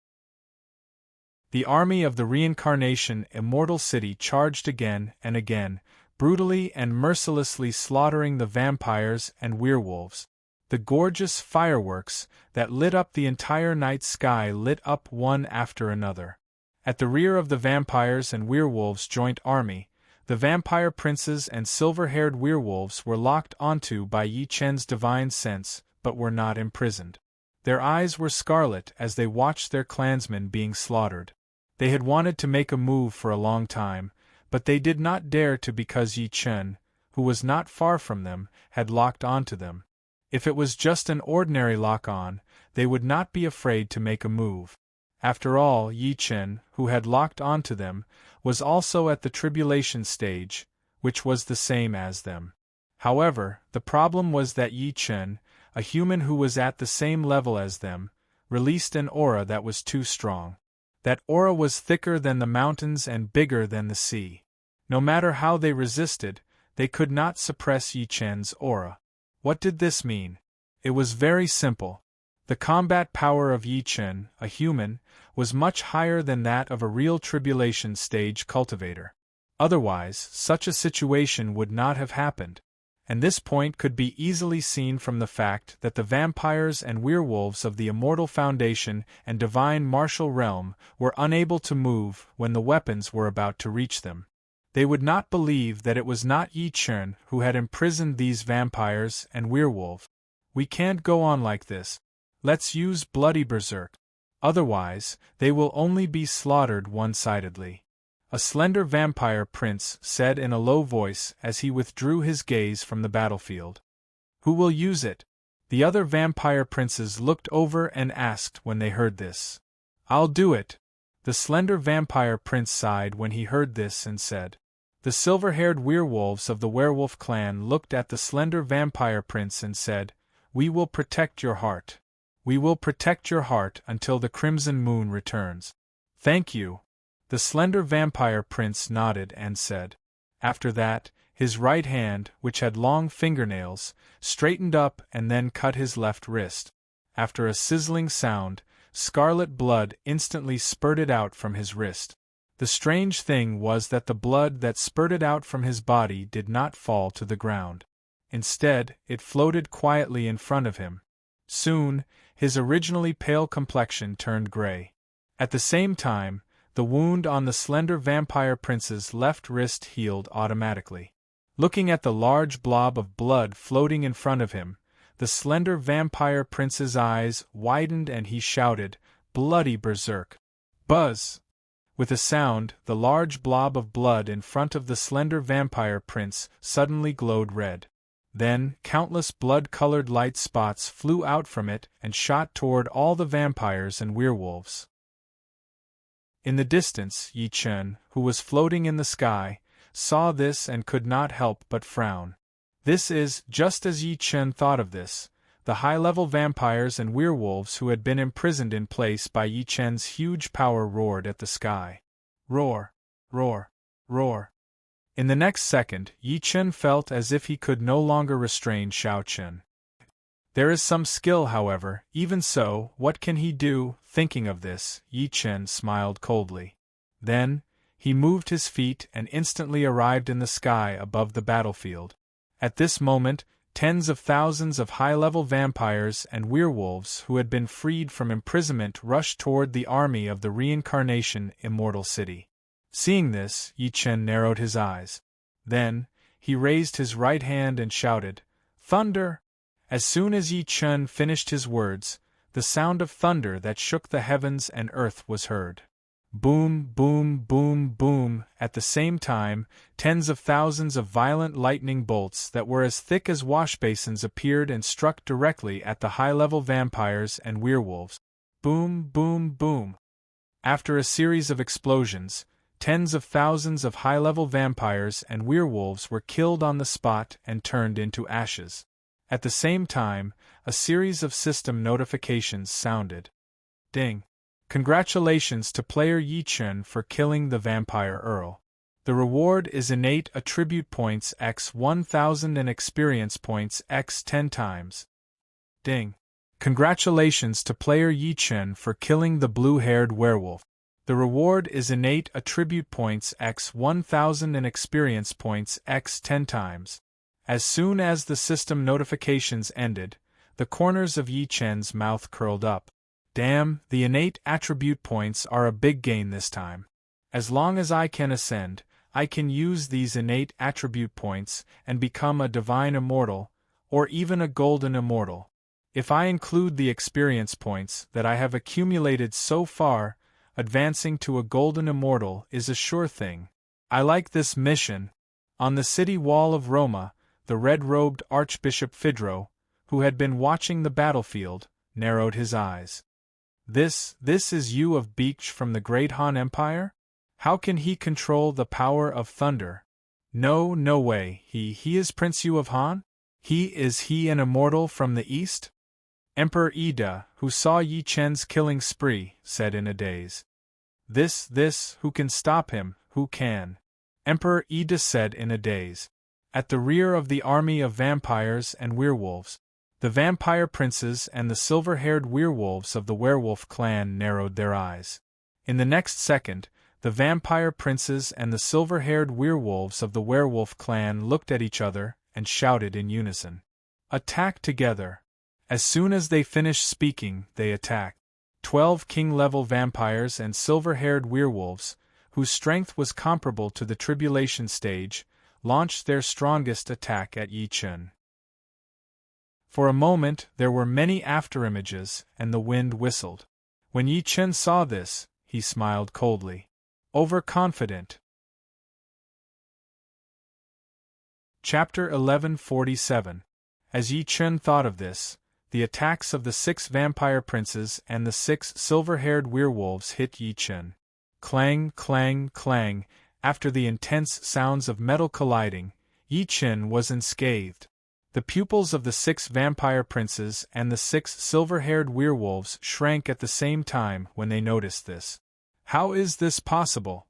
The army of the reincarnation Immortal City charged again and again, brutally and mercilessly slaughtering the vampires and werewolves. The gorgeous fireworks that lit up the entire night sky lit up one after another. At the rear of the vampires and werewolves' joint army, the vampire princes and silver-haired werewolves were locked onto by Yi Chen's divine sense, but were not imprisoned. Their eyes were scarlet as they watched their clansmen being slaughtered. They had wanted to make a move for a long time, but they did not dare to because Yi Chen, who was not far from them, had locked onto them. If it was just an ordinary lock-on, they would not be afraid to make a move. After all, Yi Chen, who had locked onto them, was also at the tribulation stage, which was the same as them. However, the problem was that Yi Chen, a human who was at the same level as them, released an aura that was too strong. That aura was thicker than the mountains and bigger than the sea. No matter how they resisted, they could not suppress Yi Chen's aura. What did this mean? It was very simple. The combat power of Yi Chen, a human, was much higher than that of a real tribulation stage cultivator. Otherwise, such a situation would not have happened. And this point could be easily seen from the fact that the vampires and werewolves of the Immortal Foundation and Divine Martial Realm were unable to move when the weapons were about to reach them. They would not believe that it was not Yi Chen who had imprisoned these vampires and werewolves. "We can't go on like this. Let's use bloody berserk. Otherwise, they will only be slaughtered one-sidedly," a slender vampire prince said in a low voice as he withdrew his gaze from the battlefield. "Who will use it?" The other vampire princes looked over and asked when they heard this. "I'll do it." The slender vampire prince sighed when he heard this and said, The silver-haired werewolves of the werewolf clan looked at the slender vampire prince and said, "We will protect your heart. We will protect your heart until the crimson moon returns." "Thank you." The slender vampire prince nodded and said. After that, his right hand, which had long fingernails, straightened up and then cut his left wrist. After a sizzling sound, scarlet blood instantly spurted out from his wrist. The strange thing was that the blood that spurted out from his body did not fall to the ground. Instead, it floated quietly in front of him. Soon, his originally pale complexion turned gray. At the same time, the wound on the slender vampire prince's left wrist healed automatically. Looking at the large blob of blood floating in front of him, the slender vampire prince's eyes widened and he shouted, "Bloody berserk! Buzz!" With a sound, the large blob of blood in front of the slender vampire prince suddenly glowed red. Then, countless blood-colored light spots flew out from it and shot toward all the vampires and werewolves. In the distance, Yi Chen, who was floating in the sky, saw this and could not help but frown. This is, just as Yi Chen thought of this, the high-level vampires and werewolves who had been imprisoned in place by Yi Chen's huge power roared at the sky. Roar! Roar! Roar! In the next second, Yi Chen felt as if he could no longer restrain Xiao Chen. There is some skill, however. Even so, what can he do? Thinking of this, Yi Chen smiled coldly. Then, he moved his feet and instantly arrived in the sky above the battlefield. At this moment, tens of thousands of high-level vampires and werewolves who had been freed from imprisonment rushed toward the army of the reincarnation Immortal City. Seeing this, Yi Chen narrowed his eyes. Then, he raised his right hand and shouted, "Thunder!" As soon as Yi Chen finished his words, the sound of thunder that shook the heavens and earth was heard. Boom, boom, boom, boom. At the same time, tens of thousands of violent lightning bolts that were as thick as washbasins appeared and struck directly at the high-level vampires and werewolves. Boom, boom, boom. After a series of explosions, tens of thousands of high-level vampires and werewolves were killed on the spot and turned into ashes. At the same time, a series of system notifications sounded. Ding! Congratulations to player Yi Chen for killing the Vampire Earl. The reward is innate attribute points x 1000 and experience points x 10 times. Ding! Congratulations to player Yi Chen for killing the blue-haired werewolf. The reward is innate attribute points x 1000 and experience points x 10 times. As soon as the system notifications ended, the corners of Yi Chen's mouth curled up. Damn, the innate attribute points are a big gain this time. As long as I can ascend, I can use these innate attribute points and become a divine immortal, or even a golden immortal. If I include the experience points that I have accumulated so far, advancing to a golden immortal is a sure thing. I like this mission. On the city wall of Roma, the red-robed Archbishop Phaedro, who had been watching the battlefield, narrowed his eyes. This is Yu of Beach from the Great Han Empire? How can he control the power of thunder? No way, he is Prince Yu of Han? Is he an immortal from the east? Emperor Ida, who saw Yi Chen's killing spree, said in a daze. Who can stop him, who can? Emperor Ida said in a daze. At the rear of the army of vampires and werewolves, the vampire princes and the silver-haired werewolves of the werewolf clan narrowed their eyes. In the next second, the vampire princes and the silver-haired werewolves of the werewolf clan looked at each other and shouted in unison. Attack together! As soon as they finished speaking, they attacked. 12 king-level vampires and silver-haired werewolves, whose strength was comparable to the tribulation stage, launched their strongest attack at Yi Chen. For a moment there were many afterimages, and the wind whistled. When Yi Chen saw this, he smiled coldly. Overconfident. Chapter 1147. As Yi Chen thought of this, the attacks of the 6 vampire princes and the 6 silver-haired werewolves hit Yi Chen. Clang, clang, clang. After the intense sounds of metal colliding, Yi Chen was unscathed. The pupils of the 6 vampire princes and the 6 silver-haired werewolves shrank at the same time when they noticed this. How is this possible?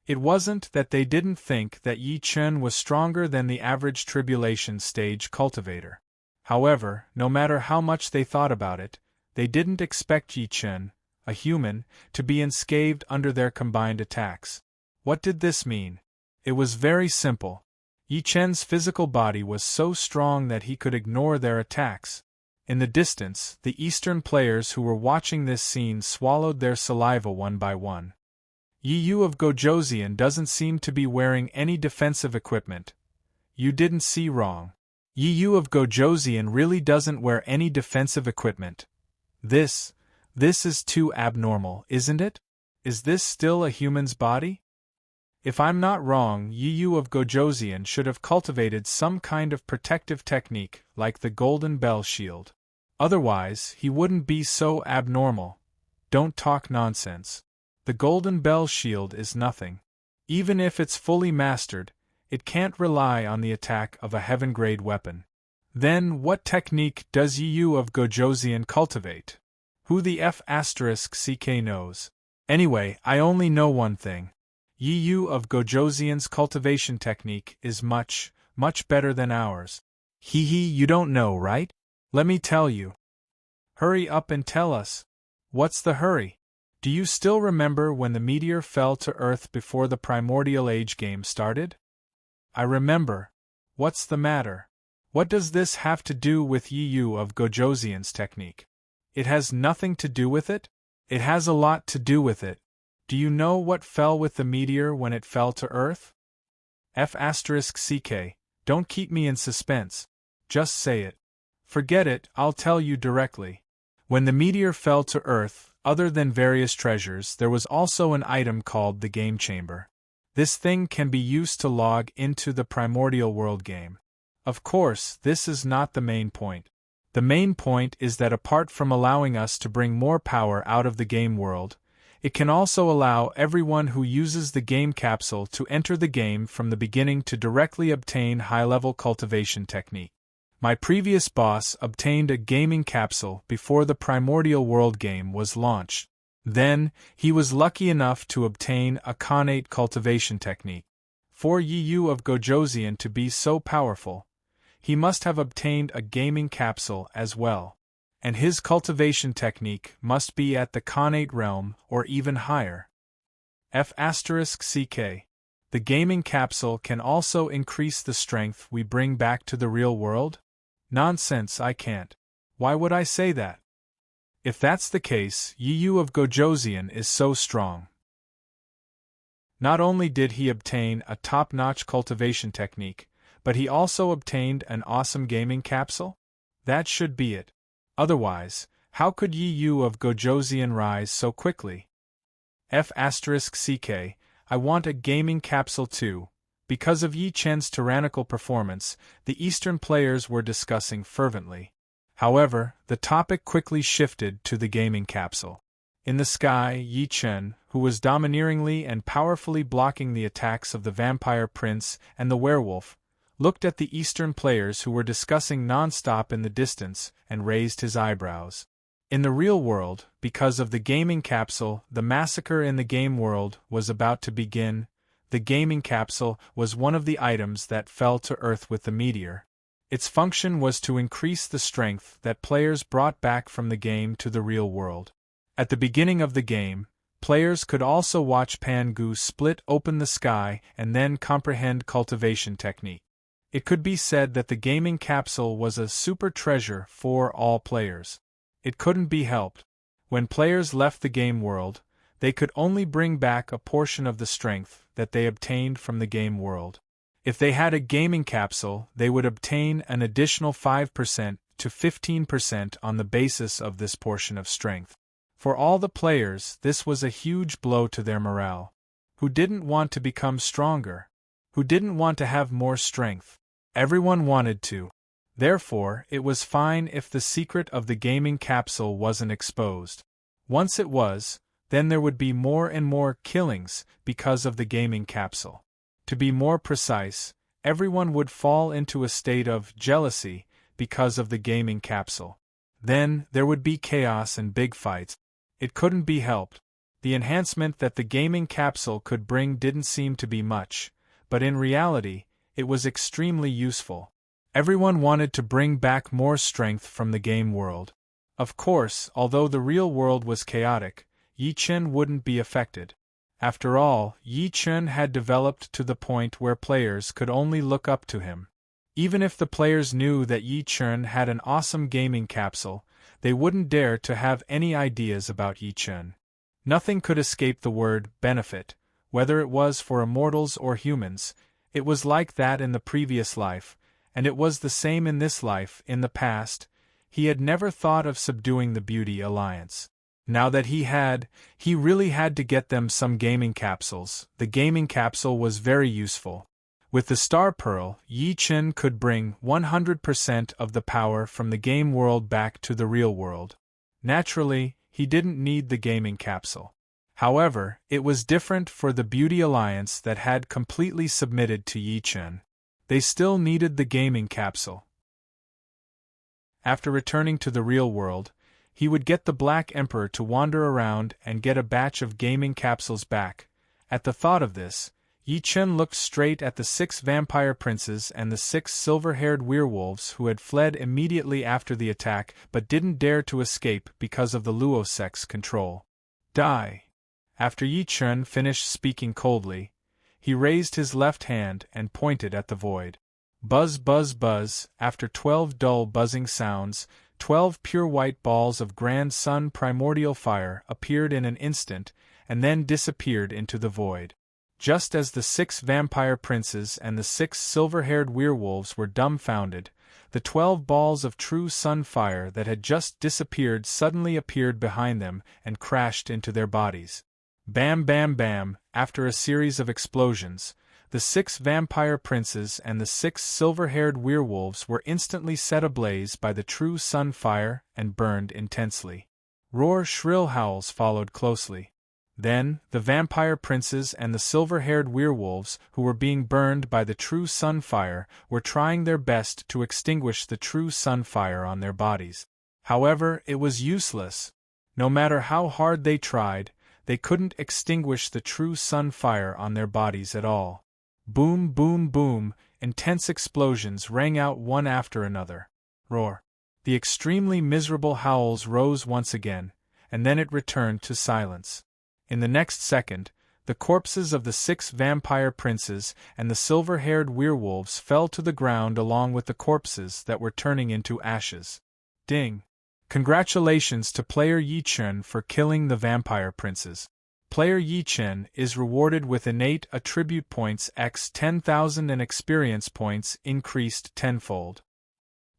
It wasn't that they didn't think that Yi Chen was stronger than the average tribulation stage cultivator. However, no matter how much they thought about it, they didn't expect Yi Chen, a human, to be unscathed under their combined attacks. What did this mean? It was very simple. Yi Chen's physical body was so strong that he could ignore their attacks. In the distance, the Eastern players who were watching this scene swallowed their saliva one by one. Yi Yu of Gojoseon doesn't seem to be wearing any defensive equipment. You didn't see wrong. Yi Yu of Gojoseon really doesn't wear any defensive equipment. This is too abnormal, isn't it? Is this still a human's body? If I'm not wrong, Yi Yu of Gojoseon should have cultivated some kind of protective technique like the Golden Bell Shield. Otherwise, he wouldn't be so abnormal. Don't talk nonsense. The Golden Bell Shield is nothing. Even if it's fully mastered, it can't rely on the attack of a heaven-grade weapon. Then what technique does Yi Yu of Gojoseon cultivate? Who the F***ck knows? Anyway, I only know one thing. Yi Yu of Gojoseon's cultivation technique is much, much better than ours. Hee hee, you don't know, right? Let me tell you. Hurry up and tell us. What's the hurry? Do you still remember when the meteor fell to Earth before the Primordial Age game started? I remember. What's the matter? What does this have to do with Yi Yu of Gojoseon's technique? It has nothing to do with it? It has a lot to do with it. Do you know what fell with the meteor when it fell to Earth? F***ck, don't keep me in suspense. Just say it. Forget it, I'll tell you directly. When the meteor fell to Earth, other than various treasures, there was also an item called the Game Chamber. This thing can be used to log into the Primordial World game. Of course, this is not the main point. The main point is that apart from allowing us to bring more power out of the game world, it can also allow everyone who uses the game capsule to enter the game from the beginning to directly obtain high-level cultivation technique. My previous boss obtained a gaming capsule before the Primordial World game was launched. Then, he was lucky enough to obtain a connate cultivation technique. For Yi Yu of Gojoseon to be so powerful, he must have obtained a gaming capsule as well. And his cultivation technique must be at the connate realm or even higher. F***ck. The gaming capsule can also increase the strength we bring back to the real world? Nonsense, I can't. Why would I say that? If that's the case, Yi Yu of Gojoseon is so strong. Not only did he obtain a top-notch cultivation technique, but he also obtained an awesome gaming capsule? That should be it. Otherwise, how could Yi Yu of Gojoseon rise so quickly? F***ck, I want a gaming capsule too. Because of Yi Chen's tyrannical performance, the Eastern players were discussing fervently. However, the topic quickly shifted to the gaming capsule. In the sky, Yi Chen, who was domineeringly and powerfully blocking the attacks of the vampire prince and the werewolf, looked at the Eastern players who were discussing non-stop in the distance and raised his eyebrows. In the real world, because of the gaming capsule, the massacre in the game world was about to begin. The gaming capsule was one of the items that fell to Earth with the meteor. Its function was to increase the strength that players brought back from the game to the real world. At the beginning of the game, players could also watch Pangu split open the sky and then comprehend cultivation technique. It could be said that the gaming capsule was a super treasure for all players. It couldn't be helped. When players left the game world, they could only bring back a portion of the strength that they obtained from the game world. If they had a gaming capsule, they would obtain an additional 5% to 15% on the basis of this portion of strength. For all the players, this was a huge blow to their morale. Who didn't want to become stronger? Who didn't want to have more strength? Everyone wanted to. Therefore, it was fine if the secret of the gaming capsule wasn't exposed. Once it was, then there would be more and more killings because of the gaming capsule. To be more precise, everyone would fall into a state of jealousy because of the gaming capsule. Then there would be chaos and big fights. It couldn't be helped. The enhancement that the gaming capsule could bring didn't seem to be much, but in reality, it was extremely useful. Everyone wanted to bring back more strength from the game world. Of course, although the real world was chaotic, Yi Chen wouldn't be affected. After all, Yi Chen had developed to the point where players could only look up to him. Even if the players knew that Yi Chen had an awesome gaming capsule, they wouldn't dare to have any ideas about Yi Chen. Nothing could escape the word benefit, whether it was for immortals or humans. It was like that in the previous life, and it was the same in this life. In the past, he had never thought of subduing the Beauty Alliance. Now that he really had to get them some gaming capsules. The gaming capsule was very useful. With the Star Pearl, Yi Chen could bring 100% of the power from the game world back to the real world. Naturally, he didn't need the gaming capsule. However, it was different for the Beauty Alliance that had completely submitted to Yi Chen. They still needed the gaming capsule. After returning to the real world, he would get the Black Emperor to wander around and get a batch of gaming capsules back. At the thought of this, Yi Chen looked straight at the 6 vampire princes and the 6 silver-haired werewolves who had fled immediately after the attack but didn't dare to escape because of the Luo sect's control. Die! After Yi Chen finished speaking coldly, he raised his left hand and pointed at the void. Buzz, buzz, buzz. After 12 dull buzzing sounds, 12 pure white balls of Grand Sun primordial fire appeared in an instant and then disappeared into the void. Just as the 6 vampire princes and the 6 silver-haired werewolves were dumbfounded, the 12 balls of true sun fire that had just disappeared suddenly appeared behind them and crashed into their bodies. Bam, bam, bam. After a series of explosions, the 6 vampire princes and the 6 silver-haired werewolves were instantly set ablaze by the true sun fire and burned intensely. Shrill howls followed closely. Then, the vampire princes and the silver-haired werewolves who were being burned by the true sun fire were trying their best to extinguish the true sun fire on their bodies. However, it was useless. No matter how hard they tried, they couldn't extinguish the true sun fire on their bodies at all. Boom, boom, boom, intense explosions rang out one after another. Roar. The extremely miserable howls rose once again, and then it returned to silence. In the next second, the corpses of the 6 vampire princes and the silver-haired werewolves fell to the ground along with the corpses that were turning into ashes. Ding! Congratulations to player Yi Chen for killing the vampire princes. Player Yi Chen is rewarded with innate attribute points x 10,000 and experience points increased tenfold.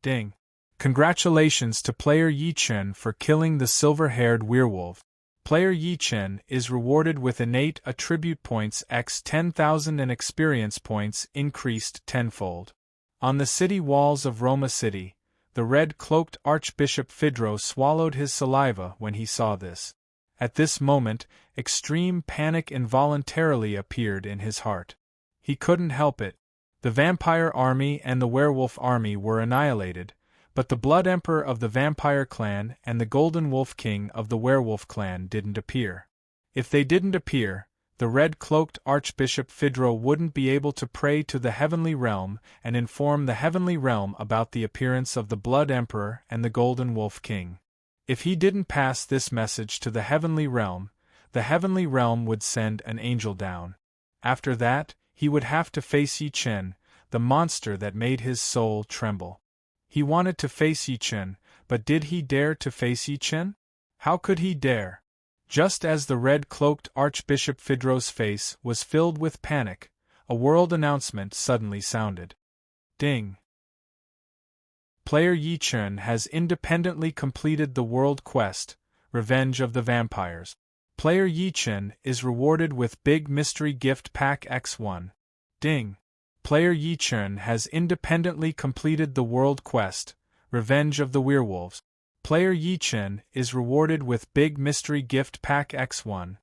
Ding! Congratulations to player Yi Chen for killing the silver-haired werewolf. Player Yi Chen is rewarded with innate attribute points x 10,000 and experience points increased tenfold. On the city walls of Roma City, the red-cloaked Archbishop Phaedro swallowed his saliva when he saw this. At this moment, extreme panic involuntarily appeared in his heart. He couldn't help it. The vampire army and the werewolf army were annihilated, but the Blood Emperor of the Vampire Clan and the Golden Wolf King of the Werewolf Clan didn't appear. If they didn't appear, the red-cloaked Archbishop Phaedro wouldn't be able to pray to the Heavenly Realm and inform the Heavenly Realm about the appearance of the Blood Emperor and the Golden Wolf King. If he didn't pass this message to the Heavenly Realm, the Heavenly Realm would send an angel down. After that, he would have to face Yi Chen, the monster that made his soul tremble. He wanted to face Yi Chen, but did he dare to face Yi Chen? How could he dare? Just as the red-cloaked Archbishop Phaedro's face was filled with panic, a world announcement suddenly sounded. Ding! Player Yi Chen has independently completed the world quest, Revenge of the Vampires. Player Yi Chen is rewarded with Big Mystery Gift Pack X1. Ding! Player Yi Chen has independently completed the world quest, Revenge of the Werewolves. Player Yi Chen is rewarded with Big Mystery Gift Pack X1.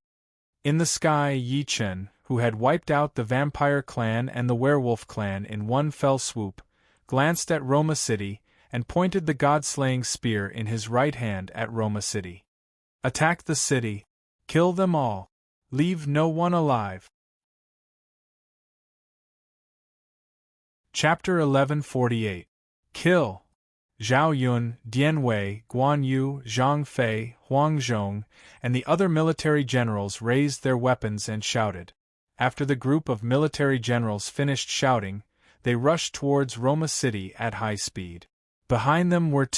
In the sky, Yi Chen, who had wiped out the vampire clan and the werewolf clan in one fell swoop, glanced at Roma City and pointed the god-slaying spear in his right hand at Roma City. Attack the city. Kill them all. Leave no one alive. Chapter 1148. Kill. Zhao Yun, Dian Wei, Guan Yu, Zhang Fei, Huang Zhong, and the other military generals raised their weapons and shouted. After the group of military generals finished shouting, they rushed towards Roma City at high speed. Behind them were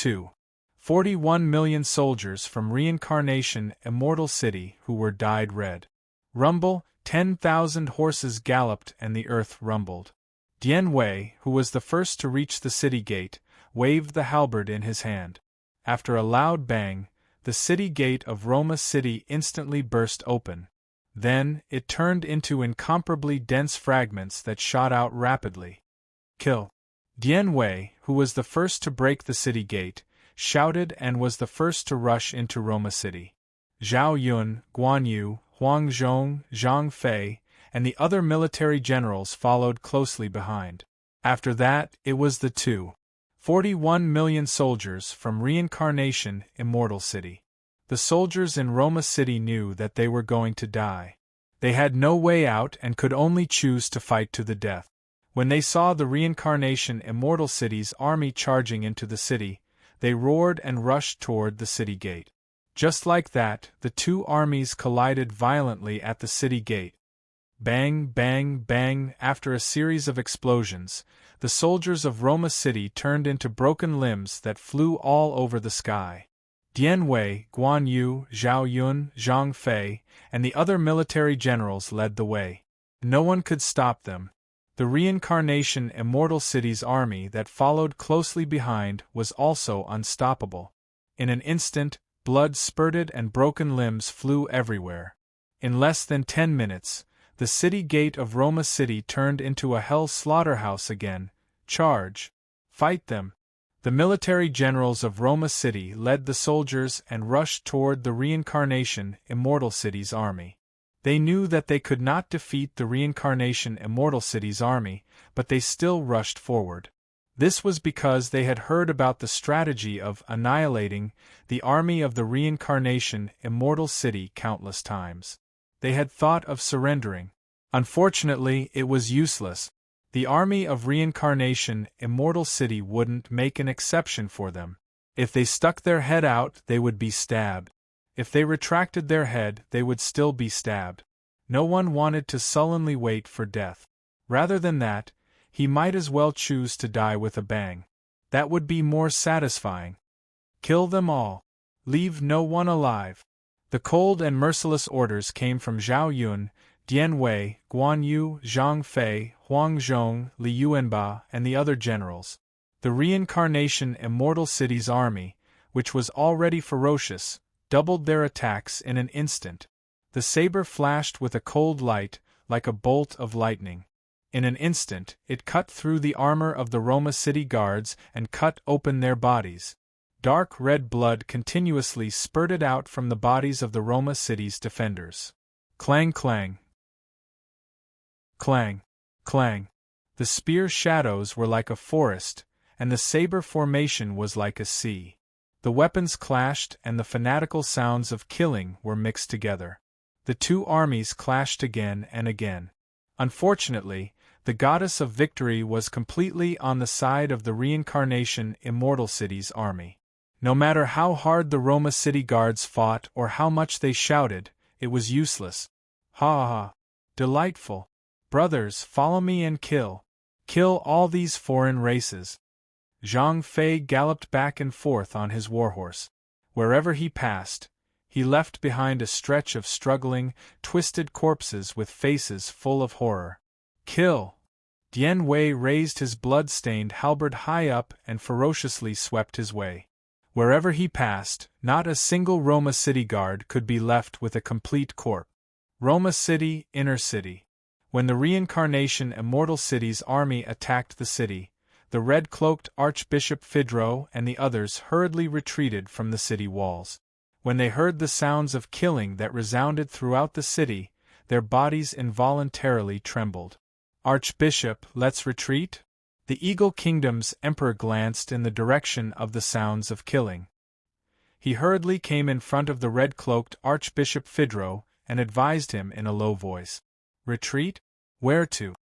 41 million soldiers from Reincarnation Immortal City who were dyed red. Rumble, 10,000 horses galloped and the earth rumbled. Dian Wei, who was the first to reach the city gate, waved the halberd in his hand. After a loud bang, the city gate of Roma City instantly burst open. Then, it turned into incomparably dense fragments that shot out rapidly. Kill. Dian Wei, who was the first to break the city gate, shouted and was the first to rush into Roma City. Zhao Yun, Guan Yu, Huang Zhong, Zhang Fei, and the other military generals followed closely behind. After that, it was the 41 million soldiers from Reincarnation Immortal City. The soldiers in Roma City knew that they were going to die. They had no way out and could only choose to fight to the death. When they saw the Reincarnation Immortal City's army charging into the city, they roared and rushed toward the city gate. Just like that, the two armies collided violently at the city gate. Bang, bang, bang. After a series of explosions, the soldiers of Roma City turned into broken limbs that flew all over the sky. Dian Wei, Guan Yu, Zhao Yun, Zhang Fei, and the other military generals led the way. No one could stop them. The Reincarnation Immortal City's army that followed closely behind was also unstoppable. In an instant, blood spurted and broken limbs flew everywhere. In less than 10 minutes, the city gate of Roma City turned into a hell slaughterhouse again. Charge! Fight them! The military generals of Roma City led the soldiers and rushed toward the Reincarnation Immortal City's army. They knew that they could not defeat the Reincarnation Immortal City's army, but they still rushed forward. This was because they had heard about the strategy of annihilating the army of the Reincarnation Immortal City countless times. They had thought of surrendering. Unfortunately, it was useless. The army of Reincarnation Immortal City wouldn't make an exception for them. If they stuck their head out, they would be stabbed. If they retracted their head, they would still be stabbed. No one wanted to sullenly wait for death. Rather than that, he might as well choose to die with a bang. That would be more satisfying. Kill them all. Leave no one alive. The cold and merciless orders came from Zhao Yun, Dian Wei, Guan Yu, Zhang Fei, Huang Zhong, Li Yuanba, and the other generals. The Reincarnation Immortal City's army, which was already ferocious, doubled their attacks in an instant. The saber flashed with a cold light, like a bolt of lightning. In an instant, it cut through the armor of the Roma City guards and cut open their bodies. Dark red blood continuously spurted out from the bodies of the Roma City's defenders. Clang clang. Clang. Clang. The spear shadows were like a forest, and the saber formation was like a sea. The weapons clashed and the fanatical sounds of killing were mixed together. The two armies clashed again and again. Unfortunately, the goddess of victory was completely on the side of the Reincarnation Immortal City's army. No matter how hard the Roma City guards fought or how much they shouted, it was useless. Ha ha! Delightful! Brothers, follow me and kill. Kill all these foreign races. Zhang Fei galloped back and forth on his warhorse. Wherever he passed, he left behind a stretch of struggling, twisted corpses with faces full of horror. Kill! Dian Wei raised his blood-stained halberd high up and ferociously swept his way. Wherever he passed, not a single Roma City guard could be left with a complete corpse. Roma City, Inner City. When the Reincarnation Immortal City's army attacked the city, the red-cloaked Archbishop Phaedro and the others hurriedly retreated from the city walls. When they heard the sounds of killing that resounded throughout the city, their bodies involuntarily trembled. "Archbishop, let's retreat?" The Eagle Kingdom's emperor glanced in the direction of the sounds of killing. He hurriedly came in front of the red-cloaked Archbishop Phaedro and advised him in a low voice. "Retreat? Where to?"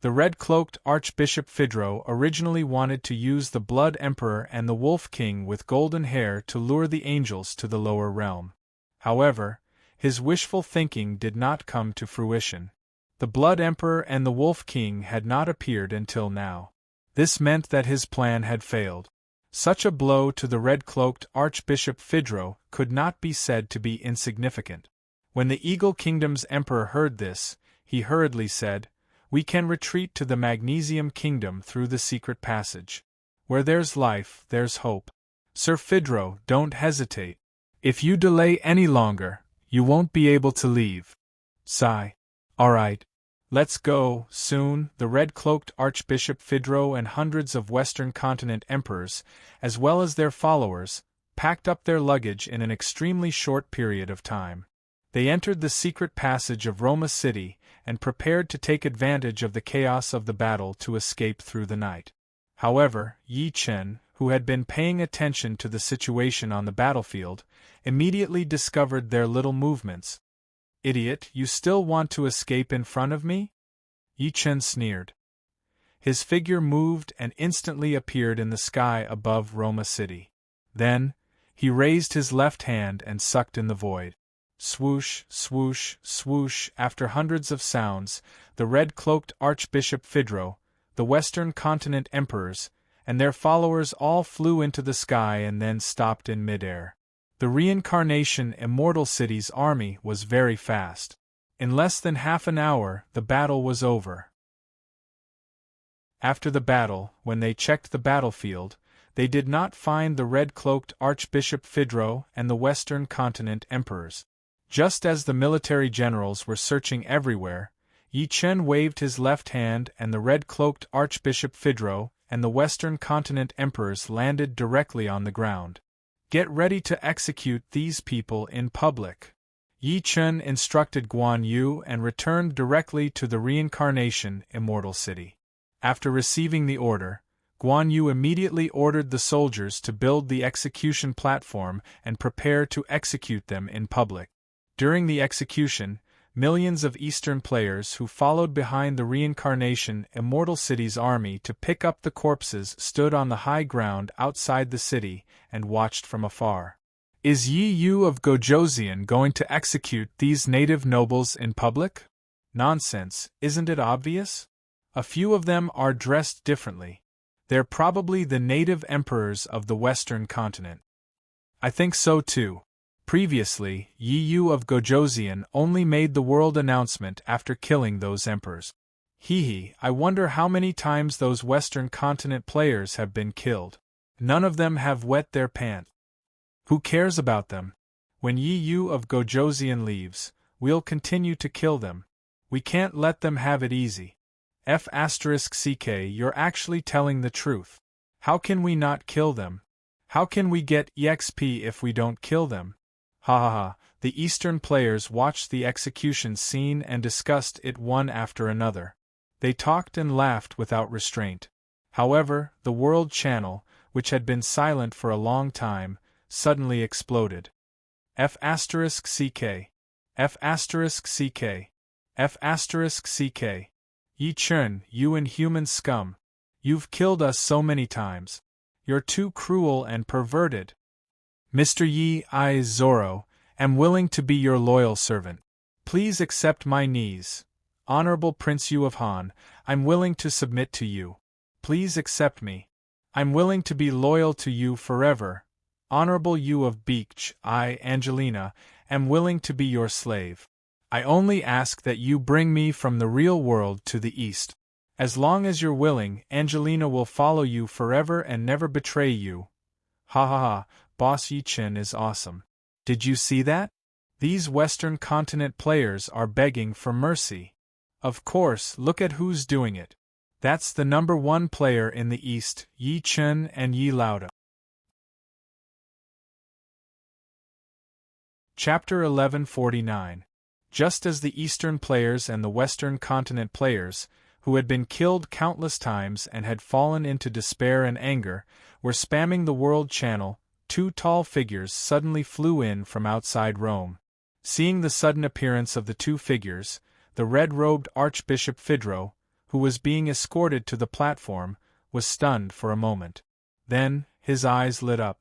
The red-cloaked Archbishop Phaedro originally wanted to use the Blood Emperor and the Wolf King with golden hair to lure the angels to the lower realm. However, his wishful thinking did not come to fruition. The Blood Emperor and the Wolf King had not appeared until now. This meant that his plan had failed. Such a blow to the red-cloaked Archbishop Phaedro could not be said to be insignificant. When the Eagle Kingdom's emperor heard this, he hurriedly said, "We can retreat to the Magnesium Kingdom through the secret passage. Where there's life, there's hope. Sir Phaedro, don't hesitate. If you delay any longer, you won't be able to leave." Sigh. "All right. Let's go, soon." The red-cloaked Archbishop Phaedro and hundreds of Western Continent emperors, as well as their followers, packed up their luggage in an extremely short period of time. They entered the secret passage of Roma City and prepared to take advantage of the chaos of the battle to escape through the night. However, Yi Chen, who had been paying attention to the situation on the battlefield, immediately discovered their little movements. "Idiot, you still want to escape in front of me?" Yi Chen sneered. His figure moved and instantly appeared in the sky above Roma City. Then, he raised his left hand and sucked in the void. Swoosh, swoosh, swoosh. After hundreds of sounds, the red-cloaked Archbishop Phaedro, the Western Continent emperors, and their followers all flew into the sky and then stopped in midair. The reincarnation Immortal City's army was very fast. In less than half an hour, the battle was over. After the battle, when they checked the battlefield, they did not find the red-cloaked Archbishop Phaedro and the Western Continent emperors. Just as the military generals were searching everywhere, Yi Chen waved his left hand and the red-cloaked Archbishop Phaedro and the Western Continent emperors landed directly on the ground. "Get ready to execute these people in public." Yi Chen instructed Guan Yu and returned directly to the reincarnation Immortal City. After receiving the order, Guan Yu immediately ordered the soldiers to build the execution platform and prepare to execute them in public. During the execution, millions of Eastern players who followed behind the reincarnation Immortal City's army to pick up the corpses stood on the high ground outside the city and watched from afar. "Is Yi Yu of Gojoseon going to execute these native nobles in public?" "Nonsense, isn't it obvious? A few of them are dressed differently. They're probably the native emperors of the Western Continent." "I think so too. Previously, Yi Yu of Gojoseon only made the world announcement after killing those emperors. I wonder how many times those Western Continent players have been killed. None of them have wet their pants. Who cares about them? When Yi Yu of Gojoseon leaves, we'll continue to kill them. We can't let them have it easy." F***ck, you're actually telling the truth. How can we not kill them? How can we get EXP if we don't kill them? Ha ha ha. The Eastern players watched the execution scene and discussed it one after another. They talked and laughed without restraint. However, the World Channel, which had been silent for a long time, suddenly exploded. F***ck. F***ck. F***ck. Yi Chen, you inhuman scum. You've killed us so many times. You're too cruel and perverted. Mr. Yi, I, Zoro, am willing to be your loyal servant. Please accept my knees. Honorable Prince Yu of Han, I'm willing to submit to you. Please accept me. I'm willing to be loyal to you forever. Honorable Yu of Beach, I, Angelina, am willing to be your slave. I only ask that you bring me from the real world to the east. As long as you're willing, Angelina will follow you forever and never betray you. Ha ha ha, Boss Yi Chen is awesome. Did you see that? These Western Continent players are begging for mercy. Of course, look at who's doing it. That's the number 1 player in the East, Yi Chen and Yi Lauda. Chapter 1149. Just as the Eastern players and the Western continent players, who had been killed countless times and had fallen into despair and anger, were spamming the world channel, 2 tall figures suddenly flew in from outside Rome. Seeing the sudden appearance of the 2 figures, the red-robed Archbishop Phaedro, who was being escorted to the platform, was stunned for a moment. Then, his eyes lit up.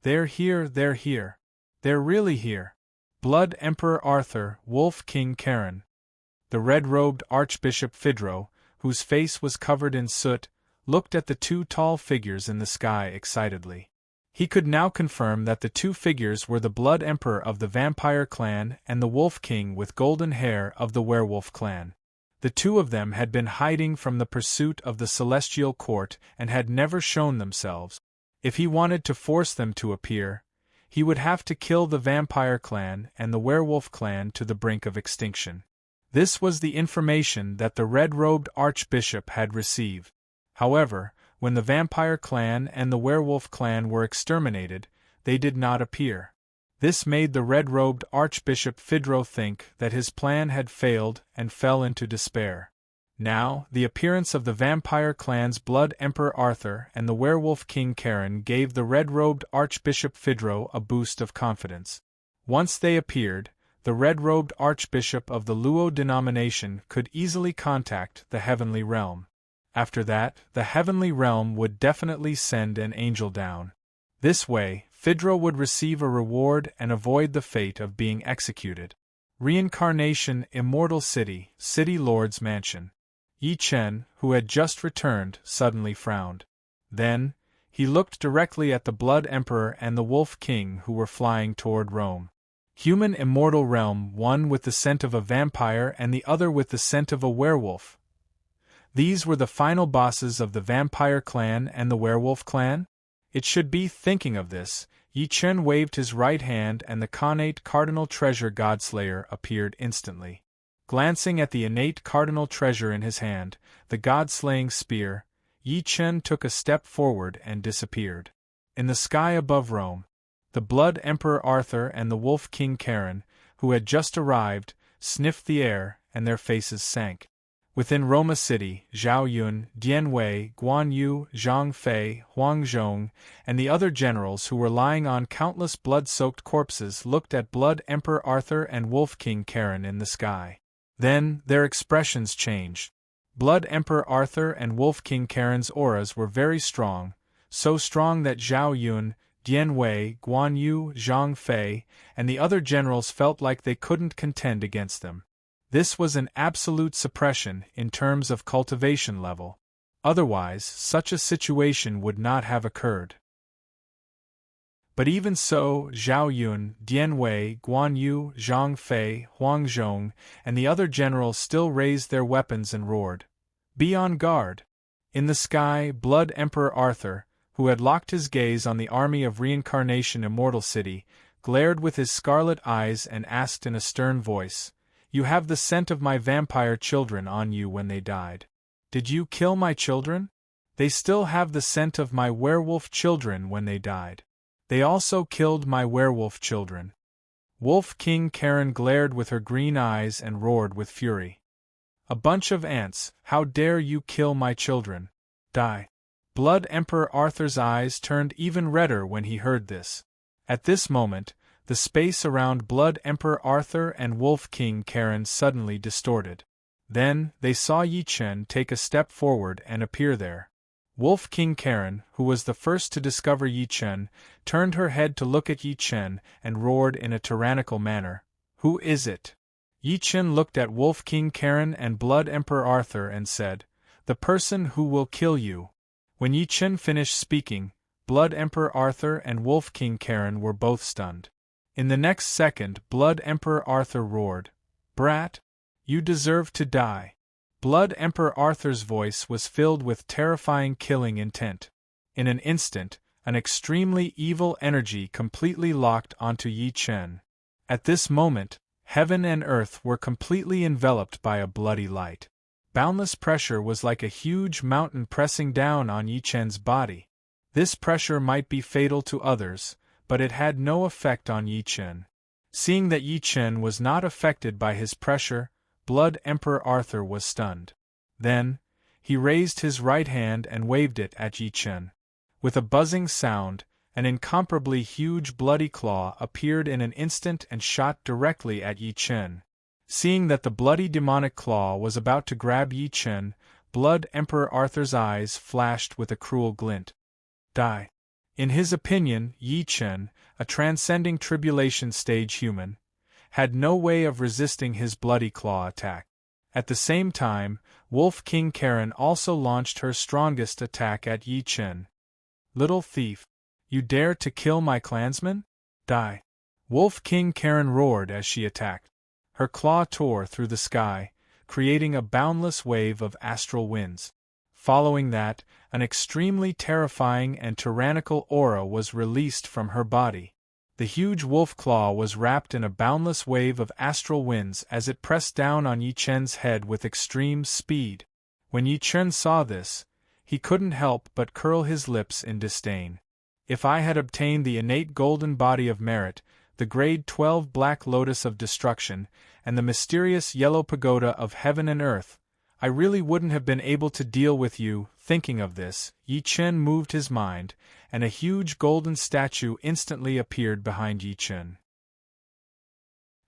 They're here, they're here. They're really here. Blood Emperor Arthur, Wolf King Karen. The red-robed Archbishop Phaedro, whose face was covered in soot, looked at the 2 tall figures in the sky excitedly. He could now confirm that the 2 figures were the Blood Emperor of the Vampire clan and the Wolf King with golden hair of the Werewolf clan. The 2 of them had been hiding from the pursuit of the Celestial Court and had never shown themselves. If he wanted to force them to appear, he would have to kill the Vampire clan and the Werewolf clan to the brink of extinction. This was the information that the red-robed Archbishop had received. However, when the Vampire clan and the Werewolf clan were exterminated, they did not appear. This made the red-robed Archbishop Phaedro think that his plan had failed and fell into despair. Now, the appearance of the Vampire clan's Blood Emperor Arthur and the Werewolf King Karen gave the red-robed Archbishop Phaedro a boost of confidence. Once they appeared, the red-robed Archbishop of the Luo denomination could easily contact the Heavenly Realm. After that, the Heavenly Realm would definitely send an angel down. This way, Phaedro would receive a reward and avoid the fate of being executed. Reincarnation, Immortal City, City Lord's Mansion. Yi Chen, who had just returned, suddenly frowned. Then, he looked directly at the Blood Emperor and the Wolf King who were flying toward Rome. Human immortal realm, one with the scent of a vampire and the other with the scent of a werewolf. These were the final bosses of the Vampire clan and the Werewolf clan? It should be thinking of this, Yi Chen waved his right hand and the connate Cardinal Treasure Godslayer appeared instantly. Glancing at the innate Cardinal Treasure in his hand, the God-slaying spear, Yi Chen took a step forward and disappeared. In the sky above Rome, the Blood Emperor Arthur and the Wolf King Karen, who had just arrived, sniffed the air, and their faces sank. Within Roma City, Zhao Yun, Dian Wei, Guan Yu, Zhang Fei, Huang Zhong, and the other generals who were lying on countless blood-soaked corpses looked at Blood Emperor Arthur and Wolf King Karen in the sky. Then, their expressions changed. Blood Emperor Arthur and Wolf King Karen's auras were very strong, so strong that Zhao Yun, Dian Wei, Guan Yu, Zhang Fei, and the other generals felt like they couldn't contend against them. This was an absolute suppression in terms of cultivation level. Otherwise, such a situation would not have occurred. But even so, Zhao Yun, Dian Wei, Guan Yu, Zhang Fei, Huang Zhong, and the other generals still raised their weapons and roared, "Be on guard!" In the sky, Blood Emperor Arthur, who had locked his gaze on the army of Reincarnation Immortal City, glared with his scarlet eyes and asked in a stern voice, "You have the scent of my vampire children on you when they died. Did you kill my children? They still have the scent of my werewolf children when they died. They also killed my werewolf children." Wolf King Karen glared with her green eyes and roared with fury. "A bunch of ants, how dare you kill my children? Die!" Blood Emperor Arthur's eyes turned even redder when he heard this. At this moment, the space around Blood Emperor Arthur and Wolf King Karen suddenly distorted. Then, they saw Yi Chen take a step forward and appear there. Wolf King Karen, who was the first to discover Yi Chen, turned her head to look at Yi Chen and roared in a tyrannical manner, "Who is it?" Yi Chen looked at Wolf King Karen and Blood Emperor Arthur and said, "The person who will kill you." When Yi Chen finished speaking, Blood Emperor Arthur and Wolf King Karen were both stunned. In the next second, Blood Emperor Arthur roared, "Brat! You deserve to die." Blood Emperor Arthur's voice was filled with terrifying killing intent. In an instant, an extremely evil energy completely locked onto Yi Chen. At this moment, heaven and earth were completely enveloped by a bloody light. Boundless pressure was like a huge mountain pressing down on Yi Chen's body. This pressure might be fatal to others, but it had no effect on Yi Chen. Seeing that Yi Chen was not affected by his pressure, Blood Emperor Arthur was stunned. Then, he raised his right hand and waved it at Yi Chen. With a buzzing sound, an incomparably huge bloody claw appeared in an instant and shot directly at Yi Chen. Seeing that the bloody demonic claw was about to grab Yi Chen, Blood Emperor Arthur's eyes flashed with a cruel glint. Die. In his opinion, Yi Chen, a transcending tribulation stage human, had no way of resisting his bloody claw attack. At the same time, Wolf King Karen also launched her strongest attack at Yi Chen. Little thief! You dare to kill my clansman? Die! Wolf King Karen roared as she attacked. Her claw tore through the sky, creating a boundless wave of astral winds. Following that, an extremely terrifying and tyrannical aura was released from her body. The huge wolf claw was wrapped in a boundless wave of astral winds as it pressed down on Yi Chen's head with extreme speed. When Yi Chen saw this, he couldn't help but curl his lips in disdain. If I had obtained the innate golden body of merit, the grade 12 black lotus of destruction, and the mysterious yellow pagoda of heaven and earth, I really wouldn't have been able to deal with you. Thinking of this, Yi Chen moved his mind, and a huge golden statue instantly appeared behind Yi Chen.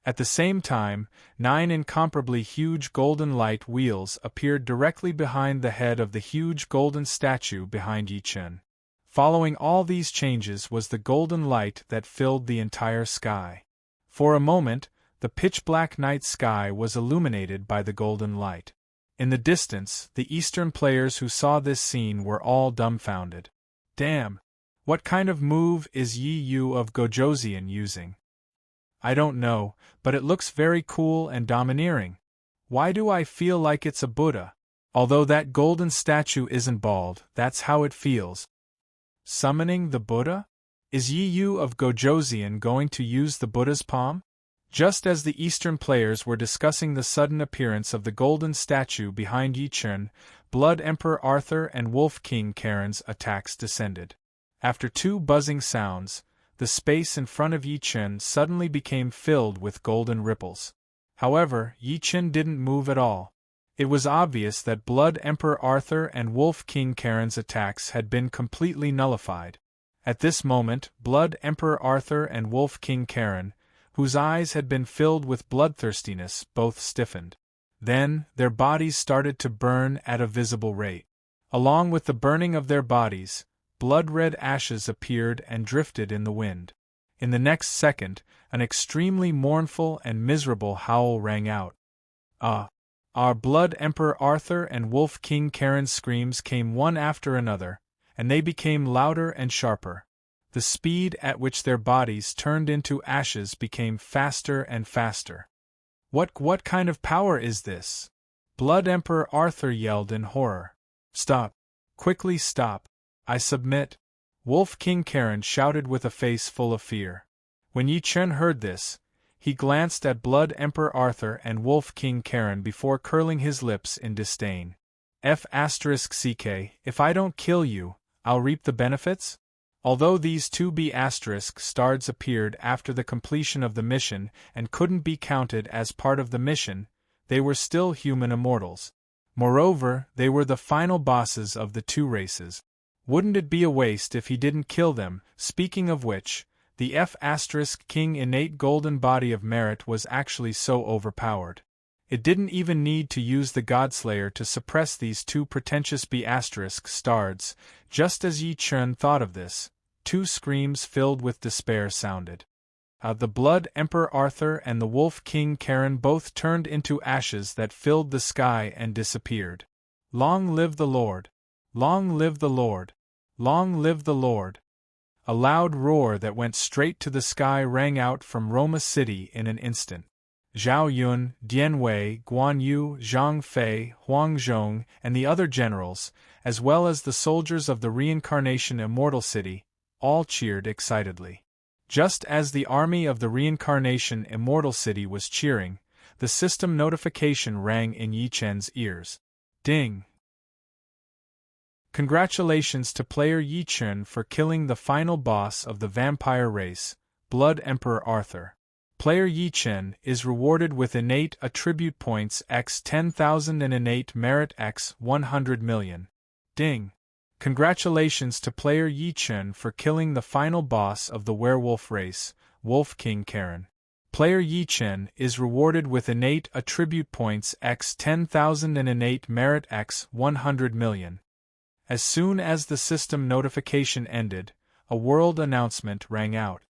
At the same time, 9 incomparably huge golden light wheels appeared directly behind the head of the huge golden statue behind Yi Chen. Following all these changes was the golden light that filled the entire sky. For a moment, the pitch-black night sky was illuminated by the golden light. In the distance, the Eastern players who saw this scene were all dumbfounded. Damn! What kind of move is Yi Yu of Gojoseon using? I don't know, but it looks very cool and domineering. Why do I feel like it's a Buddha? Although that golden statue isn't bald, that's how it feels. Summoning the Buddha? Is Yi Yu of Gojoseon going to use the Buddha's palm? Just as the Eastern players were discussing the sudden appearance of the golden statue behind Yi Chen, Blood Emperor Arthur and Wolf King Karen's attacks descended. After 2 buzzing sounds, the space in front of Yi Chen suddenly became filled with golden ripples. However, Yi Chen didn't move at all. It was obvious that Blood Emperor Arthur and Wolf King Karen's attacks had been completely nullified. At this moment, Blood Emperor Arthur and Wolf King Karen, whose eyes had been filled with bloodthirstiness, both stiffened. Then, their bodies started to burn at a visible rate. Along with the burning of their bodies, blood-red ashes appeared and drifted in the wind. In the next second, an extremely mournful and miserable howl rang out. Our Blood Emperor Arthur and Wolf King Karen's screams came one after another, and they became louder and sharper. The speed at which their bodies turned into ashes became faster and faster. What kind of power is this? Blood Emperor Arthur yelled in horror. Stop! Quickly stop! I submit! Wolf King Karen shouted with a face full of fear. When Yi Chen heard this, he glanced at Blood Emperor Arthur and Wolf King Karen before curling his lips in disdain. F***ck, if I don't kill you, I'll reap the benefits? Although these 2B** stars appeared after the completion of the mission and couldn't be counted as part of the mission, they were still human immortals. Moreover, they were the final bosses of the 2 races. Wouldn't it be a waste if he didn't kill them? Speaking of which, the F***king innate golden body of merit was actually so overpowered. It didn't even need to use the Godslayer to suppress these 2 pretentious B** stars. Just as Yi Chen thought of this, 2 screams filled with despair sounded. The Blood Emperor Arthur and the Wolf King Karen both turned into ashes that filled the sky and disappeared. Long live the Lord! Long live the Lord! Long live the Lord! A loud roar that went straight to the sky rang out from Roma City in an instant. Zhao Yun, Dian Wei, Guan Yu, Zhang Fei, Huang Zhong, and the other generals, as well as the soldiers of the Reincarnation Immortal City, all cheered excitedly. Just as the army of the Reincarnation Immortal City was cheering, the system notification rang in Yi Chen's ears. Ding! Congratulations to player Yi Chun for killing the final boss of the vampire race, Blood Emperor Arthur. Player Yi Chun is rewarded with innate attribute points x 10,000 and innate merit x 100 million. Ding! Congratulations to player Yi Chun for killing the final boss of the werewolf race, Wolf King Karen. Player Yi Chun is rewarded with innate attribute points x 10,000 and innate merit x 100 million. As soon as the system notification ended, a world announcement rang out.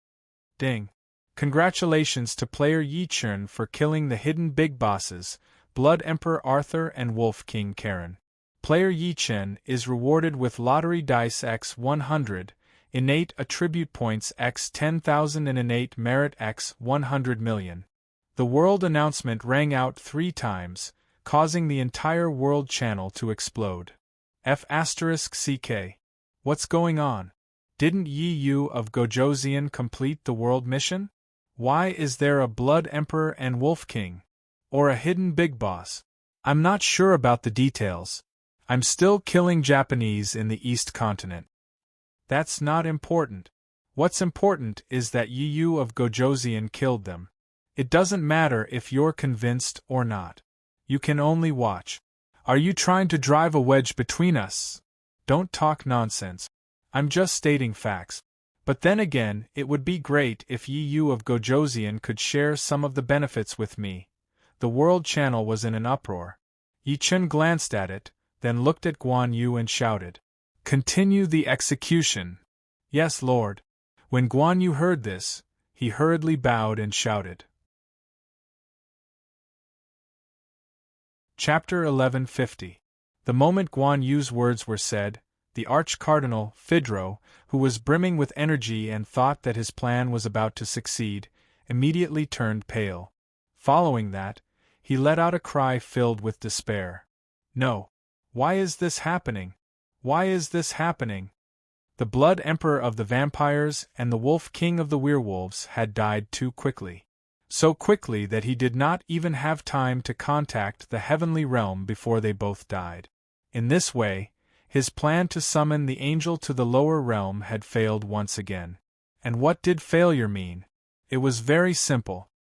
Ding! Congratulations to player Yi Chun for killing the hidden big bosses, Blood Emperor Arthur and Wolf King Karen. Player Yi Chun is rewarded with lottery dice x 100, innate attribute points x 10,000 and innate merit x 100 million. The world announcement rang out 3 times, causing the entire world channel to explode. F***CK. What's going on? Didn't Yi Yu of Gojoseon complete the world mission? Why is there a Blood Emperor and Wolf King? Or a hidden big boss? I'm not sure about the details. I'm still killing Japanese in the East Continent. That's not important. What's important is that Yi Yu of Gojoseon killed them. It doesn't matter if you're convinced or not. You can only watch. Are you trying to drive a wedge between us? Don't talk nonsense. I'm just stating facts. But then again, it would be great if Yi Yu of Gojoseon could share some of the benefits with me. The world channel was in an uproar. Yi Chun glanced at it, then looked at Guan Yu and shouted, "Continue the execution." Yes, Lord. When Guan Yu heard this, he hurriedly bowed and shouted. Chapter 1150. The moment Guan Yu's words were said, the Arch-Cardinal, Phaedro, who was brimming with energy and thought that his plan was about to succeed, immediately turned pale. Following that, he let out a cry filled with despair. No. Why is this happening? Why is this happening? The Blood Emperor of the vampires and the Wolf King of the werewolves had died too quickly. So quickly that he did not even have time to contact the heavenly realm before they both died. In this way, his plan to summon the angel to the lower realm had failed once again. And what did failure mean? It was very simple.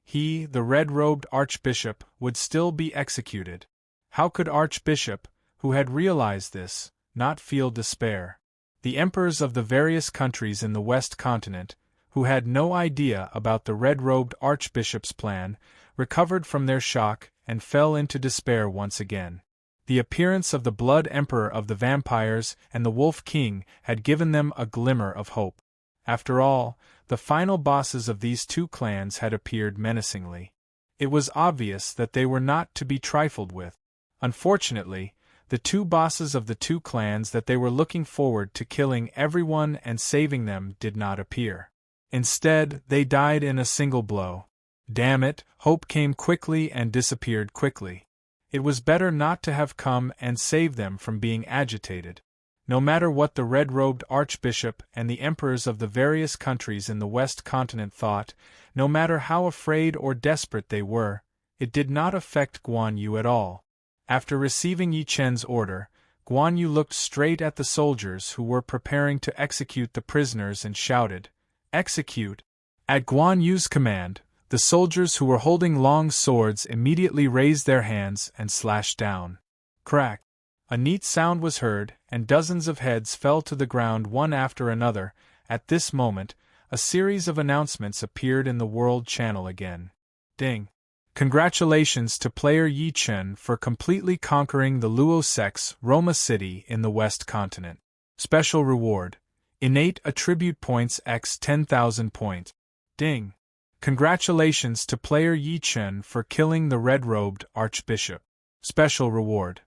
He, the red-robed archbishop, would still be executed. How could Archbishop, who had realized this, not feel despair? The emperors of the various countries in the West Continent, who had no idea about the red-robed archbishop's plan, recovered from their shock and fell into despair once again. The appearance of the Blood Emperor of the vampires and the Wolf King had given them a glimmer of hope. After all, the final bosses of these 2 clans had appeared menacingly. It was obvious that they were not to be trifled with. Unfortunately, the 2 bosses of the 2 clans that they were looking forward to killing everyone and saving them did not appear. Instead, they died in a single blow. Damn it, hope came quickly and disappeared quickly. It was better not to have come and saved them from being agitated. No matter what the red-robed archbishop and the emperors of the various countries in the West Continent thought, no matter how afraid or desperate they were, it did not affect Guan Yu at all. After receiving Yi Chen's order, Guan Yu looked straight at the soldiers who were preparing to execute the prisoners and shouted, "Execute!" At Guan Yu's command, the soldiers who were holding long swords immediately raised their hands and slashed down. Crack! A neat sound was heard, and dozens of heads fell to the ground one after another. At this moment, a series of announcements appeared in the World Channel again. Ding! Congratulations to player Yi Chun for completely conquering the Luo Sex Roma City in the West Continent. Special reward. Innate attribute points x 10,000 points. Ding! Congratulations to player Yi Chun for killing the red-robed archbishop. Special reward.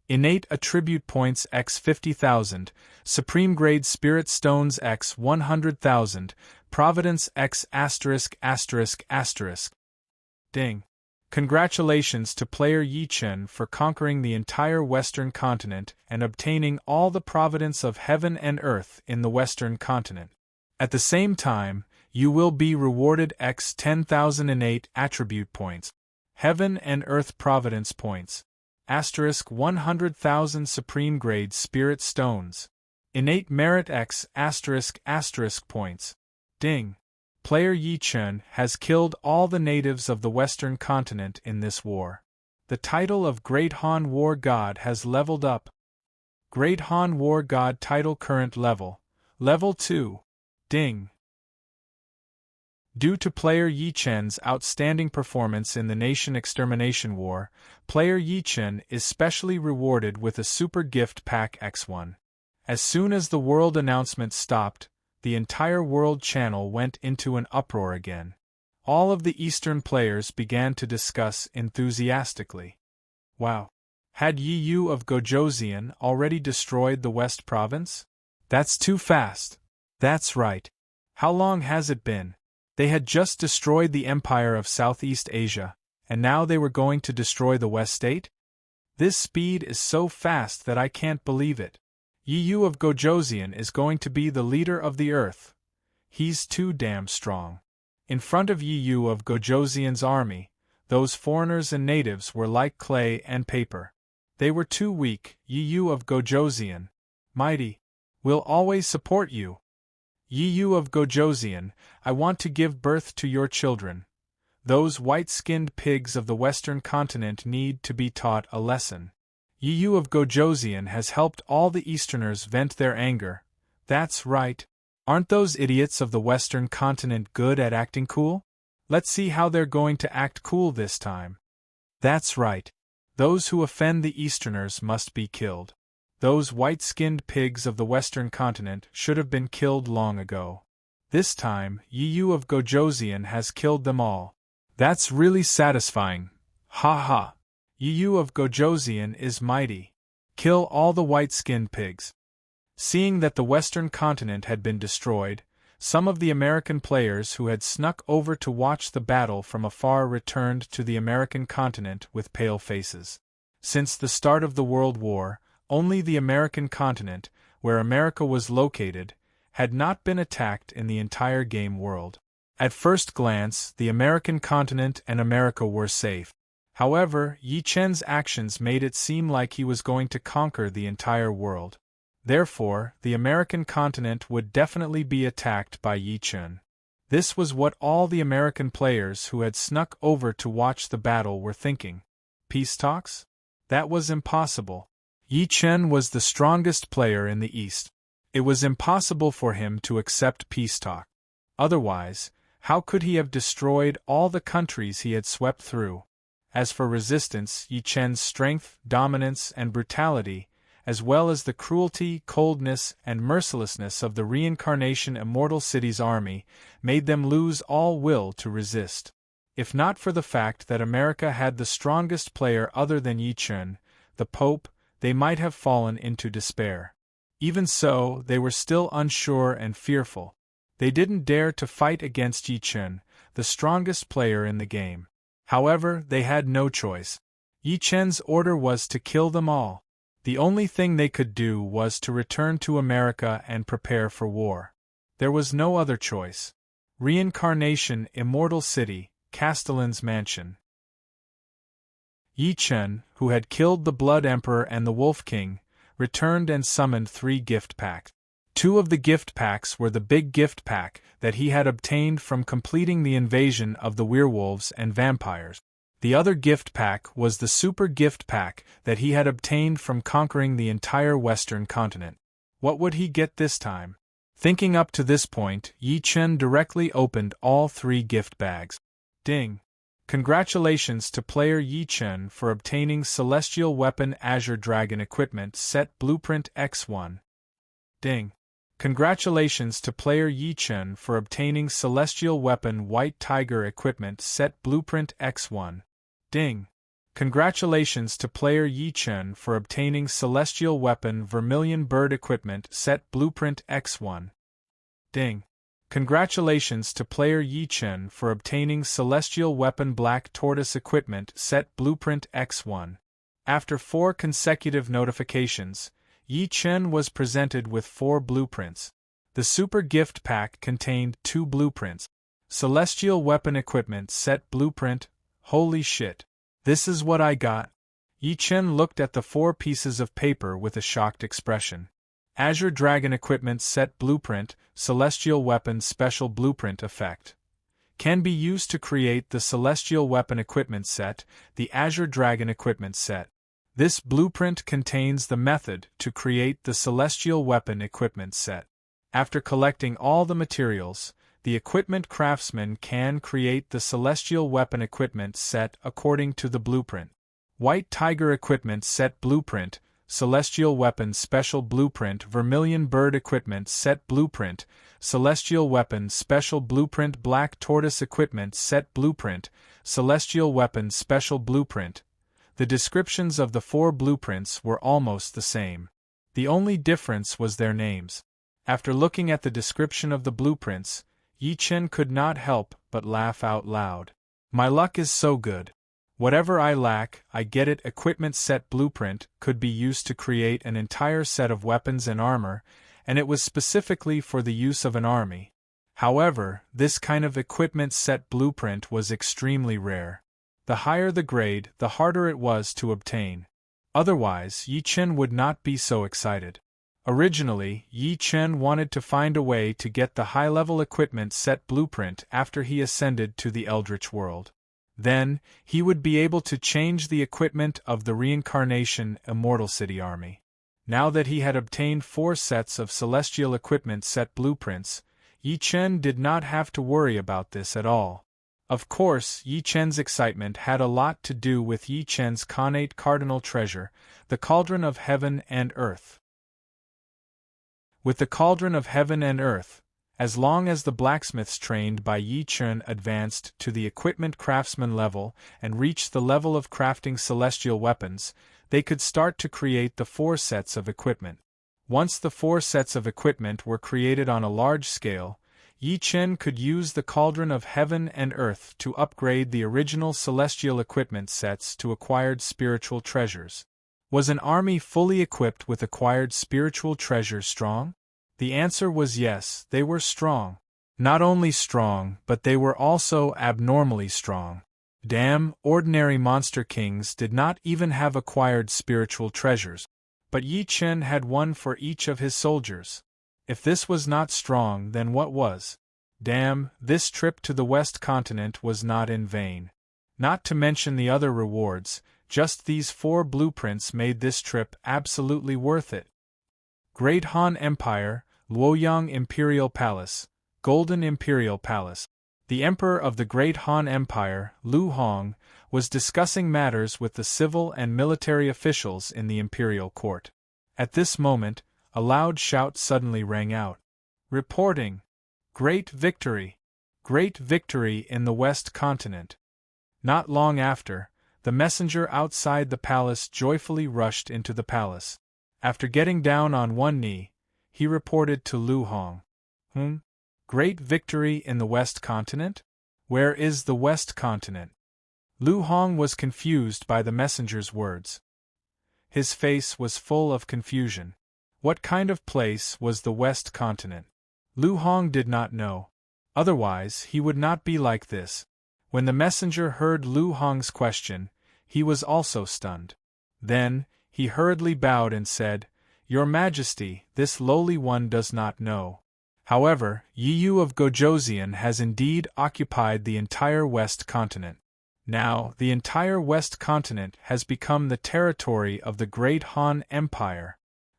Innate attribute points x 50,000, supreme grade spirit stones x 100,000, providence x *****. Ding! Congratulations to player Yi Chun for conquering the entire Western Continent and obtaining all the providence of heaven and earth in the Western Continent. At the same time, you will be rewarded x 10,000 innate attribute points, heaven and earth providence points. asterisk 100,000 supreme grade spirit stones. Innate merit X asterisk asterisk points. Ding. Player Yi Chun has killed all the natives of the Western continent in this war. The title of Great Han War God has leveled up. Great Han War God title current level. Level 2. Ding. Due to player Yi Chen's outstanding performance in the Nation Extermination War, player Yi Chen is specially rewarded with a Super Gift Pack X1. As soon as the world announcement stopped, the entire world channel went into an uproar again. All of the Eastern players began to discuss enthusiastically. Wow! Had Yi Yu of Gojoseon already destroyed the West Province? That's too fast. That's right. How long has it been? They had just destroyed the Empire of Southeast Asia, and now they were going to destroy the West State? This speed is so fast that I can't believe it. Yi Yu of Gojoseon is going to be the leader of the Earth. He's too damn strong. In front of Yi Yu of Gojoseon's army, those foreigners and natives were like clay and paper. They were too weak. Yi Yu of Gojoseon, mighty, will always support you. Yi Yu of Gojoseon, I want to give birth to your children. Those white-skinned pigs of the Western continent need to be taught a lesson. Yi Yu of Gojoseon has helped all the Easterners vent their anger. That's right. Aren't those idiots of the Western continent good at acting cool? Let's see how they're going to act cool this time. That's right. Those who offend the Easterners must be killed. Those white-skinned pigs of the Western continent should have been killed long ago. This time, Yi Yu of Gojoseon has killed them all. That's really satisfying. Ha ha. Yi Yu of Gojoseon is mighty. Kill all the white-skinned pigs. Seeing that the Western continent had been destroyed, some of the American players who had snuck over to watch the battle from afar returned to the American continent with pale faces. Since the start of the World War, only the American continent, where America was located, had not been attacked in the entire game world. At first glance, the American continent and America were safe. However, Yi Chen's actions made it seem like he was going to conquer the entire world. Therefore, the American continent would definitely be attacked by Yi Chen. This was what all the American players who had snuck over to watch the battle were thinking. Peace talks? That was impossible. Yi Chen was the strongest player in the East. It was impossible for him to accept peace talk. Otherwise, how could he have destroyed all the countries he had swept through? As for resistance, Yi Chen's strength, dominance, and brutality, as well as the cruelty, coldness, and mercilessness of the Reincarnation Immortal City's army, made them lose all will to resist. If not for the fact that America had the strongest player other than Yi Chen, the Pope, they might have fallen into despair. Even so, they were still unsure and fearful. They didn't dare to fight against Yi Chen, the strongest player in the game. However, they had no choice. Yi Chen's order was to kill them all. The only thing they could do was to return to America and prepare for war. There was no other choice. Reincarnation Immortal City, Castellan's Mansion. Yi Chen, who had killed the Blood Emperor and the Wolf King, returned and summoned 3 gift packs. 2 of the gift packs were the big gift pack that he had obtained from completing the invasion of the werewolves and vampires. The other gift pack was the super gift pack that he had obtained from conquering the entire Western continent. What would he get this time? Thinking up to this point, Yi Chen directly opened all 3 gift bags. Ding! Congratulations to player Yi Chen for obtaining Celestial Weapon Azure Dragon Equipment Set Blueprint X1. Ding! Congratulations to player Yi Chen for obtaining Celestial Weapon White Tiger Equipment Set Blueprint X1. Ding! Congratulations to player Yi Chen for obtaining Celestial Weapon Vermilion Bird Equipment Set Blueprint X1. Ding! Congratulations to player Yi Chen for obtaining Celestial Weapon Black Tortoise Equipment Set Blueprint X1. After 4 consecutive notifications, Yi Chen was presented with 4 blueprints. The Super Gift Pack contained 2 blueprints. Celestial Weapon Equipment Set Blueprint. Holy shit. This is what I got. Yi Chen looked at the 4 pieces of paper with a shocked expression. Azure Dragon Equipment Set Blueprint, Celestial Weapon Special Blueprint Effect. Can be used to create the Celestial Weapon Equipment Set, the Azure Dragon Equipment Set. This blueprint contains the method to create the Celestial Weapon Equipment Set. After collecting all the materials, the equipment craftsman can create the Celestial Weapon Equipment Set according to the blueprint. White Tiger Equipment Set Blueprint, Celestial Weapon Special Blueprint, Vermilion Bird Equipment Set Blueprint, Celestial Weapon Special Blueprint, Black Tortoise Equipment Set Blueprint, Celestial Weapon Special Blueprint. The descriptions of the 4 blueprints were almost the same. The only difference was their names. After looking at the description of the blueprints, Yi Chen could not help but laugh out loud. My luck is so good. Whatever I lack, I get it. Equipment Set Blueprint could be used to create an entire set of weapons and armor, and it was specifically for the use of an army. However, this kind of equipment set blueprint was extremely rare. The higher the grade, the harder it was to obtain. Otherwise, Yi Chen would not be so excited. Originally, Yi Chen wanted to find a way to get the high-level equipment set blueprint after he ascended to the Eldritch World. Then, he would be able to change the equipment of the Reincarnation Immortal City Army. Now that he had obtained 4 sets of Celestial Equipment Set blueprints, Yi Chen did not have to worry about this at all. Of course, Yi Chen's excitement had a lot to do with Yi Chen's connate cardinal treasure, the Cauldron of Heaven and Earth. With the Cauldron of Heaven and Earth, as long as the blacksmiths trained by Yi Chen advanced to the equipment craftsman level and reached the level of crafting celestial weapons, they could start to create the 4 sets of equipment. Once the 4 sets of equipment were created on a large scale, Yi Chen could use the Cauldron of Heaven and Earth to upgrade the original celestial equipment sets to acquired spiritual treasures. Was an army fully equipped with acquired spiritual treasures strong? The answer was yes, they were strong. Not only strong, but they were also abnormally strong. Damn, ordinary monster kings did not even have acquired spiritual treasures. But Yi Chen had one for each of his soldiers. If this was not strong, then what was? Damn, this trip to the West Continent was not in vain. Not to mention the other rewards, just these 4 blueprints made this trip absolutely worth it. Great Han Empire, Luoyang Imperial Palace, Golden Imperial Palace. The Emperor of the Great Han Empire, Lu Hong, was discussing matters with the civil and military officials in the imperial court. At this moment, a loud shout suddenly rang out. Reporting! Great victory! Great victory in the West Continent! Not long after, the messenger outside the palace joyfully rushed into the palace. After getting down on one knee, he reported to Lu Hong. Great victory in the West Continent? Where is the West Continent? Lu Hong was confused by the messenger's words. His face was full of confusion. What kind of place was the West Continent? Lu Hong did not know. Otherwise, he would not be like this. When the messenger heard Lu Hong's question, he was also stunned. Then, he hurriedly bowed and said, Your Majesty, this lowly one does not know. However, Yi Yu of Gojoseon has indeed occupied the entire West Continent. Now, the entire West Continent has become the territory of the Great Han Empire.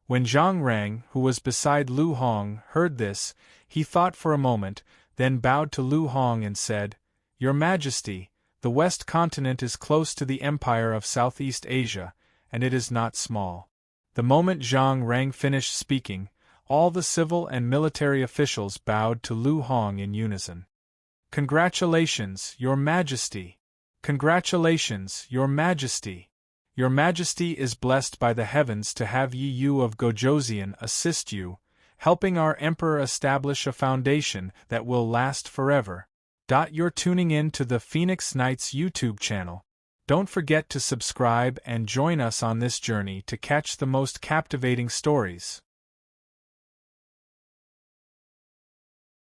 When Zhang Rang, who was beside Lu Hong, heard this, he thought for a moment, then bowed to Lu Hong and said, Your Majesty, the West Continent is close to the Empire of Southeast Asia, and it is not small. The moment Zhang Rang finished speaking, all the civil and military officials bowed to Lu Hong in unison. Congratulations, Your Majesty! Congratulations, Your Majesty! Your Majesty is blessed by the heavens to have Yi Yu of Gojoseon assist you, helping our Emperor establish a foundation that will last forever. You're tuning in to the Phoenix Knights YouTube channel. Don't forget to subscribe and join us on this journey to catch the most captivating stories.